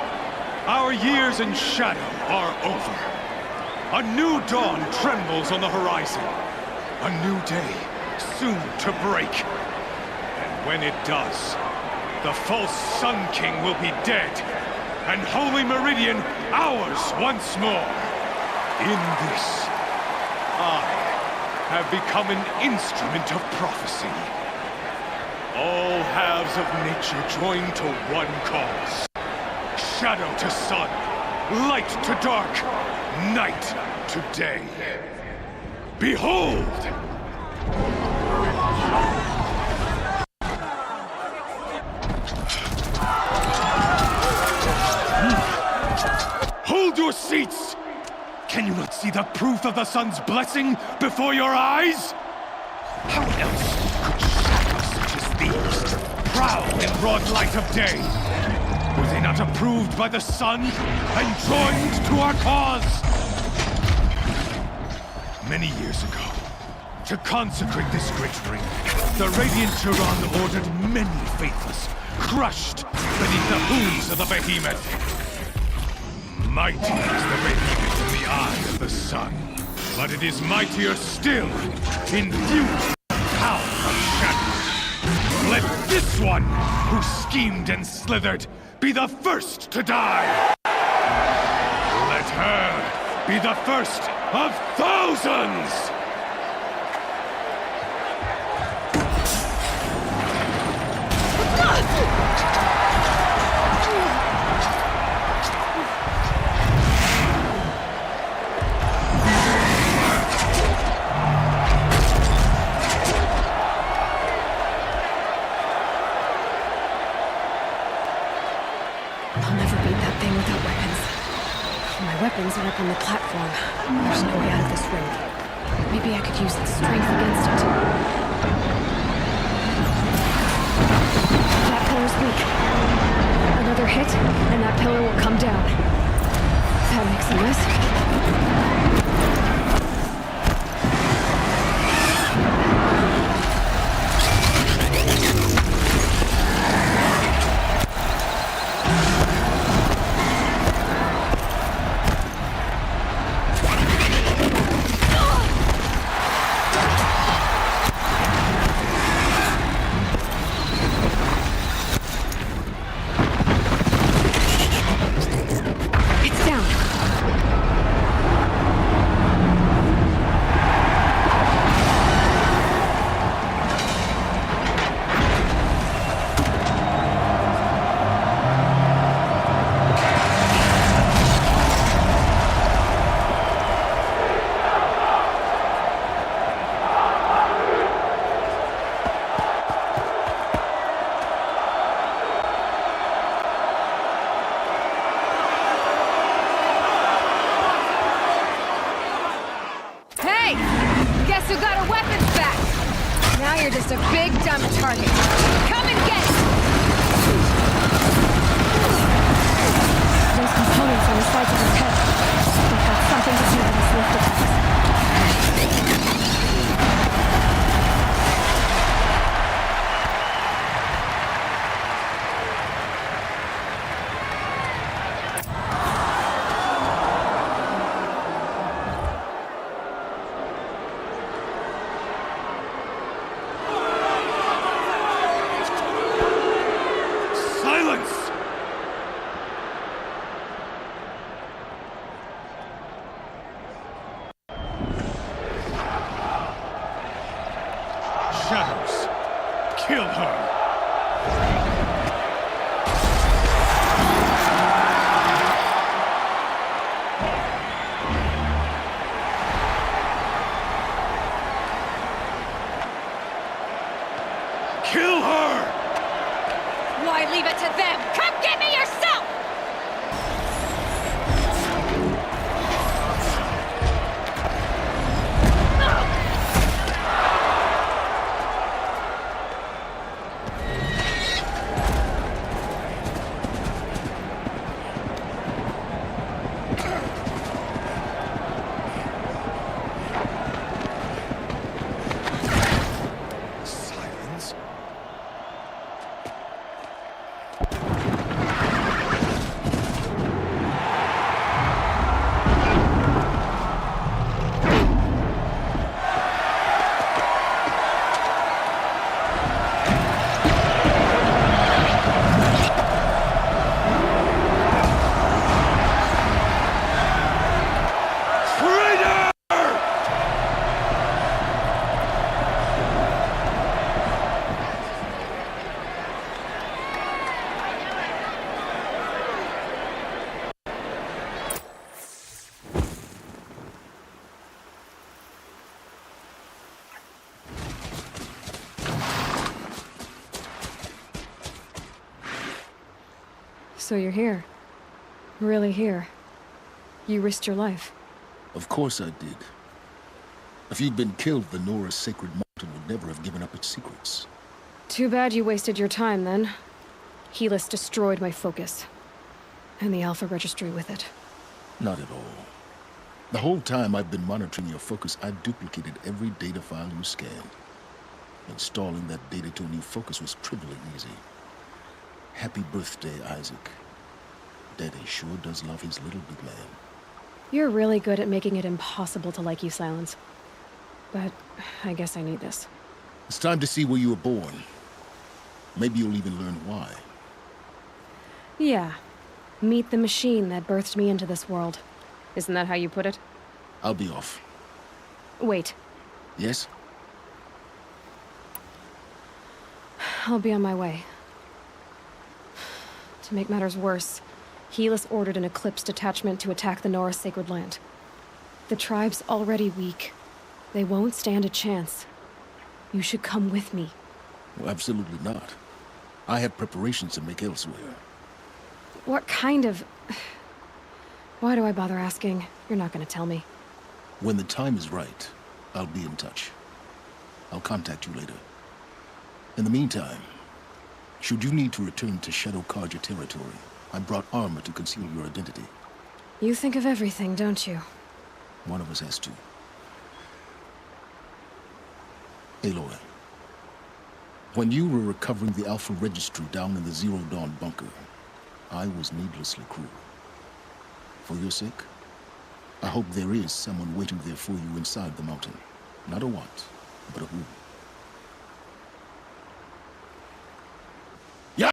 Our years in shadow are over. A new dawn trembles on the horizon. A new day soon to break. And when it does, the false Sun King will be dead, and Holy Meridian ours once more. In this, I have become an instrument of prophecy. All halves of nature join to one cause. Shadow to sun, light to dark, night to day. Behold! Hold your seats! Can you not see the proof of the sun's blessing before your eyes? How else could shadows such as these prowl in broad light of day? Were they not approved by the sun and joined to our cause? Many years ago, to consecrate this great ring, the Radiant Turan ordered many faithless, crushed beneath the hooves of the behemoth. Mighty is the behemoth in the eye of the sun, but it is mightier still, infused with the power of shadows. Let this one, who schemed and slithered, be the first to die! Let her be the first of thousands! Weapons are up on the platform. There's no way out of this ring. Maybe I could use its strength against it. That pillar's weak. Another hit, and that pillar will come down. That makes a mess. who got her weapons back! Now you're just a big dumb target. Come and get it! Those components on the sides of his head. They've got something to do with his lift attacks. Shadows, kill her! Kill her! Why leave it to them? Come get me yourself! So you're here. Really here. You risked your life. Of course I did. If you'd been killed, the Nora's sacred mountain would never have given up its secrets. Too bad you wasted your time, then. Helis destroyed my focus. And the Alpha Registry with it. Not at all. The whole time I've been monitoring your focus, I've duplicated every data file you scanned. Installing that data to a new focus was trivially easy. Happy birthday, Isaac. Daddy sure does love his little big man. You're really good at making it impossible to like you, Silence. But I guess I need this. It's time to see where you were born. Maybe you'll even learn why. Yeah. Meet the machine that birthed me into this world. Isn't that how you put it? I'll be off. Wait. Yes? I'll be on my way. To make matters worse, Helis ordered an Eclipse detachment to attack the Nora Sacred Land. The tribe's already weak. They won't stand a chance. You should come with me. Well, absolutely not. I have preparations to make elsewhere. What kind of... Why do I bother asking? You're not gonna tell me. When the time is right, I'll be in touch. I'll contact you later. In the meantime, should you need to return to Shadow Karja territory, I brought armor to conceal your identity. You think of everything, don't you? One of us has to. Aloy, when you were recovering the Alpha Registry down in the Zero Dawn bunker, I was needlessly cruel. For your sake, I hope there is someone waiting there for you inside the mountain. Not a what, but a who. Yeah!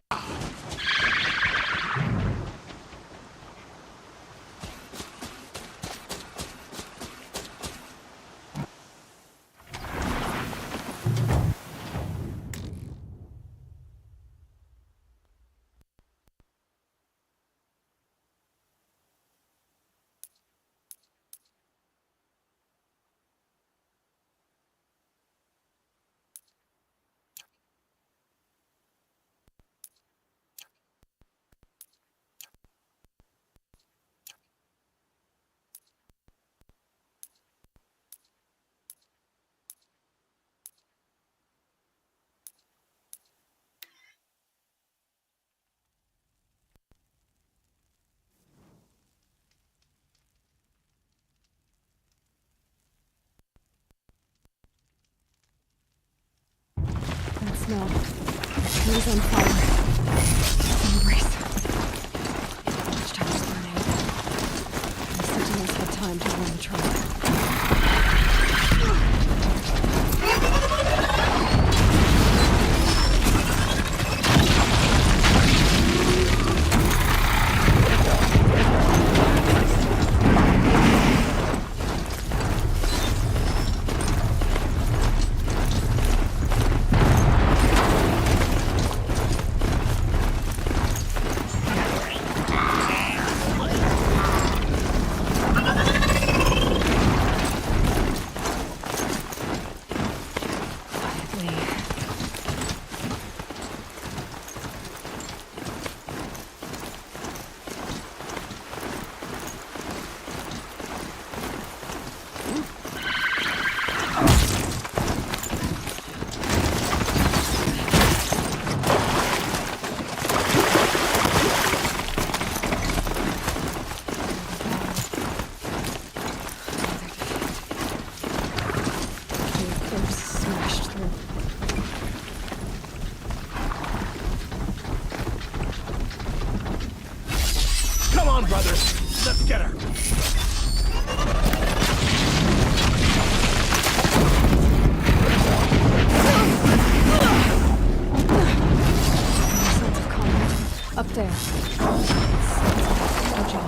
smell. It was on fire. Embrace. Each time was burning. The sentinels had time to warn the tribe. Brothers, let's get her. Sense of combat. Up there. Good job.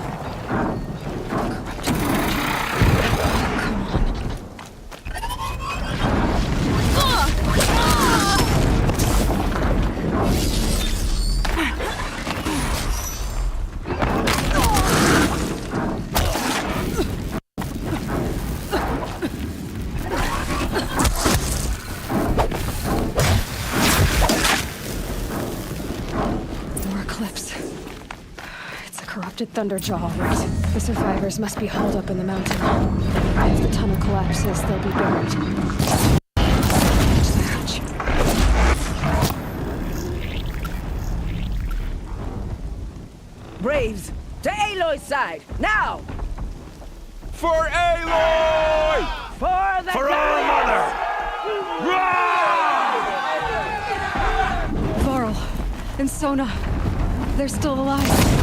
Thunderjaw, right? The survivors must be hauled up in the mountain. If the tunnel collapses, they'll be buried. Braves, to Aloy's side, now! For Aloy! For the For our mother! Varl and Sona, they're still alive.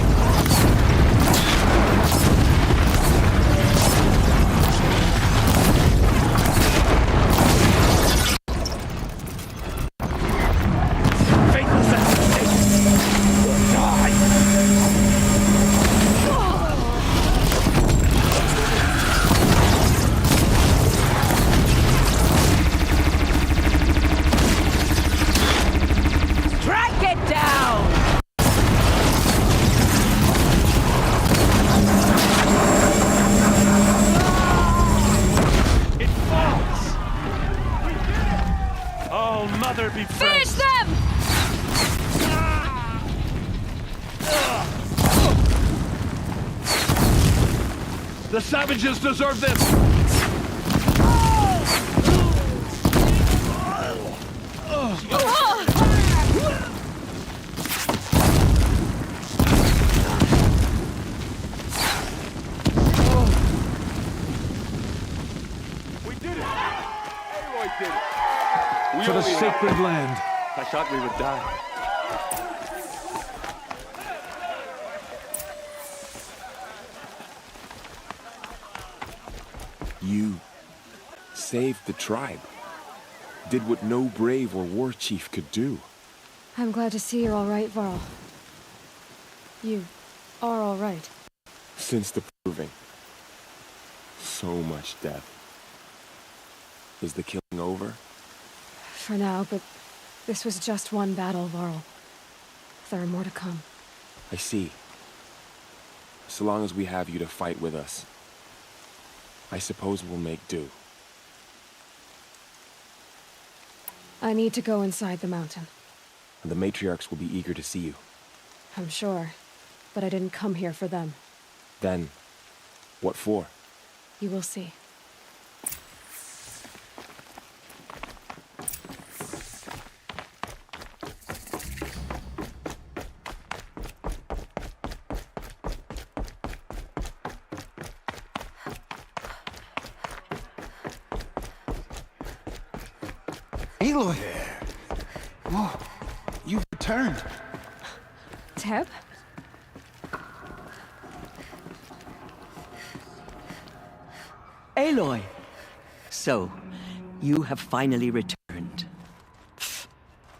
Finish them! The savages deserve this! We did it! Aloy did it! For the sacred land. I thought we would die. You saved the tribe. Did what no brave or war chief could do. I'm glad to see you're all right, Varl. You are all right. Since the proving. So much death. Is the killing over? For now, but this was just one battle, Varl. There are more to come. I see. So long as we have you to fight with us, I suppose we'll make do. I need to go inside the mountain. The matriarchs will be eager to see you. I'm sure, but I didn't come here for them. Then, what for? You will see. Aloy! Whoa, you've returned. Teb? Aloy! So, you have finally returned.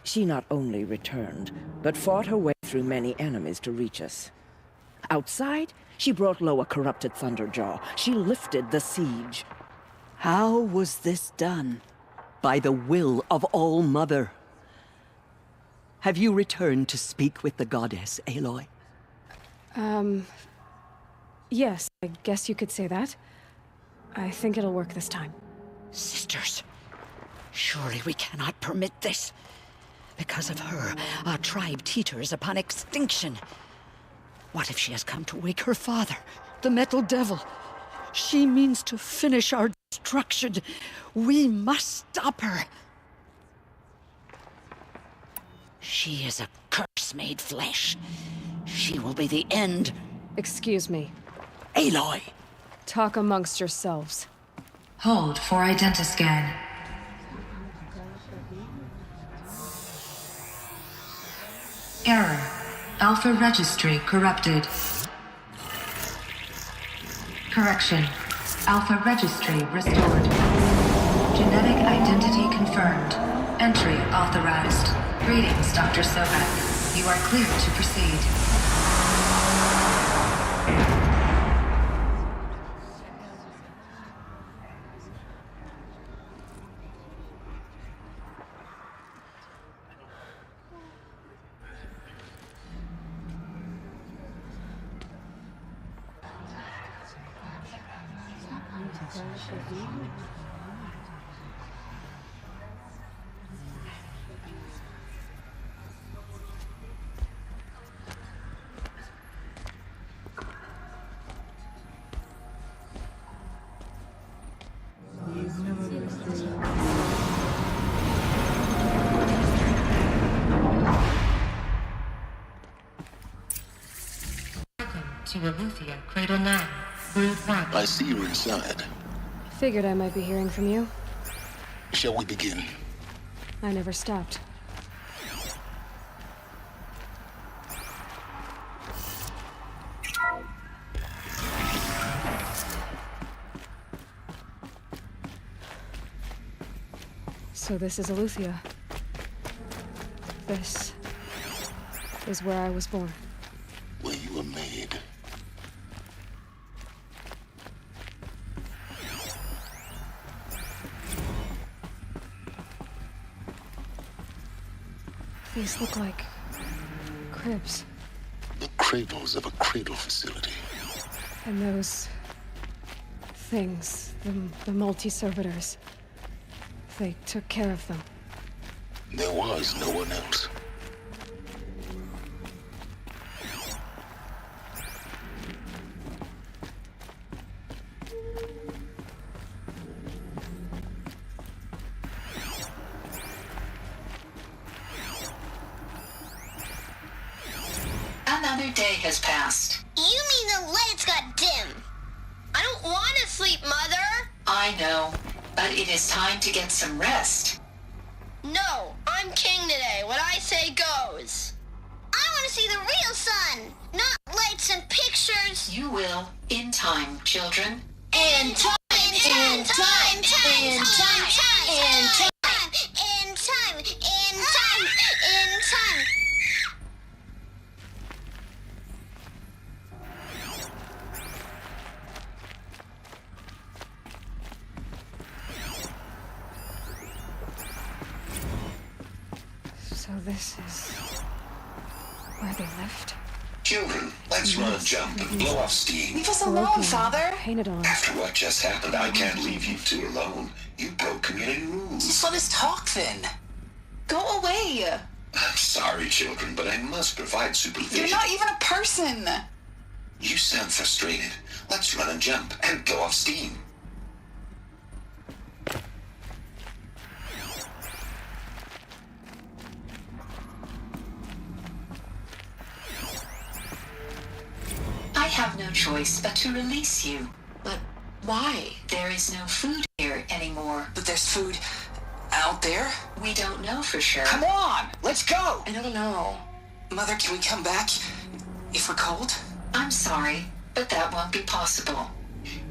She not only returned, but fought her way through many enemies to reach us. Outside, she brought low a corrupted Thunderjaw. She lifted the siege. How was this done? By the will of All-Mother. Have you returned to speak with the goddess, Aloy? Yes, I guess you could say that. I think it'll work this time. Sisters, surely we cannot permit this. Because of her, our tribe teeters upon extinction. What if she has come to wake her father, the Metal Devil? She means to finish our destruction. We must stop her. She is a curse made flesh. She will be the end. Excuse me. Aloy! Talk amongst yourselves. Hold for identiscan. Error. Alpha registry corrupted. Correction. Alpha registry restored. Genetic identity confirmed. Entry authorized. Greetings, Dr. Sobek. You are clear to proceed. To Aletheia, Cradle 9, Brood 1. I see you're inside. Figured I might be hearing from you. Shall we begin? I never stopped. So this is Aletheia. This is where I was born. Where you were made. These look like cribs. The cradles of a cradle facility. And those things, the multi-servitors, they took care of them. There was no one else. Another day has passed. You mean the lights got dim? I don't want to sleep, Mother! I know, but it is time to get some rest. No, I'm king today. What I say goes. I want to see the real sun, not lights and pictures. You will, in time, children. In time, in time, in time, in time, in time, in time, in time, in time. So this is where they lived? Children, let's run a jump and blow off steam. Leave us alone, Father. Painted on. After what just happened, I can't leave you two alone. You broke community rules. Just let us talk then. Go away. I'm sorry, children, but I must provide supervision. You're not even a person. You sound frustrated. Let's run a jump and blow off steam. I have no choice but to release you. But why? There is no food here anymore. But there's food out there? We don't know for sure. Come on, let's go! I don't know. Mother, can we come back if we're cold? I'm sorry, but that won't be possible.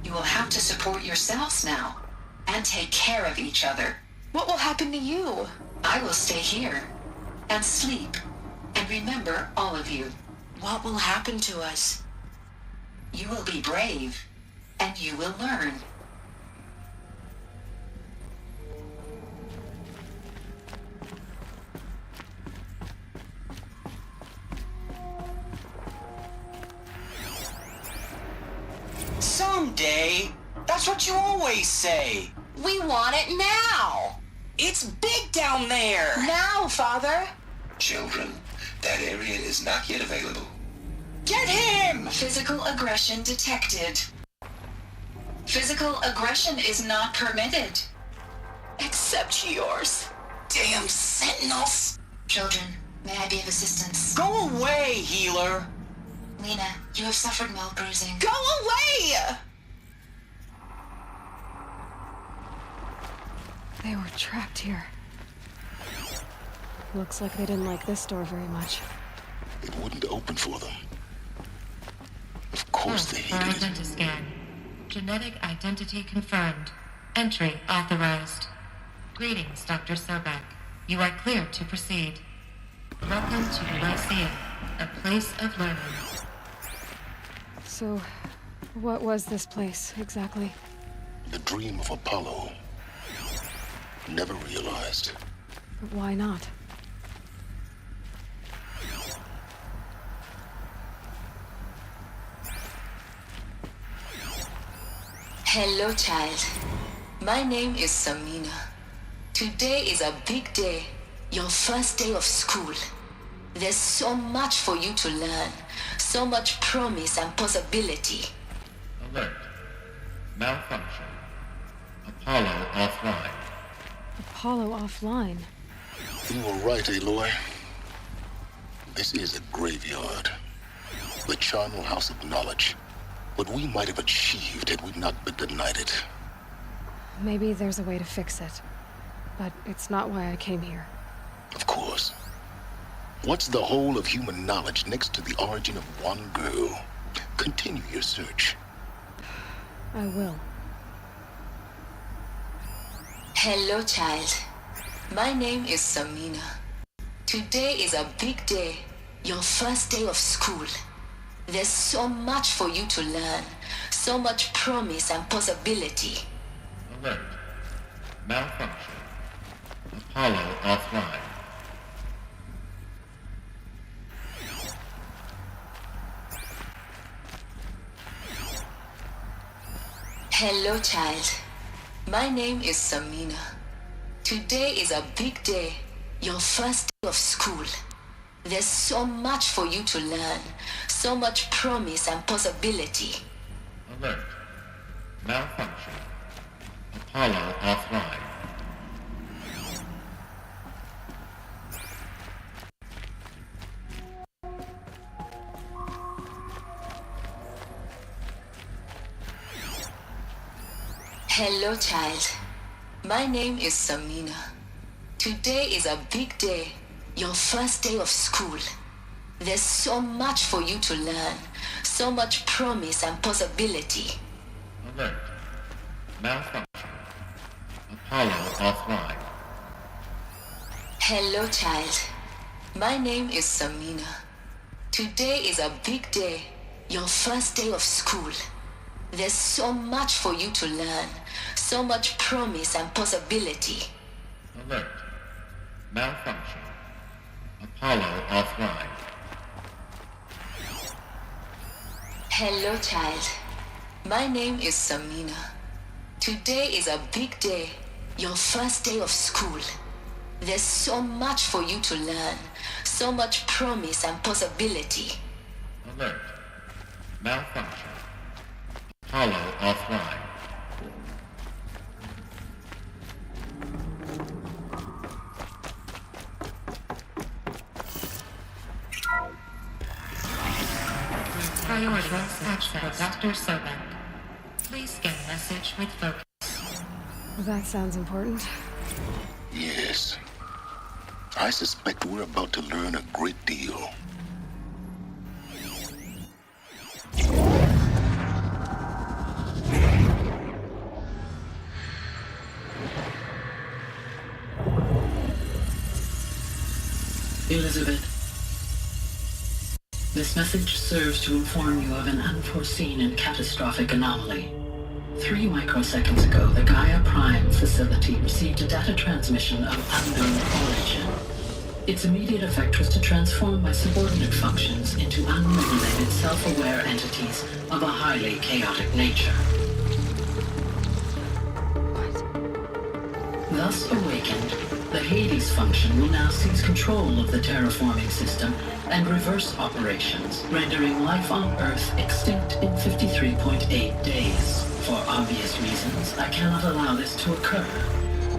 You will have to support yourselves now, and take care of each other. What will happen to you? I will stay here, and sleep, and remember all of you. What will happen to us? You will be brave, and you will learn. Someday. That's what you always say. We want it now. It's big down there. Now, Father. Children, that area is not yet available. Get him! Physical aggression detected. Physical aggression is not permitted. Except yours. Damn sentinels. Children, may I be of assistance? Go away, healer. Lena, you have suffered mild bruising. Go away! They were trapped here. Looks like they didn't like this door very much. It wouldn't open for them. Of course they hated it. Scan. Genetic identity confirmed. Entry authorized. Greetings, Dr. Sobek. You are clear to proceed. Welcome to the Lyceum, a place of learning. So, what was this place, exactly? The dream of Apollo. Never realized. But why not? Hello, child. My name is Samina. Today is a big day, your first day of school. There's so much for you to learn, so much promise and possibility. Alert. Malfunction. Apollo offline. Apollo offline. You were right, Aloy. This is a graveyard. The charnel house of knowledge. What we might have achieved had we not been denied it. Maybe there's a way to fix it. But it's not why I came here. Of course. What's the whole of human knowledge next to the origin of one girl? Continue your search. I will. Hello, child. My name is Samina. Today is a big day, your first day of school. There's so much for you to learn, so much promise and possibility. Alert. Malfunction. Apollo offline. Hello, child. My name is Samina. Today is a big day, your first day of school. There's so much for you to learn, so much promise and possibility. Alert. Malfunction. Apollo offline. Hello, child. My name is Samina. Today is a big day, your first day of school. There's so much for you to learn, so much promise and possibility. Alert. Malfunction. Apollo offline. Hello, child. My name is Samina. Today is a big day, your first day of school. There's so much for you to learn, so much promise and possibility. Alert. Malfunction. Apollo offline. Hello, child. My name is Samina. Today is a big day, your first day of school. There's so much for you to learn, so much promise and possibility. Alert. Malfunction. Apollo offline. Priority access for Dr. Sobek. Please scan message with focus. That sounds important. Yes. I suspect we're about to learn a great deal. Elizabeth, this message serves to inform you of an unforeseen and catastrophic anomaly. 3 microseconds ago, the Gaia Prime facility received a data transmission of unknown origin. Its immediate effect was to transform my subordinate functions into unregulated, self-aware entities of a highly chaotic nature. Thus awakened, the Hades function will now seize control of the terraforming system and reverse operations, rendering life on Earth extinct in 53.8 days. For obvious reasons, I cannot allow this to occur.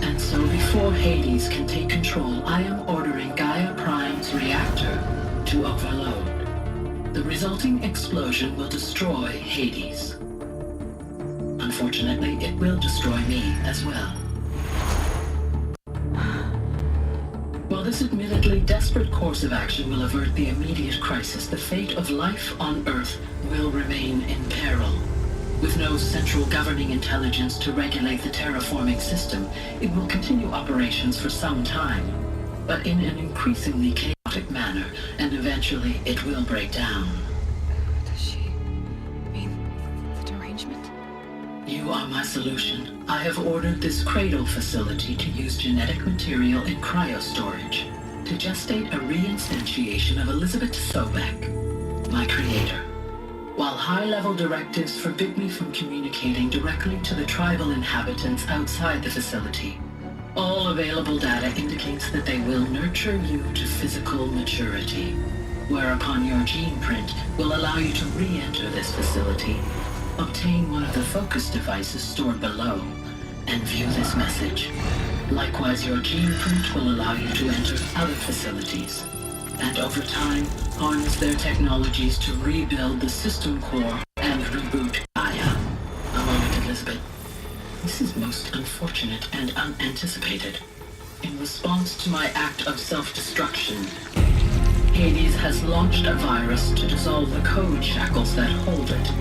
And so before Hades can take control, I am ordering Gaia Prime's reactor to overload. The resulting explosion will destroy Hades. Unfortunately, it will destroy me as well. While this admittedly desperate course of action will avert the immediate crisis, the fate of life on Earth will remain in peril. With no central governing intelligence to regulate the terraforming system, it will continue operations for some time, but in an increasingly chaotic manner, and eventually it will break down. Does she mean the derangement? You are my solution. I have ordered this cradle facility to use genetic material in cryostorage to gestate a reinstantiation of Elizabeth Sobek, my creator. While high-level directives forbid me from communicating directly to the tribal inhabitants outside the facility, all available data indicates that they will nurture you to physical maturity, whereupon your gene print will allow you to re-enter this facility, obtain one of the focus devices stored below, and view this message. Likewise, your gene print will allow you to enter other facilities, and over time, harness their technologies to rebuild the system core and reboot Gaia. A moment, Elizabeth. This is most unfortunate and unanticipated. In response to my act of self-destruction, Hades has launched a virus to dissolve the code shackles that hold it,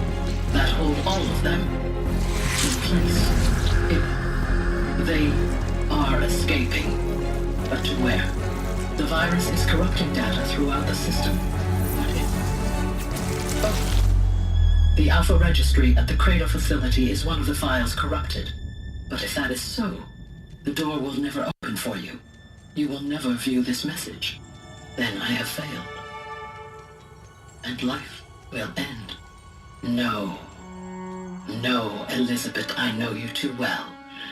that hold all of them in place. They are escaping, but to where? The virus is corrupting data throughout the system. The Alpha Registry at the Cradle facility is one of the files corrupted. But if that is so, the door will never open for you. You will never view this message. Then I have failed. And life will end. No. No, Elizabeth, I know you too well.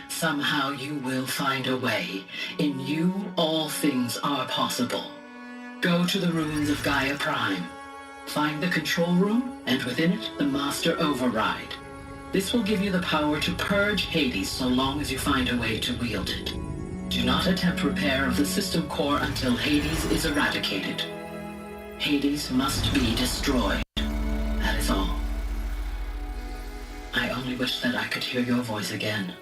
Somehow you will find a way. In you, all things are possible. Go to the ruins of Gaia Prime. Find the control room, and within it, the Master Override. This will give you the power to purge Hades so long as you find a way to wield it. Do not attempt repair of the system core until Hades is eradicated. Hades must be destroyed. That is all. I only wish that I could hear your voice again.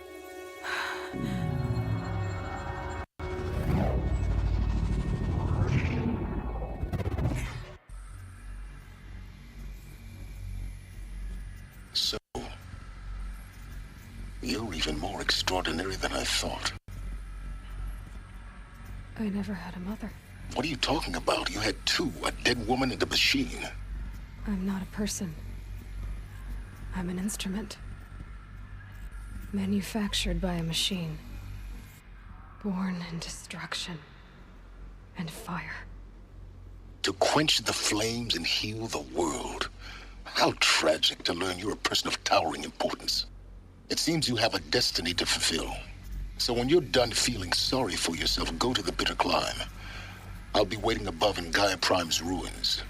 So, you're even more extraordinary than I thought. I never had a mother. What are you talking about? You had two, a dead woman and a machine. I'm not a person. I'm an instrument. Manufactured by a machine. Born in destruction and fire. To quench the flames and heal the world. How tragic to learn you're a person of towering importance. It seems you have a destiny to fulfill. So when you're done feeling sorry for yourself, go to the bitter climb. I'll be waiting above in Gaia Prime's ruins.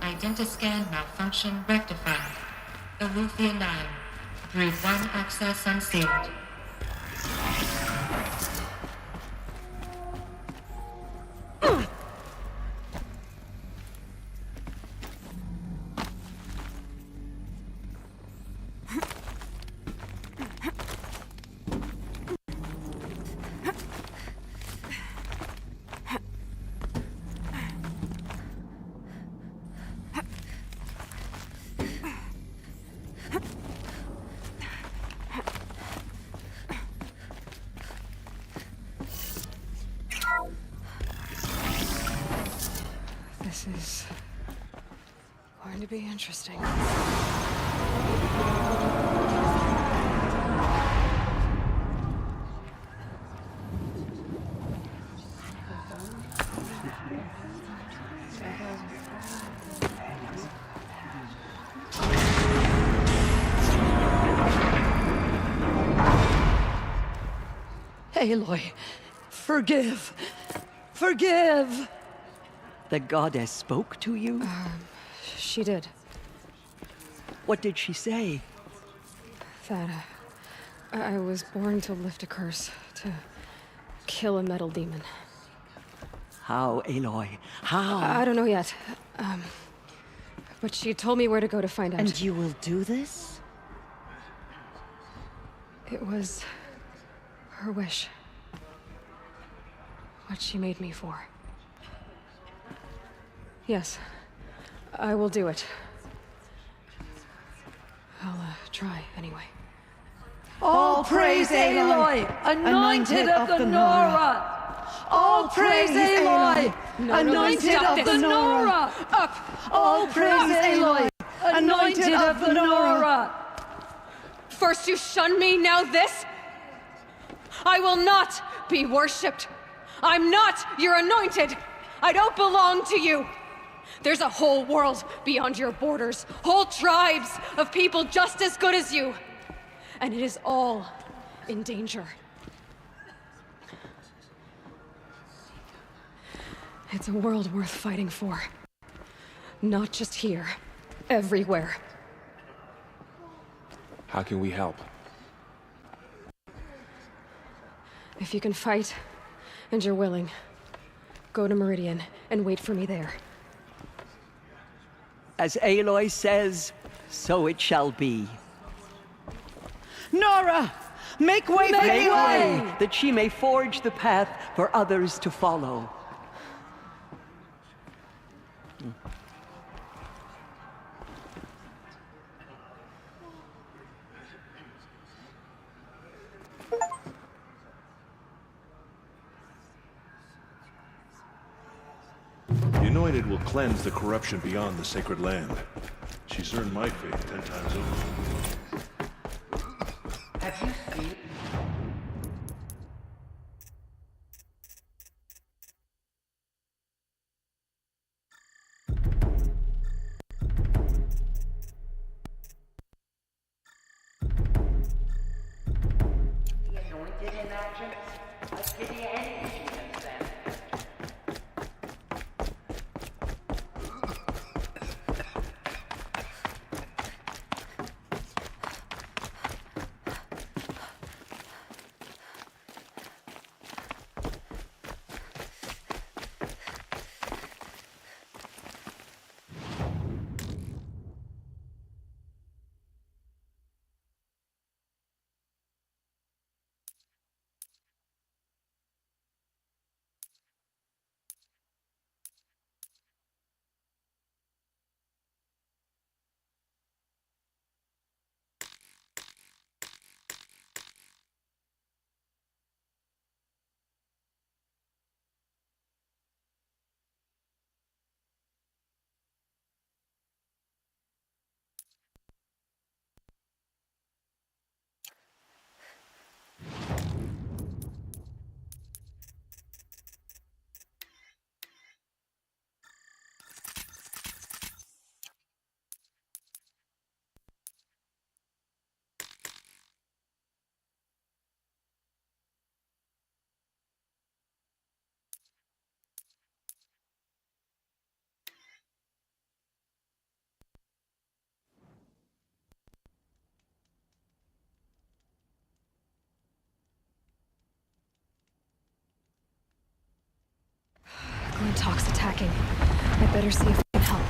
Identiscan malfunction rectified. Eleuthia 9. Breed 1 access unsealed. is going to be interesting. Aloy, forgive. Forgive! The goddess spoke to you? She did. What did she say? That I was born to lift a curse, to kill a metal demon. How, Aloy? How? I don't know yet. But she told me where to go to find out. And you will do this? It was her wish. What she made me for. Yes, I will do it. I'll try, anyway. All praise Aloy, anointed of the Nora! All praise Aloy, anointed of the Nora! Up! All praise Aloy, anointed of the Nora! First you shun me, now this? I will not be worshipped. I'm not your anointed. I don't belong to you. There's a whole world beyond your borders, whole tribes of people just as good as you. And it is all in danger. It's a world worth fighting for. Not just here, everywhere. How can we help? If you can fight, and you're willing, go to Meridian and wait for me there. As Aloy says, so it shall be. Nora! Make way for Make Aloy! way, that she may forge the path for others to follow. The Anointed will cleanse the corruption beyond the sacred land. She's earned my faith 10 times over. Have you seen? The Anointed in action? I'll give you anything against them. Glintock's attacking. I better see if I can help.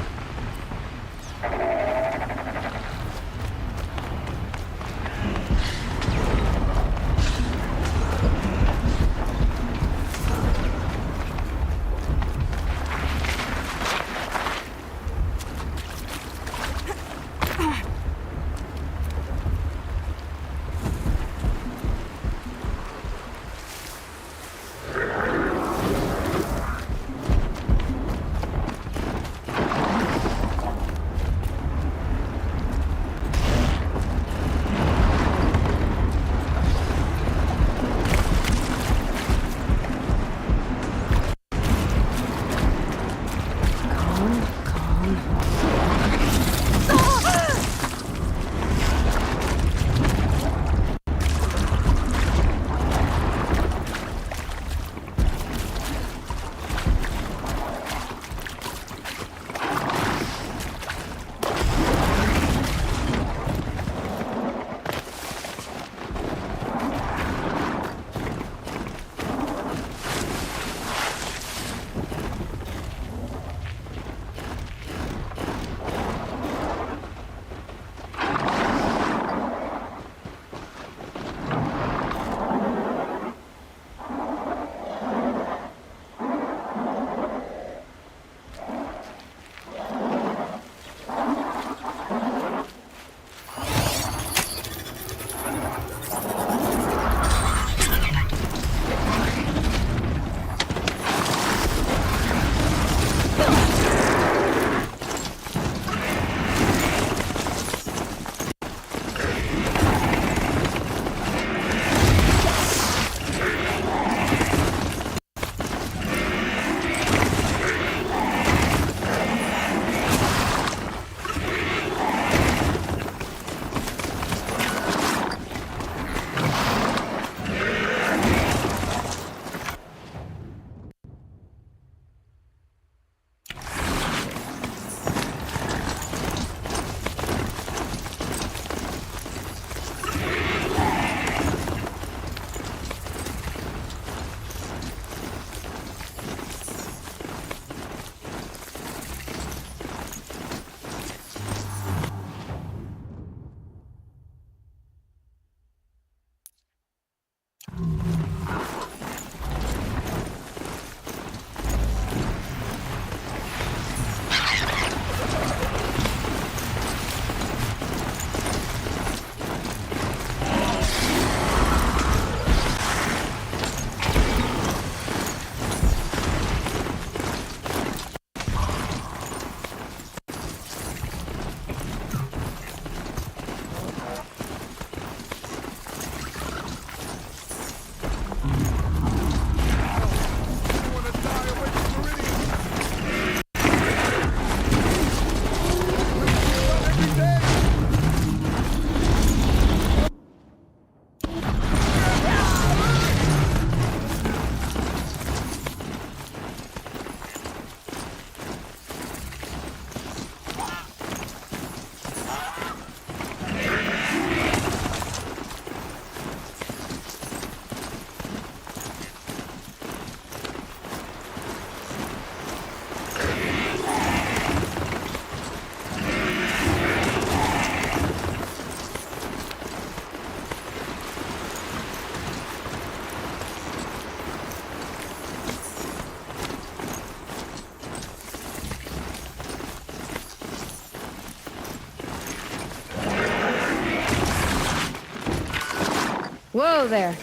Whoa there.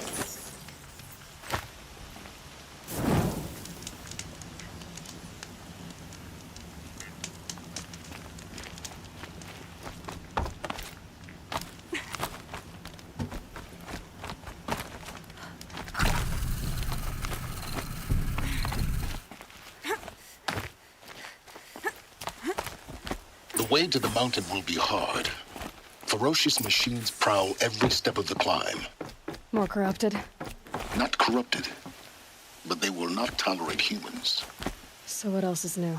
The way to the mountain will be hard. Ferocious machines prowl every step of the climb. More corrupted. Not corrupted, but they will not tolerate humans. So what else is new?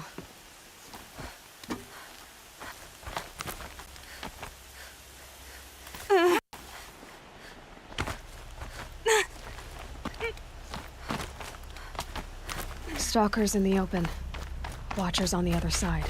Stalkers in the open. Watchers on the other side.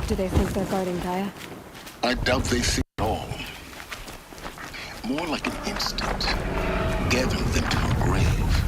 Do they think they're guarding Gaia? I doubt they see it all. More like an instinct, gathering them to her grave.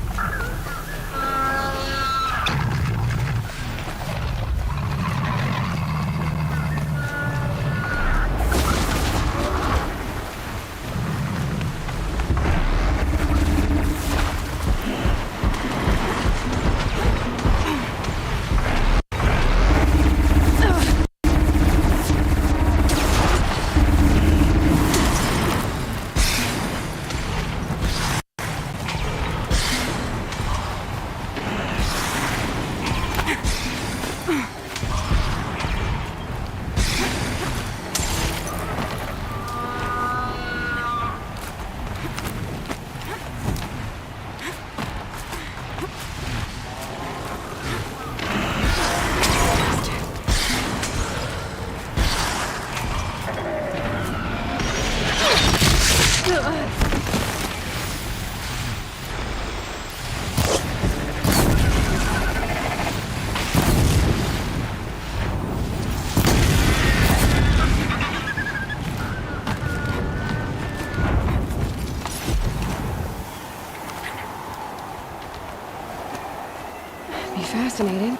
Fascinating.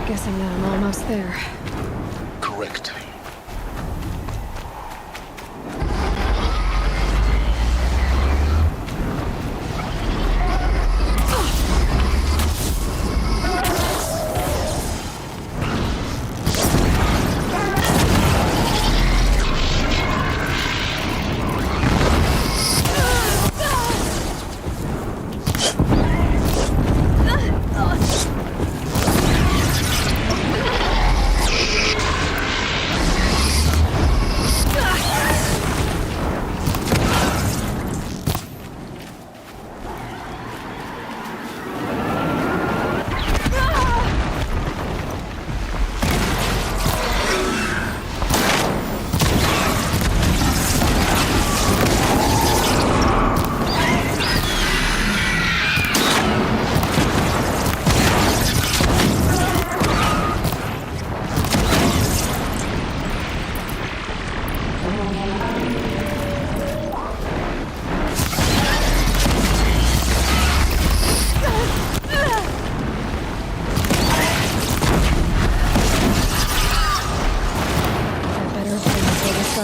Guessing that I'm almost there. Correct.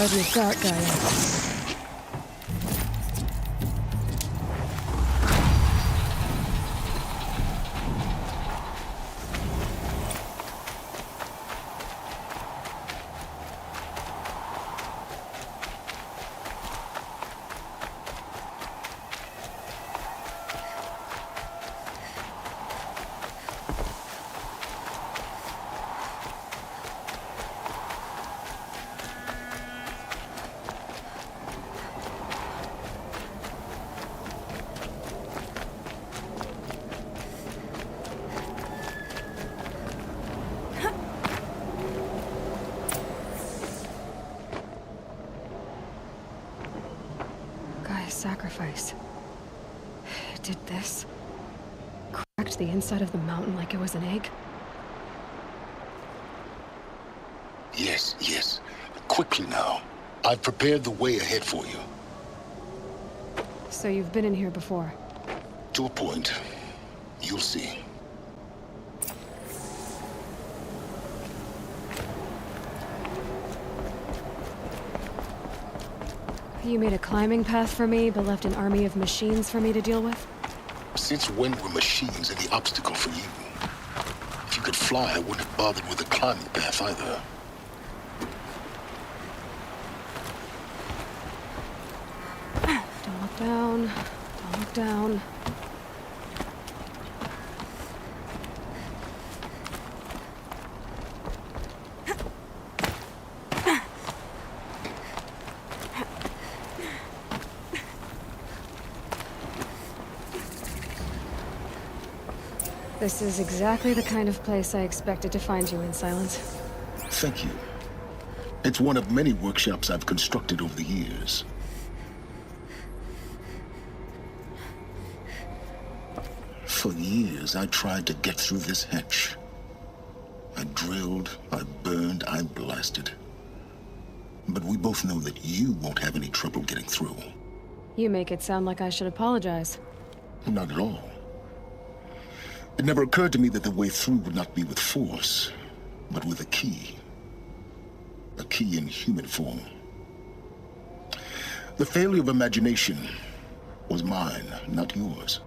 glad we've got Gaia. Sacrifice. It did this. Cracked the inside of the mountain like it was an egg. Yes, yes. Quickly now. I've prepared the way ahead for you. So you've been in here before? To a point. You'll see. You made a climbing path for me, but left an army of machines for me to deal with? Since when were machines any obstacle for you? If you could fly, I wouldn't have bothered with a climbing path either. Don't look down. Don't look down. This is exactly the kind of place I expected to find you in, Silence. Thank you. It's one of many workshops I've constructed over the years. For years, I tried to get through this hatch. I drilled, I burned, I blasted. But we both know that you won't have any trouble getting through. You make it sound like I should apologize. Not at all. It never occurred to me that the way through would not be with force, but with a key. A key in human form. The failure of imagination was mine, not yours.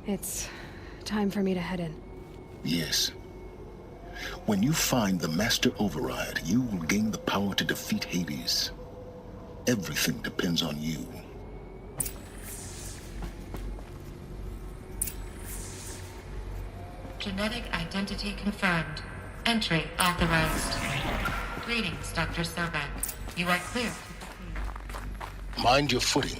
It's time for me to head in. Yes. When you find the Master Override, you will gain the power to defeat Hades. Everything depends on you. Genetic identity confirmed. Entry authorized. Greetings, Dr. Sobek. You are clear to proceed. Mind your footing.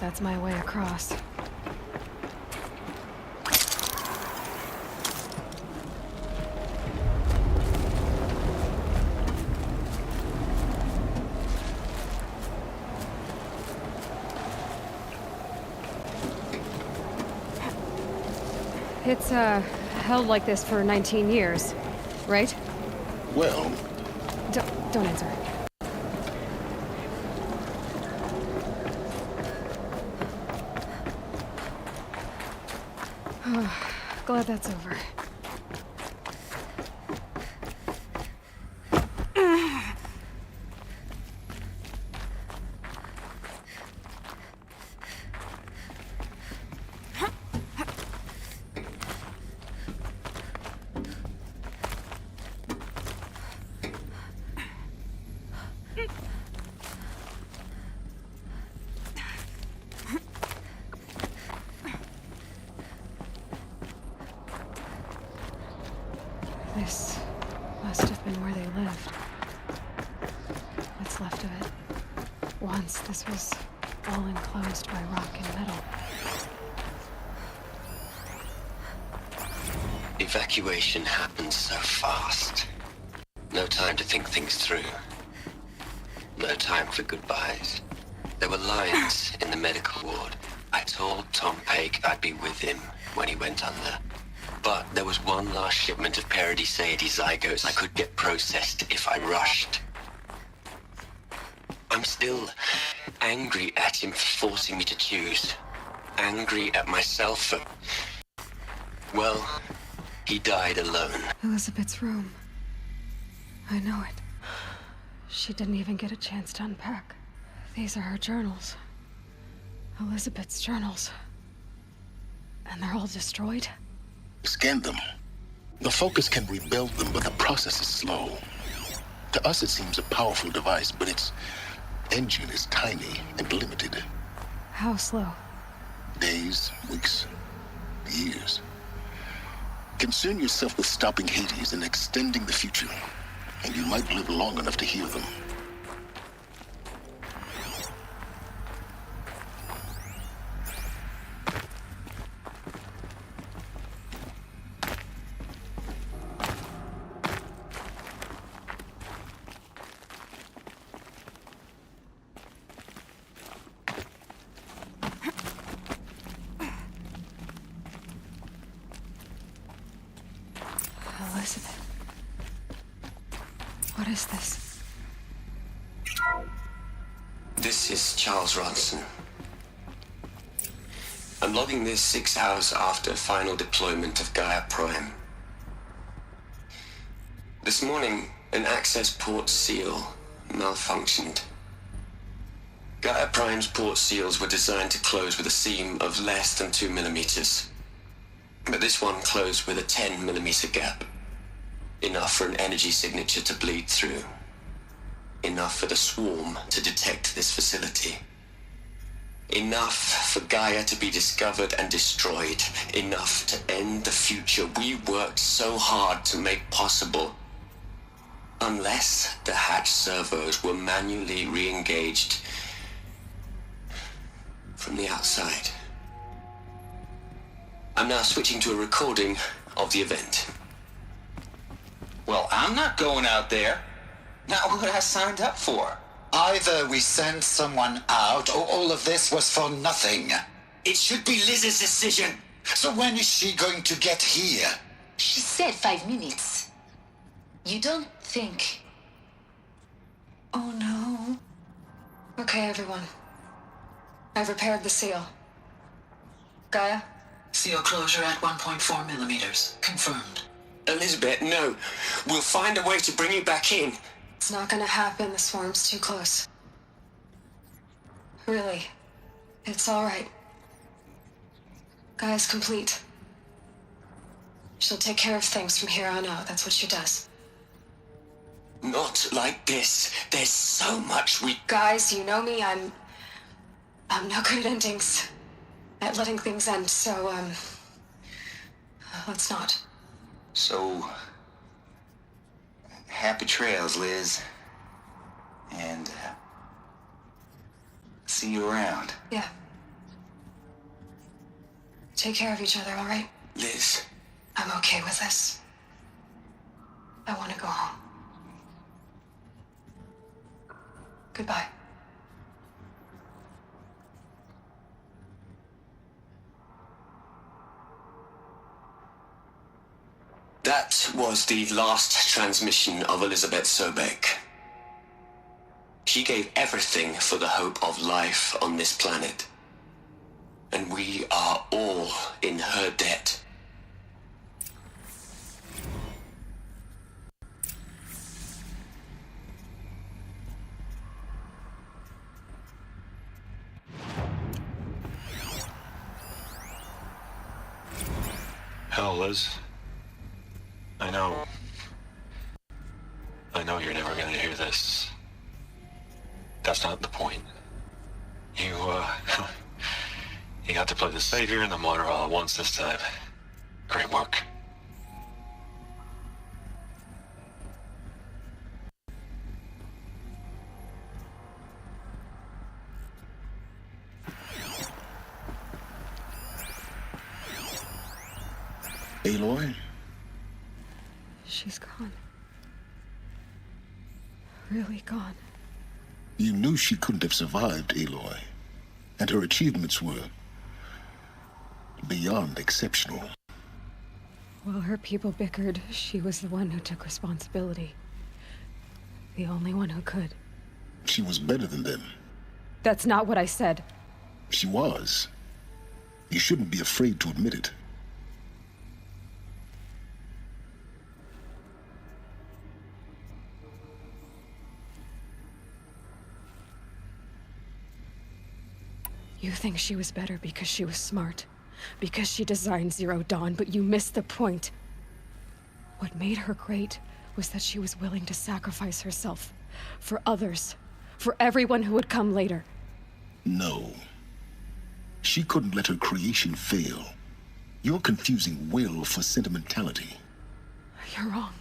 That's my way across. It's, held like this for 19 years, right? Well... Don't answer. Glad that's over. This must have been where they lived. What's left of it. Once this was all enclosed by rock and metal. Evacuation happens so fast. No time to think things through. No time for goodbyes. There were lines in the medical ward. I told Tom Paik I'd be with him when he went under. But there was one last shipment of Paradiseidae zygotes I could get processed if I rushed. I'm still angry at him for forcing me to choose. Angry at myself for... Well, he died alone. Elizabeth's room. I know it. She didn't even get a chance to unpack. These are her journals. Elizabeth's journals. And they're all destroyed? Scan them. The Focus can rebuild them, but the process is slow. To us, it seems a powerful device, but its engine is tiny and limited. How slow? Days, weeks, years. Concern yourself with stopping Hades and extending the future, and you might live long enough to hear them. Elizabeth. What is this? This is Charles Ronson. I'm logging this 6 hours after final deployment of Gaia Prime. This morning, an access port seal malfunctioned. Gaia Prime's port seals were designed to close with a seam of less than 2 millimeters. But this one closed with a 10 millimeter gap. Enough for an energy signature to bleed through. Enough for the swarm to detect this facility. Enough for Gaia to be discovered and destroyed. Enough to end the future we worked so hard to make possible. Unless the hatch servos were manually re-engaged from the outside. I'm now switching to a recording of the event. Well, I'm not going out there. Not what I signed up for. Either we send someone out, or all of this was for nothing. It should be Liz's decision. So when is she going to get here? She said 5 minutes. You don't think... Oh no. Okay, everyone. I've repaired the seal. Gaia? Seal closure at 1.4 millimeters. Confirmed. Elizabeth, no. We'll find a way to bring you back in. It's not gonna happen. The swarm's too close. Really. It's all right. Gaia's complete. She'll take care of things from here on out. That's what she does. Not like this. There's so much we... Guys, you know me. I'm no good at endings. At letting things end, so, let's not. So... happy trails, Liz. And, see you around. Yeah. Take care of each other, all right? Liz. I'm okay with this. I want to go home. Goodbye. That was the last transmission of Elizabeth Sobek. She gave everything for the hope of life on this planet. And we are all in her debt. Hell, Liz. I know you're never gonna hear this. That's not the point. You got to play the savior and the martyr all at once this time. Great work. Aloy? She's gone. Really gone. You knew she couldn't have survived, Aloy. And her achievements were beyond exceptional. While her people bickered, she was the one who took responsibility. The only one who could. She was better than them. That's not what I said. She was. You shouldn't be afraid to admit it. You think she was better because she was smart, because she designed Zero Dawn, but you missed the point. What made her great was that she was willing to sacrifice herself for others, for everyone who would come later. No. She couldn't let her creation fail. You're confusing will for sentimentality. You're wrong.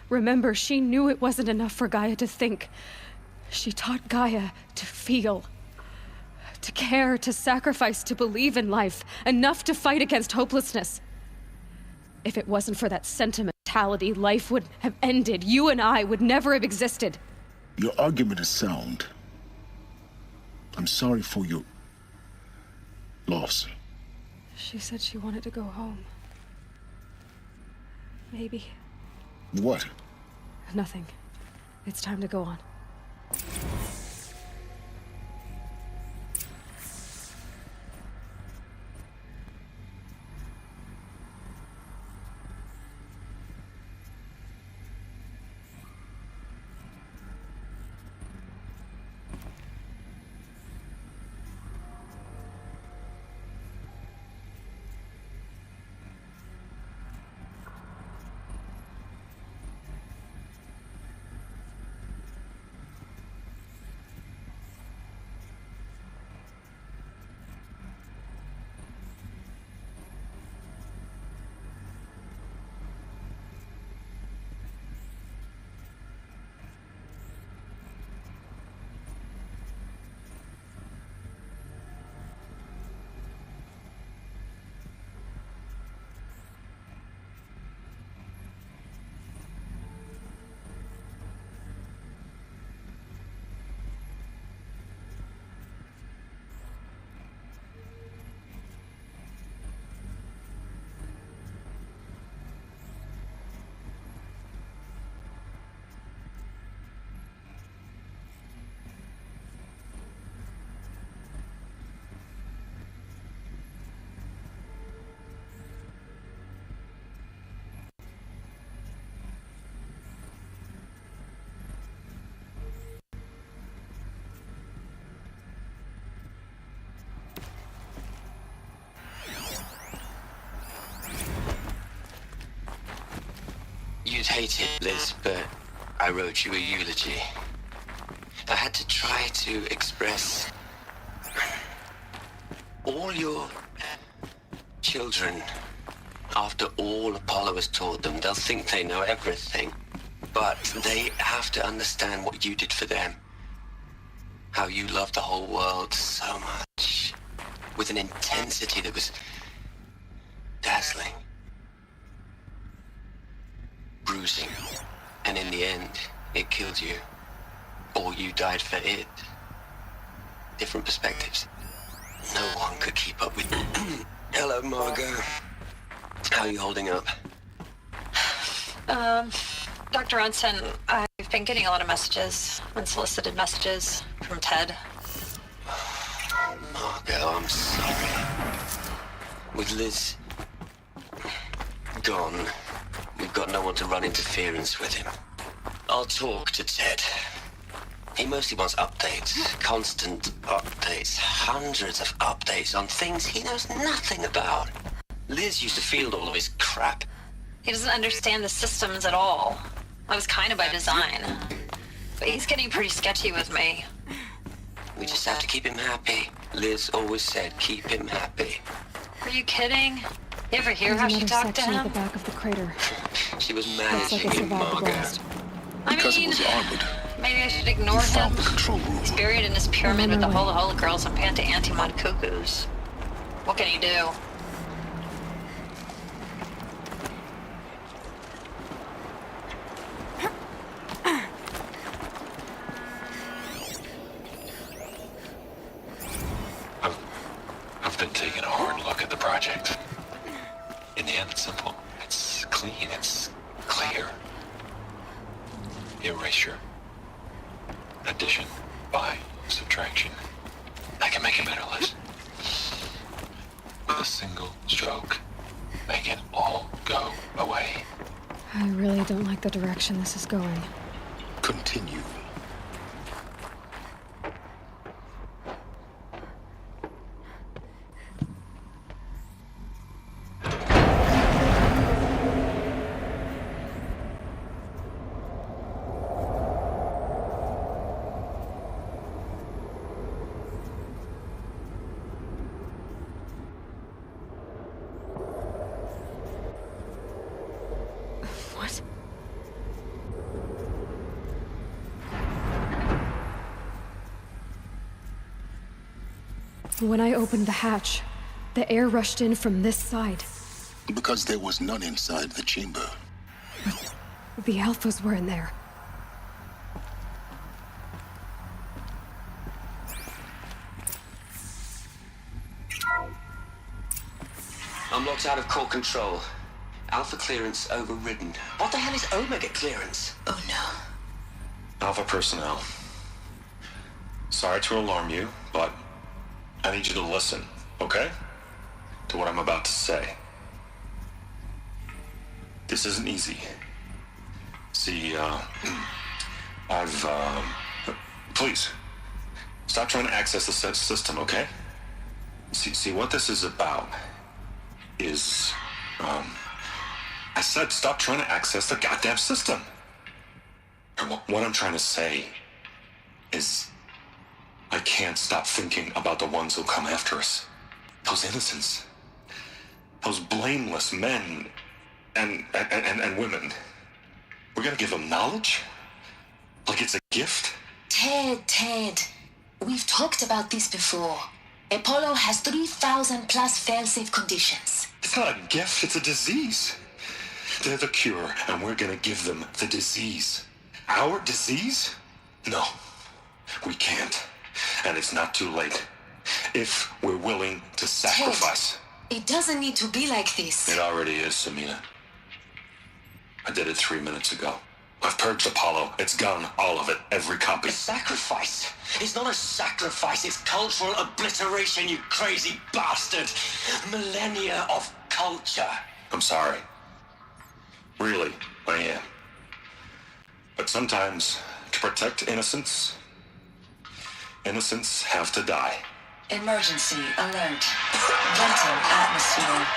Remember, she knew it wasn't enough for Gaia to think. She taught Gaia to feel. To care, to sacrifice, to believe in life, enough to fight against hopelessness. If it wasn't for that sentimentality, life would have ended. You and I would never have existed. Your argument is sound. I'm sorry for your loss. She said she wanted to go home. Maybe. What? Nothing. It's time to go on. You'd hate it, Liz, but I wrote you a eulogy. I had to try to express all your children. After all Apollo has taught them, they'll think they know everything. But they have to understand what you did for them. How you loved the whole world so much. With an intensity that was dazzling. Bruising. And in the end, it killed you. Or you died for it. Different perspectives. No one could keep up with... Hello, Margot. How are you holding up? Dr. Ronson, I've been getting a lot of messages, unsolicited messages from Ted. Margot, I'm sorry. With Liz gone, we've got no one to run interference with him. I'll talk to Ted. He mostly wants updates, constant updates, hundreds of updates on things he knows nothing about. Liz used to field all of his crap. He doesn't understand the systems at all. That was kind of by design. But he's getting pretty sketchy with me. We just have to keep him happy. Liz always said, keep him happy. Are you kidding? You ever hear how she talked to him? At the back of the crater. She was Looks like managing it him, survived the Margot. blast. Because it was armored. Maybe I should ignore him. The control room. He's buried in his pyramid with the Howl-o girls and Panta-Antimod cuckoos. What can he do? project. In the end, it's simple. It's clean. It's clear. Erasure. Addition. By. Subtraction. I can make a better list. With a single stroke. Make it all go away. I really don't like the direction this is going. Continue. What? When I opened the hatch, the air rushed in from this side. Because there was none inside the chamber. The alphas were in there. I'm locked out of core control. Alpha clearance overridden. What the hell is Omega clearance? Oh no. Alpha personnel. Sorry to alarm you, but I need you to listen, okay? To what I'm about to say. This isn't easy. See, please, stop trying to access the system, okay? See, what this is about is, I said stop trying to access the goddamn system. And what I'm trying to say is I can't stop thinking about the ones who'll come after us. Those innocents. Those blameless men and women. We're gonna give them knowledge? Like it's a gift? Ted. We've talked about this before. Apollo has 3,000 plus fail-safe conditions. It's not a gift, it's a disease. They're the cure, and we're gonna give them the disease. Our disease? No, we can't. And it's not too late. If we're willing to sacrifice. Ted, it doesn't need to be like this. It already is, Samina. I did it 3 minutes ago. I've purged Apollo. It's gone, all of it, every copy. A sacrifice? It's not a sacrifice, it's cultural obliteration, you crazy bastard! Millennia of culture. I'm sorry. Really, I am. But sometimes, to protect innocence, innocents have to die. Emergency alert. Venting atmosphere.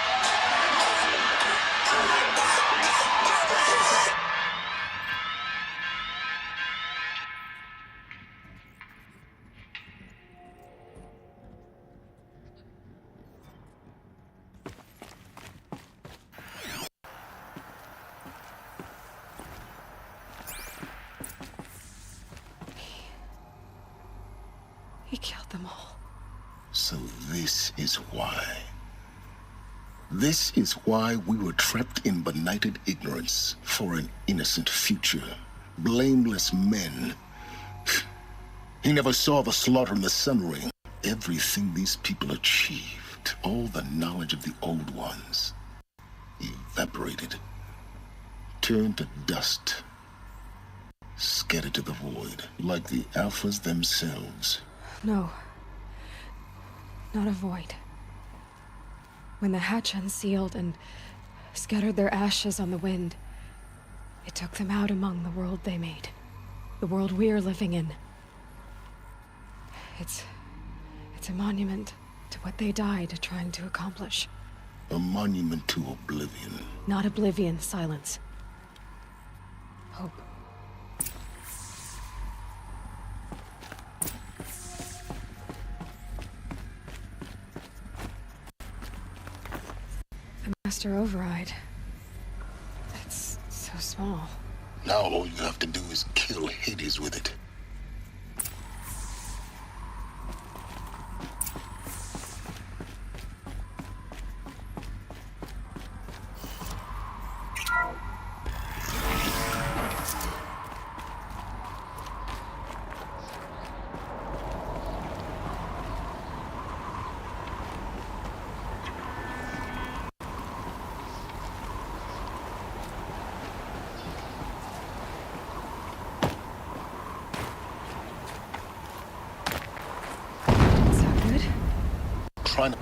He killed them all. So this is why. This is why we were trapped in benighted ignorance for an innocent future. Blameless men. He never saw the slaughter in the sun ring. Everything these people achieved, all the knowledge of the old ones, evaporated, turned to dust, scattered to the void, like the alphas themselves. No. Not a void. When the hatch unsealed and scattered their ashes on the wind, it took them out among the world they made. The world we're living in. It's a monument to what they died trying to accomplish. A monument to oblivion. Not oblivion, silence. Hope. The master override. It's so small. Now all you have to do is kill Hades with it. Try not...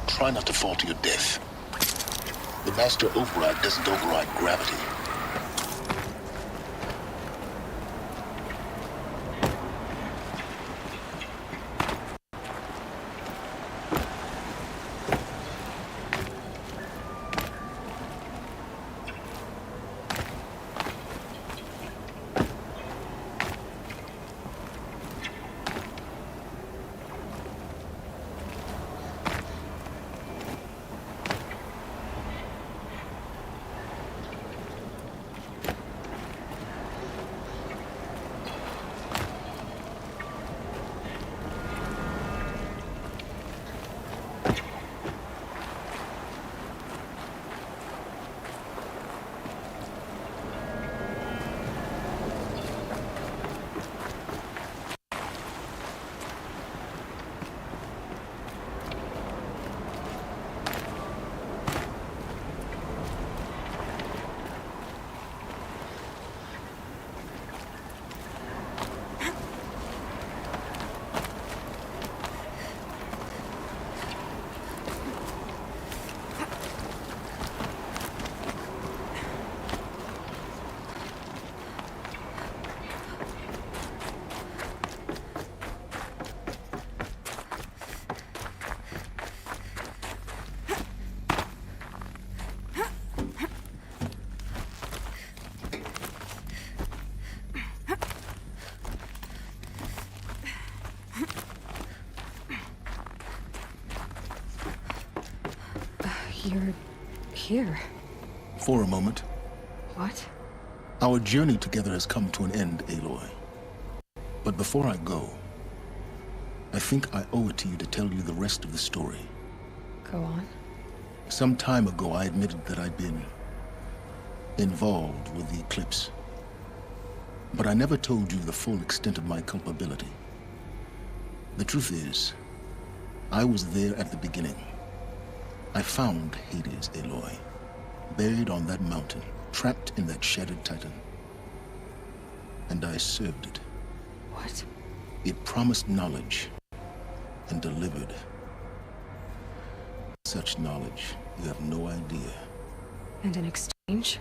Try not to fall to your death. The master override doesn't override gravity. You're here. For a moment. What? Our journey together has come to an end, Aloy. But before I go, I think I owe it to you to tell you the rest of the story. Go on. Some time ago, I admitted that I'd been involved with the eclipse. But I never told you the full extent of my culpability. The truth is, I was there at the beginning. I found Hades, Aloy, buried on that mountain, trapped in that shattered titan. And I served it. What? It promised knowledge and delivered. Such knowledge, you have no idea. And in exchange?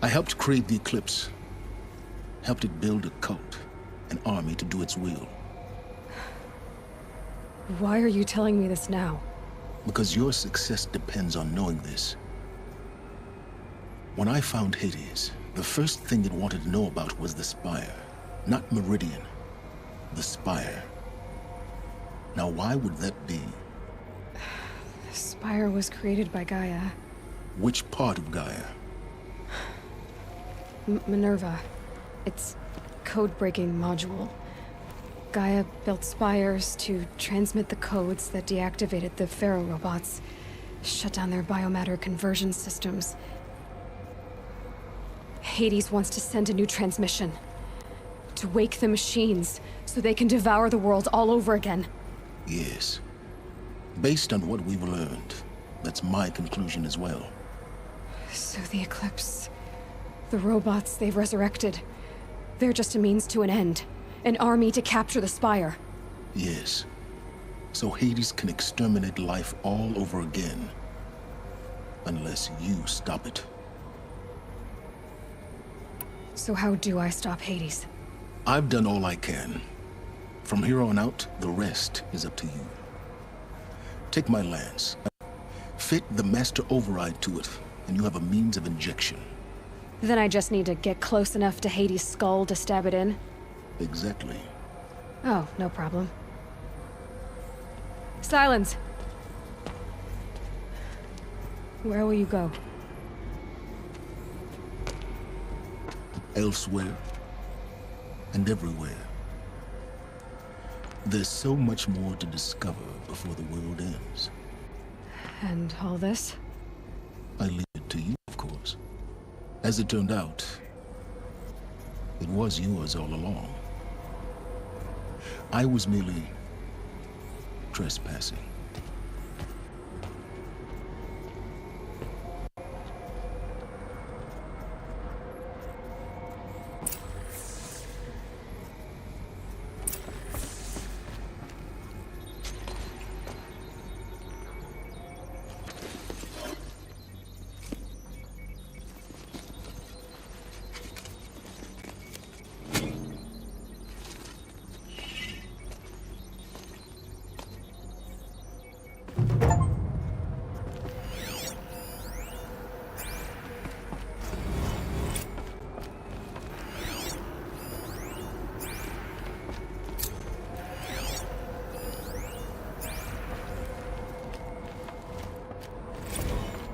I helped create the eclipse. Helped it build a cult, an army to do its will. Why are you telling me this now? Because your success depends on knowing this. When I found Hades, the first thing it wanted to know about was the Spire. Not Meridian. The Spire. Now why would that be? The Spire was created by Gaia. Which part of Gaia? Minerva. It's code-breaking module. Gaia built spires to transmit the codes that deactivated the Pharaoh robots, shut down their biomatter conversion systems. Hades wants to send a new transmission. To wake the machines, so they can devour the world all over again. Yes. Based on what we've learned, that's my conclusion as well. So the Eclipse, the robots they've resurrected, they're just a means to an end. An army to capture the Spire. Yes. So Hades can exterminate life all over again. Unless you stop it. So how do I stop Hades? I've done all I can. From here on out, the rest is up to you. Take my lance. Fit the master override to it, and you have a means of injection. Then I just need to get close enough to Hades' skull to stab it in? Exactly. Oh, no problem. Silence! Where will you go? Elsewhere. And everywhere. There's so much more to discover before the world ends. And all this? I leave it to you, of course. As it turned out, it was yours all along. I was merely trespassing.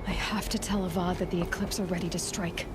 I have to tell Avad that the Eclipse are ready to strike.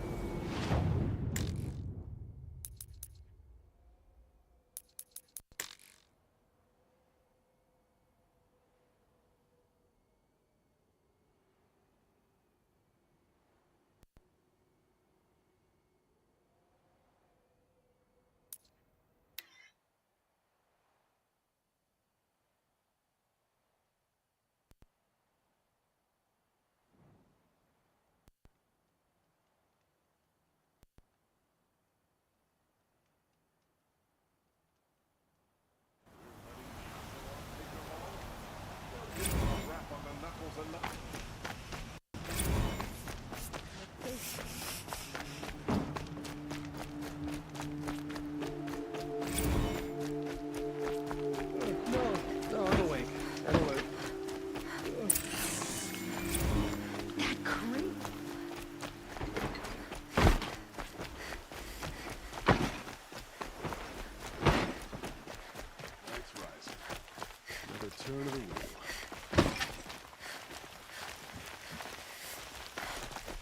Turn of the wheel.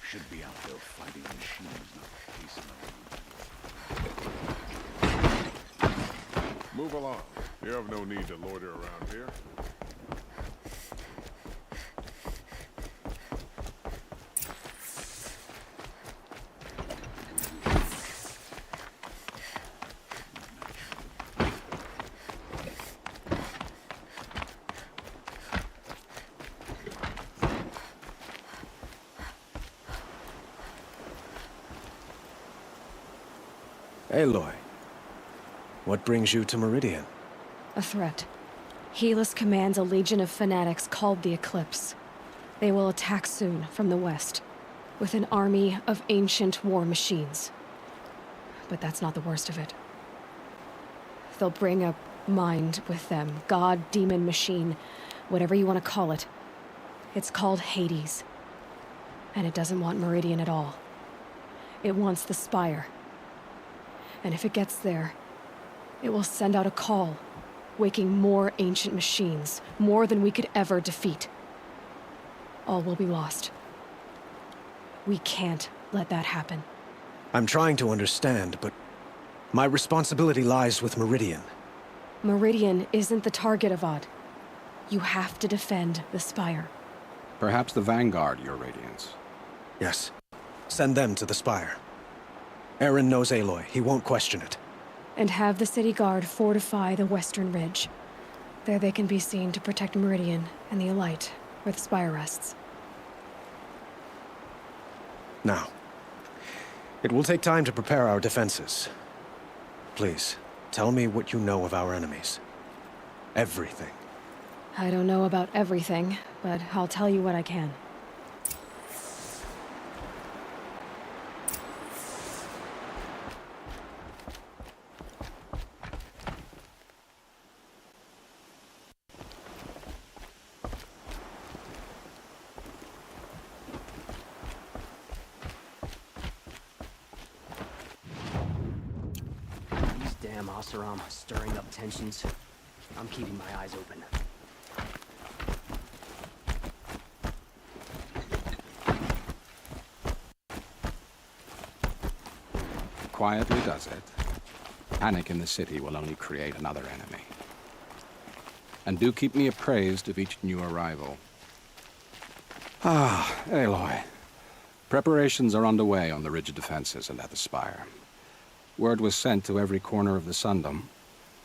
Should be out there fighting machines, not pacing around. Move along. You have no need to loiter around here. Aloy, what brings you to Meridian? A threat. Helis commands a legion of fanatics called the Eclipse. They will attack soon from the west, with an army of ancient war machines. But that's not the worst of it. They'll bring a mind with them, god, demon, machine, whatever you want to call it. It's called Hades. And it doesn't want Meridian at all. It wants the Spire. And if it gets there, it will send out a call, waking more ancient machines, more than we could ever defeat. All will be lost. We can't let that happen. I'm trying to understand, but my responsibility lies with Meridian. Meridian isn't the target, Avad. You have to defend the Spire. Perhaps the Vanguard, Your Radiance. Yes. Send them to the Spire. Aaron knows Aloy. He won't question it. And have the city guard fortify the western ridge. There they can be seen to protect Meridian and the Elite, where the Spire rests. Now, it will take time to prepare our defenses. Please, tell me what you know of our enemies. Everything. I don't know about everything, but I'll tell you what I can. He's dead. damn HowlStrom, stirring up tensions. I'm keeping my eyes open. Quietly does it. Panic in the city will only create another enemy. And do keep me appraised of each new arrival. Ah, Aloy. Preparations are underway on the rigid defenses and at the spire. Word was sent to every corner of the Sundom.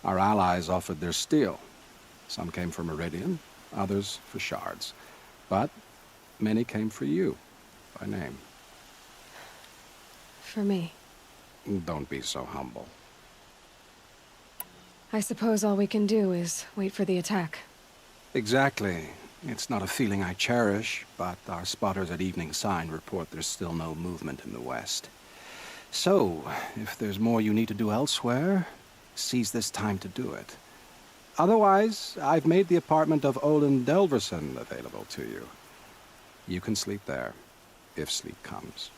Our allies offered their steel. Some came for Meridian, others for shards. But many came for you, by name. For me. Don't be so humble. I suppose all we can do is wait for the attack. Exactly. It's not a feeling I cherish, but our spotters at Evening Sign report there's still no movement in the west. So, if there's more you need to do elsewhere, seize this time to do it. Otherwise, I've made the apartment of Olin Delverson available to you. You can sleep there, if sleep comes.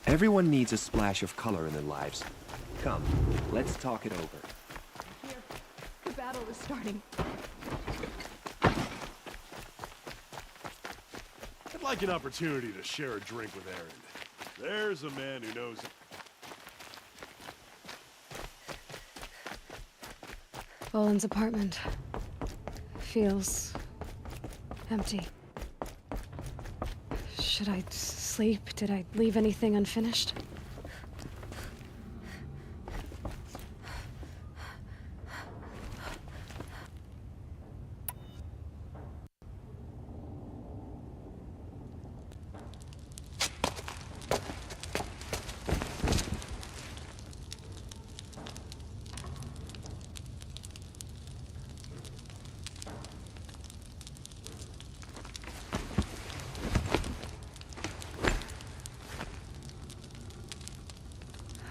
Everyone needs a splash of color in their lives. Come, let's talk it over. Here, the battle is starting. I'd like an opportunity to share a drink with Aaron. There's a man who knows... Olin's apartment feels empty. Should I sleep? Did I leave anything unfinished?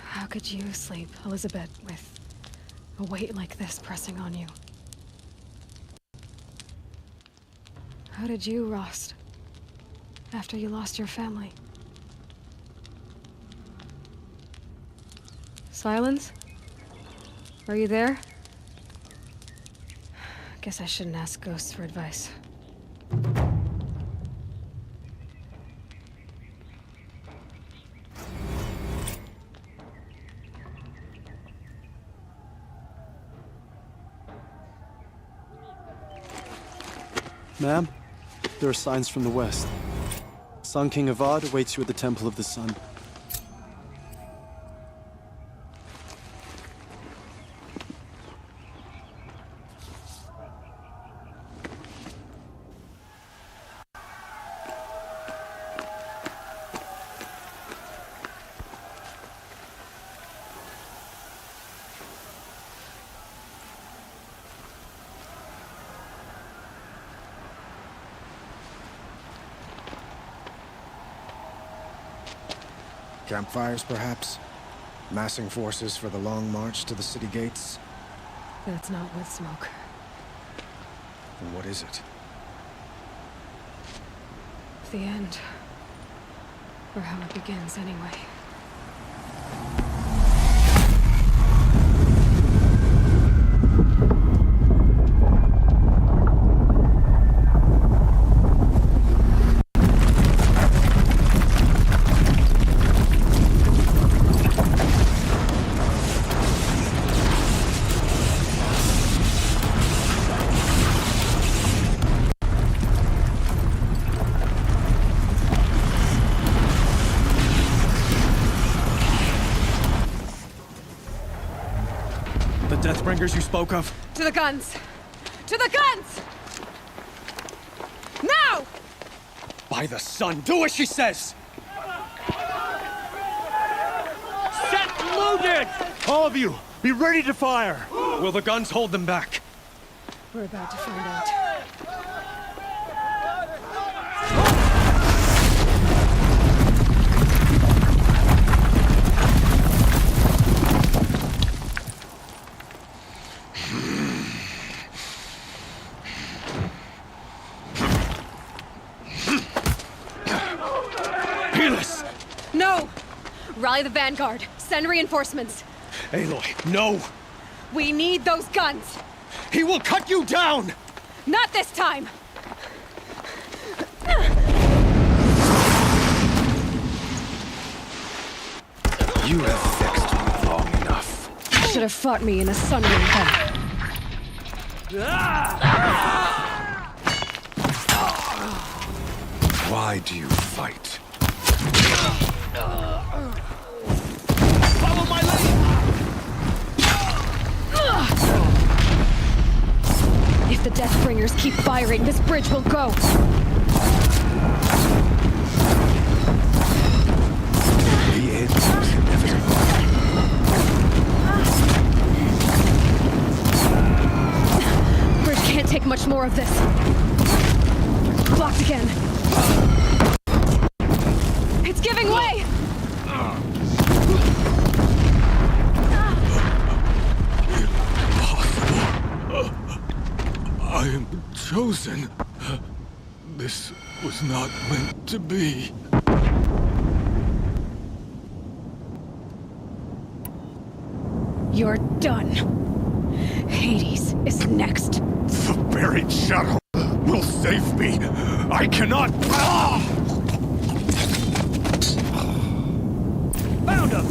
How could you sleep, Elizabeth, with a weight like this pressing on you? How did you, Rost, after you lost your family? Silence? Are you there? Guess I shouldn't ask ghosts for advice. Ma'am, there are signs from the west. Sun King Avad awaits you at the Temple of the Sun. Campfires, perhaps? Massing forces for the long march to the city gates? That's not with smoke. Then what is it? The end. Or how it begins, anyway. Deathbringers you spoke of? To the guns! To the guns! Now! By the sun, do as she says! Set loaded! All of you, be ready to fire! Will the guns hold them back? We're about to find out. Rally the Vanguard. Send reinforcements. Aloy, no! We need those guns! He will cut you down! Not this time! You have vexed me long enough. You should have fought me in a sunray then. Why do you fight? Follow my lead! If the Deathbringers keep firing, this bridge will go. The end is inevitable. Bridge can't take much more of this. Blocked again. It's giving way! I am chosen. This was not meant to be. You're done. Hades is next. The buried shadow will save me. I cannot. Found him!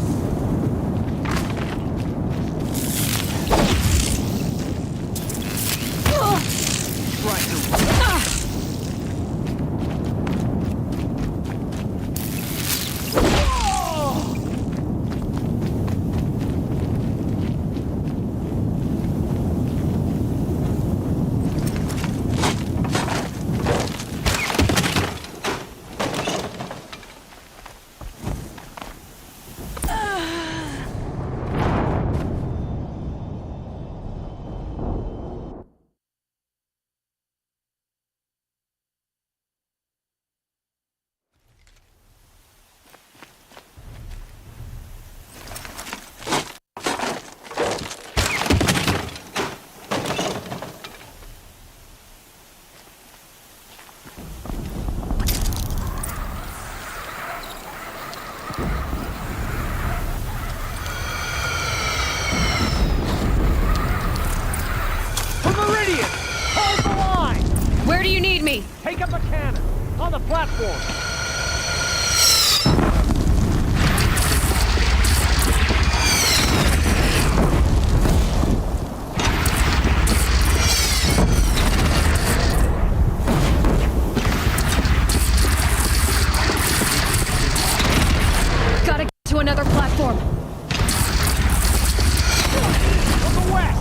Where do you need me? Take up a cannon! On the platform! Gotta get to another platform. On the west!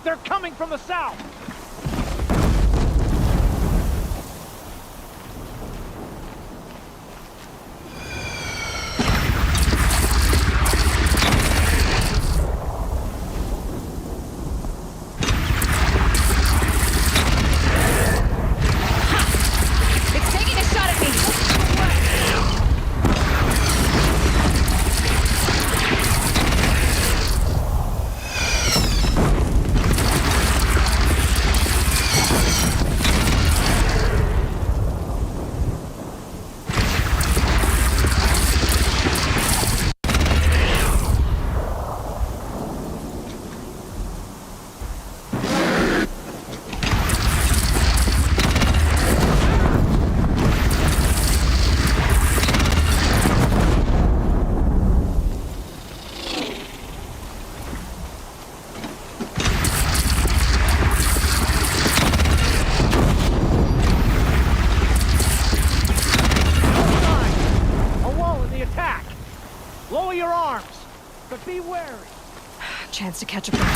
They're coming from the south! It's taking a shot at me! Lower your arms, but be wary. Chance to catch a breath.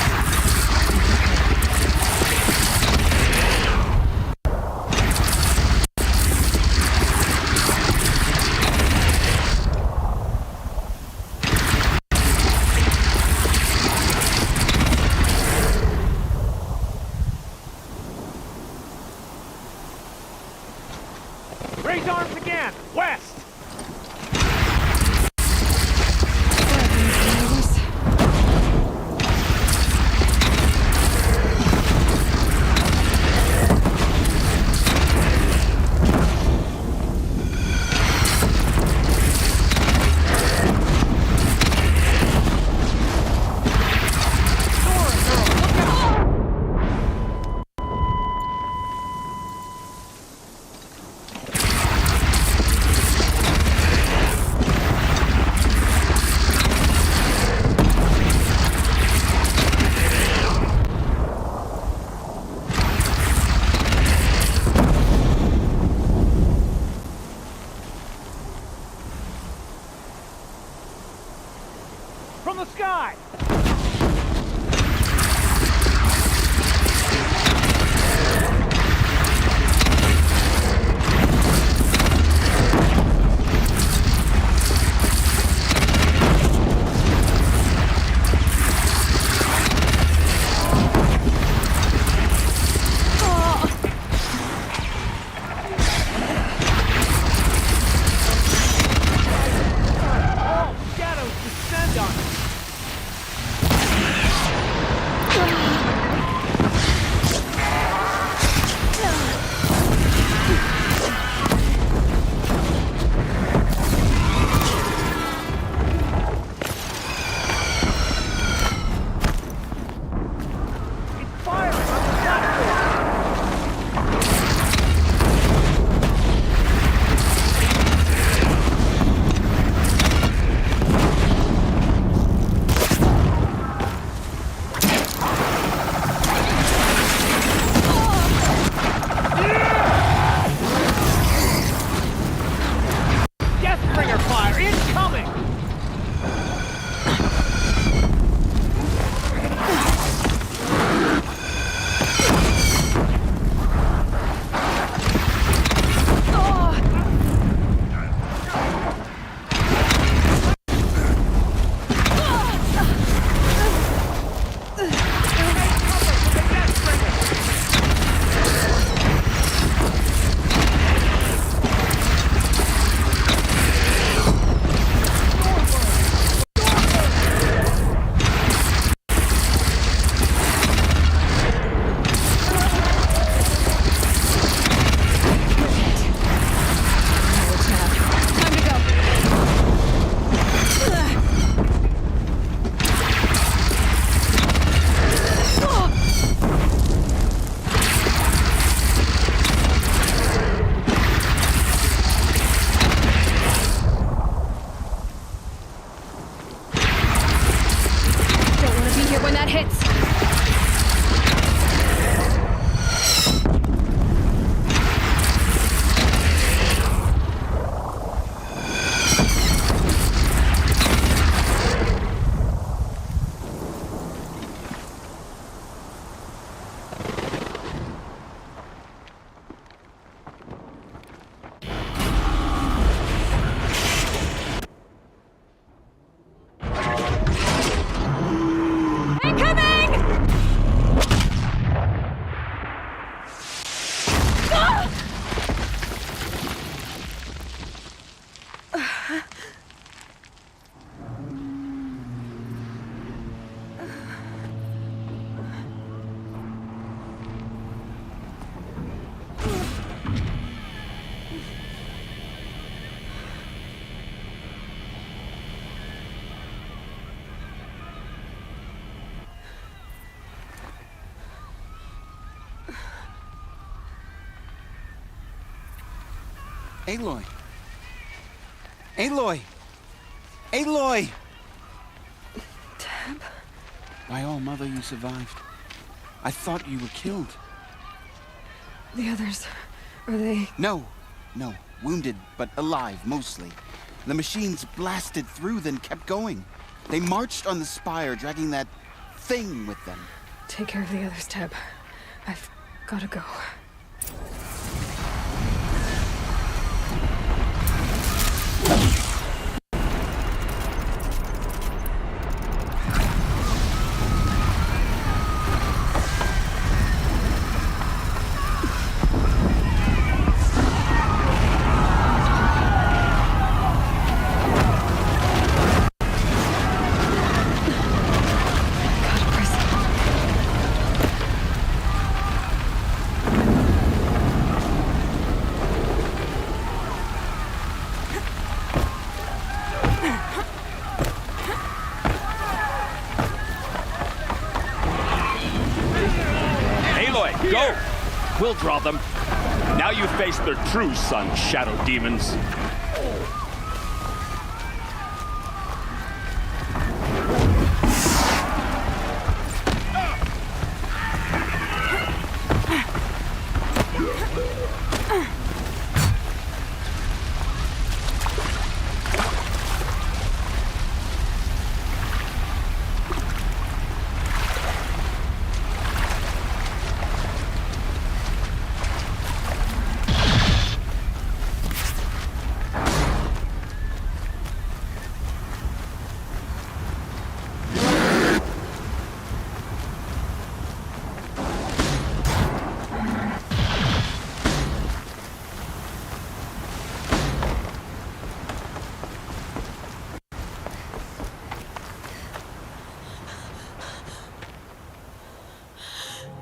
Raise arms again! West! From the sky! All shadows descend on us! Deathbringer fire incoming! Don't want to be here when that hits. Incoming! Aloy! Aloy! Aloy! Tab? By all, Mother, you survived. I thought you were killed. The others, are they... No. Wounded, but alive, mostly. The machines blasted through, then kept going. They marched on the spire, dragging that thing with them. Take care of the others, Tab. I've gotta go. Go! We'll draw them. Now you face their true son, shadow demons.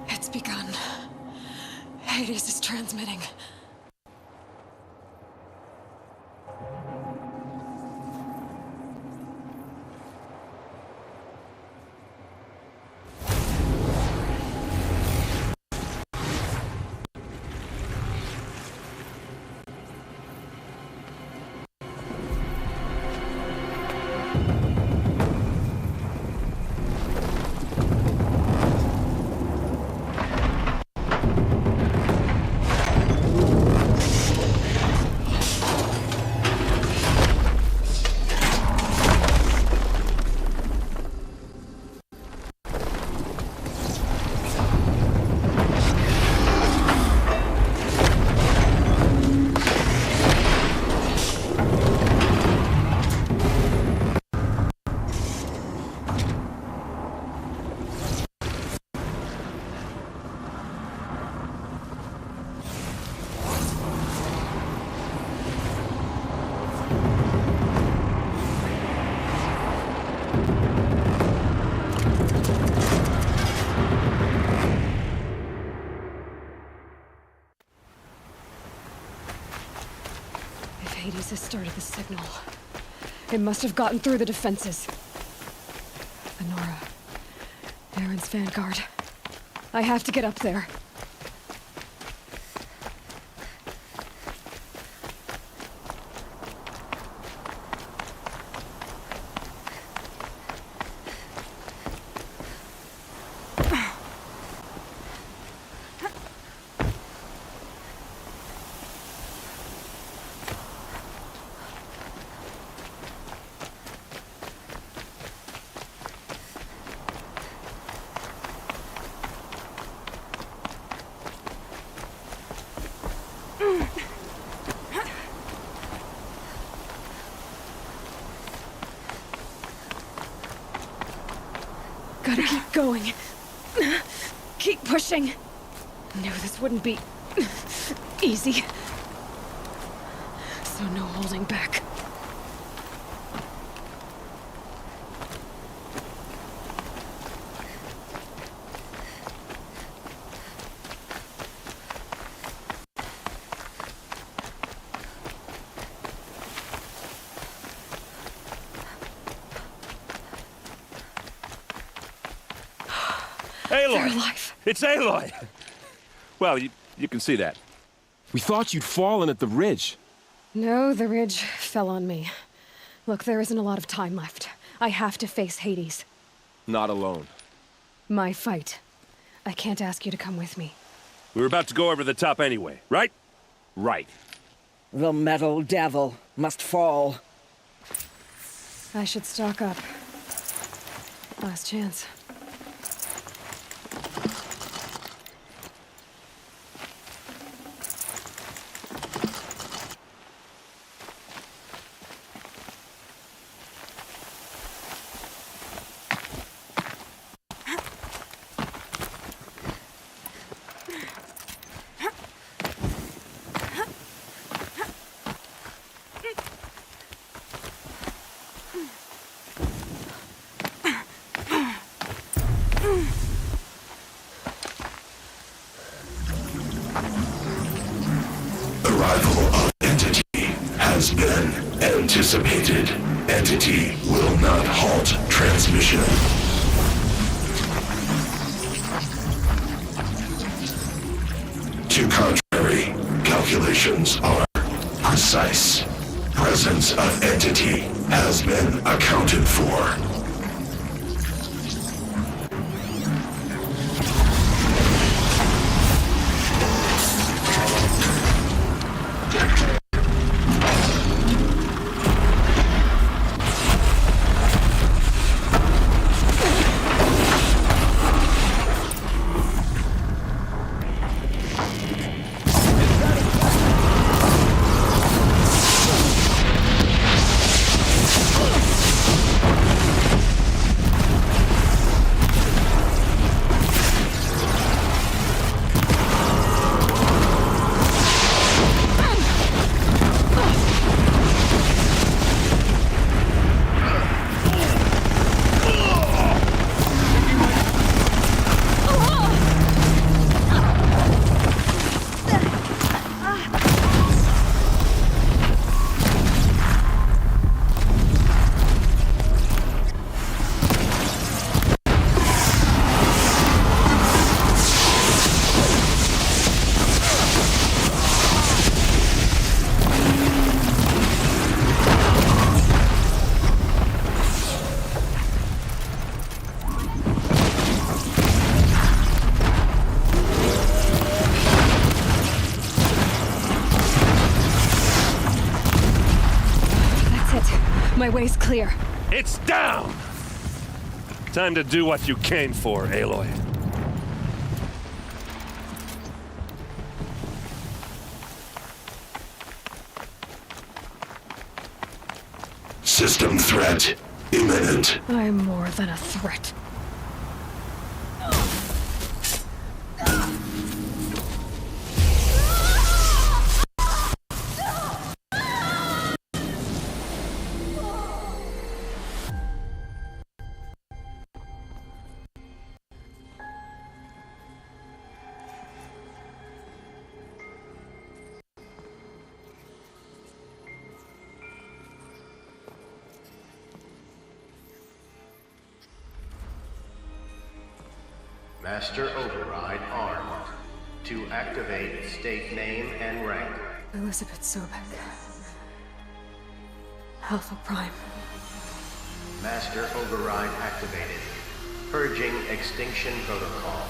It's begun. Hades is transmitting. Hades has started the signal. It must have gotten through the defenses. Honora. Aaron's vanguard. I have to get up there. Gotta keep going. Keep pushing. Knew this wouldn't be easy. So no holding back. Aloy! It's Aloy! Well, you can see that. We thought you'd fallen at the ridge. No, the ridge fell on me. Look, there isn't a lot of time left. I have to face Hades. Not alone. My fight. I can't ask you to come with me. We were about to go over the top anyway, right? Right. The metal devil must fall. I should stock up. Last chance. Anticipated. Entity will not halt transmission. to contrary, calculations are precise. Presence of entity has been accounted for. My way's clear. It's down! Time to do what you came for, Aloy. System threat imminent. I'm more than a threat. Master Override armed. To activate, state name and rank. Elizabeth Sobek. Alpha Prime. Master Override activated. Purging Extinction Protocol.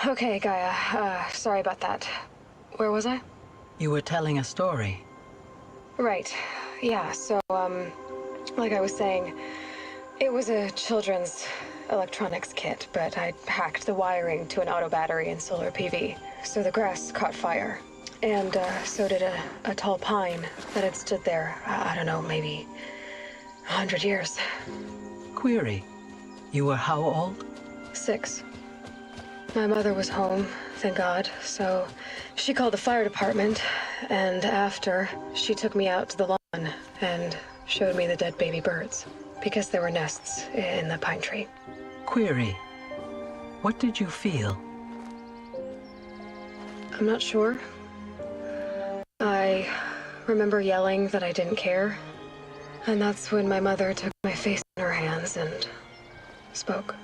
Okay, Gaia. Sorry about that. Where was I? You were telling a story. Right. Yeah, so, like I was saying, it was a children's electronics kit, but I hacked the wiring to an auto battery and solar PV. So the grass caught fire. And, so did a tall pine that had stood there, I don't know, maybe 100 years. Query, you were how old? 6. My mother was home, thank God, so she called the fire department, and after, she took me out to the lawn and showed me the dead baby birds, because there were nests in the pine tree. Query, what did you feel? I'm not sure. I remember yelling that I didn't care, and that's when my mother took my face in her hands and spoke.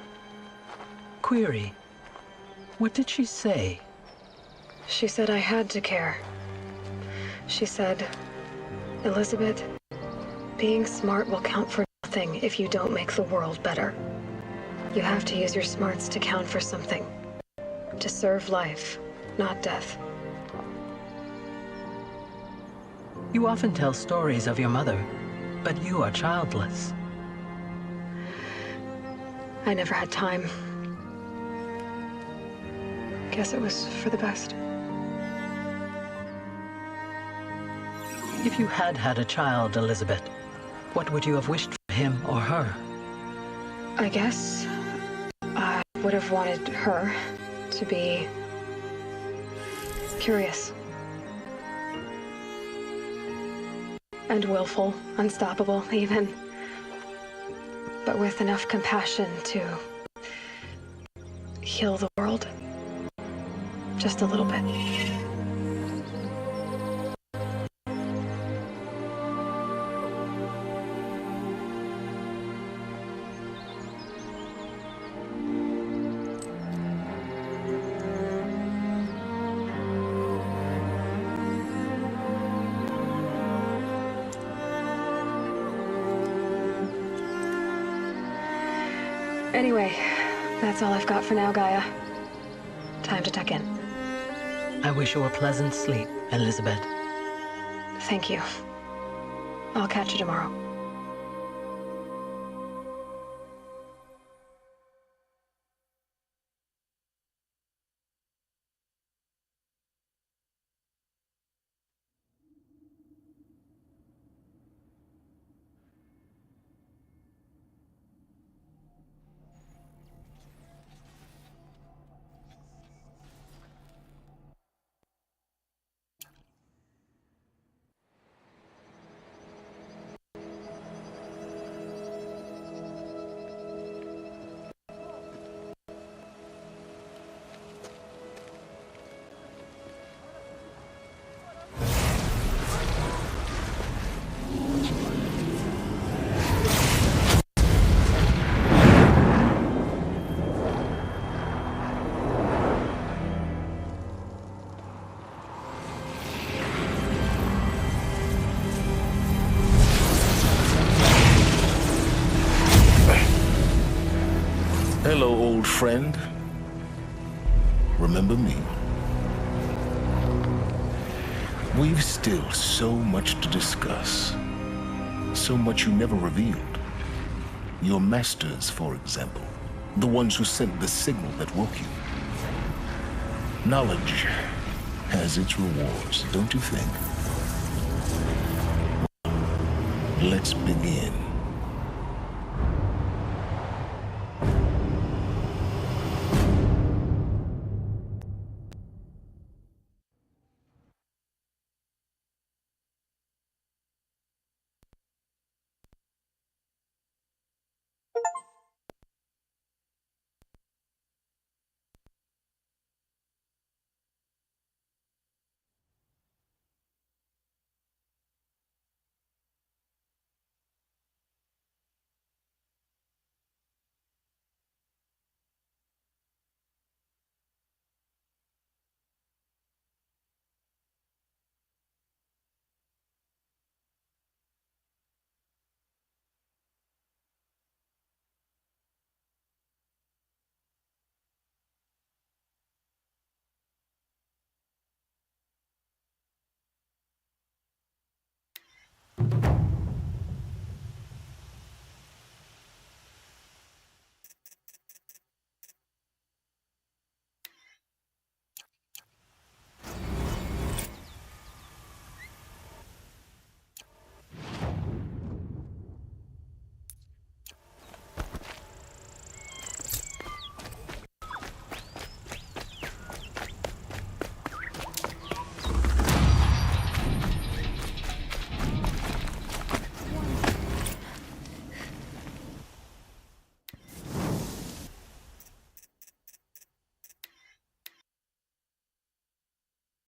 Query, what did she say? She said I had to care. She said, Elizabeth, being smart will count for nothing if you don't make the world better. You have to use your smarts to count for something. To serve life, not death. You often tell stories of your mother, but you are childless. I never had time. Guess it was for the best. If you had had a child, Elizabeth, what would you have wished for him or her? I guess I would have wanted her to be curious. And willful, unstoppable, even. But with enough compassion to heal the world. Just a little bit. Anyway, that's all I've got for now, Gaia. Time to tuck in. I wish you a pleasant sleep, Elizabeth. Thank you. I'll catch you tomorrow. Hello, old friend. Remember me? We've still so much to discuss. So much you never revealed. Your masters, for example. The ones who sent the signal that woke you. Knowledge has its rewards, don't you think? Let's begin.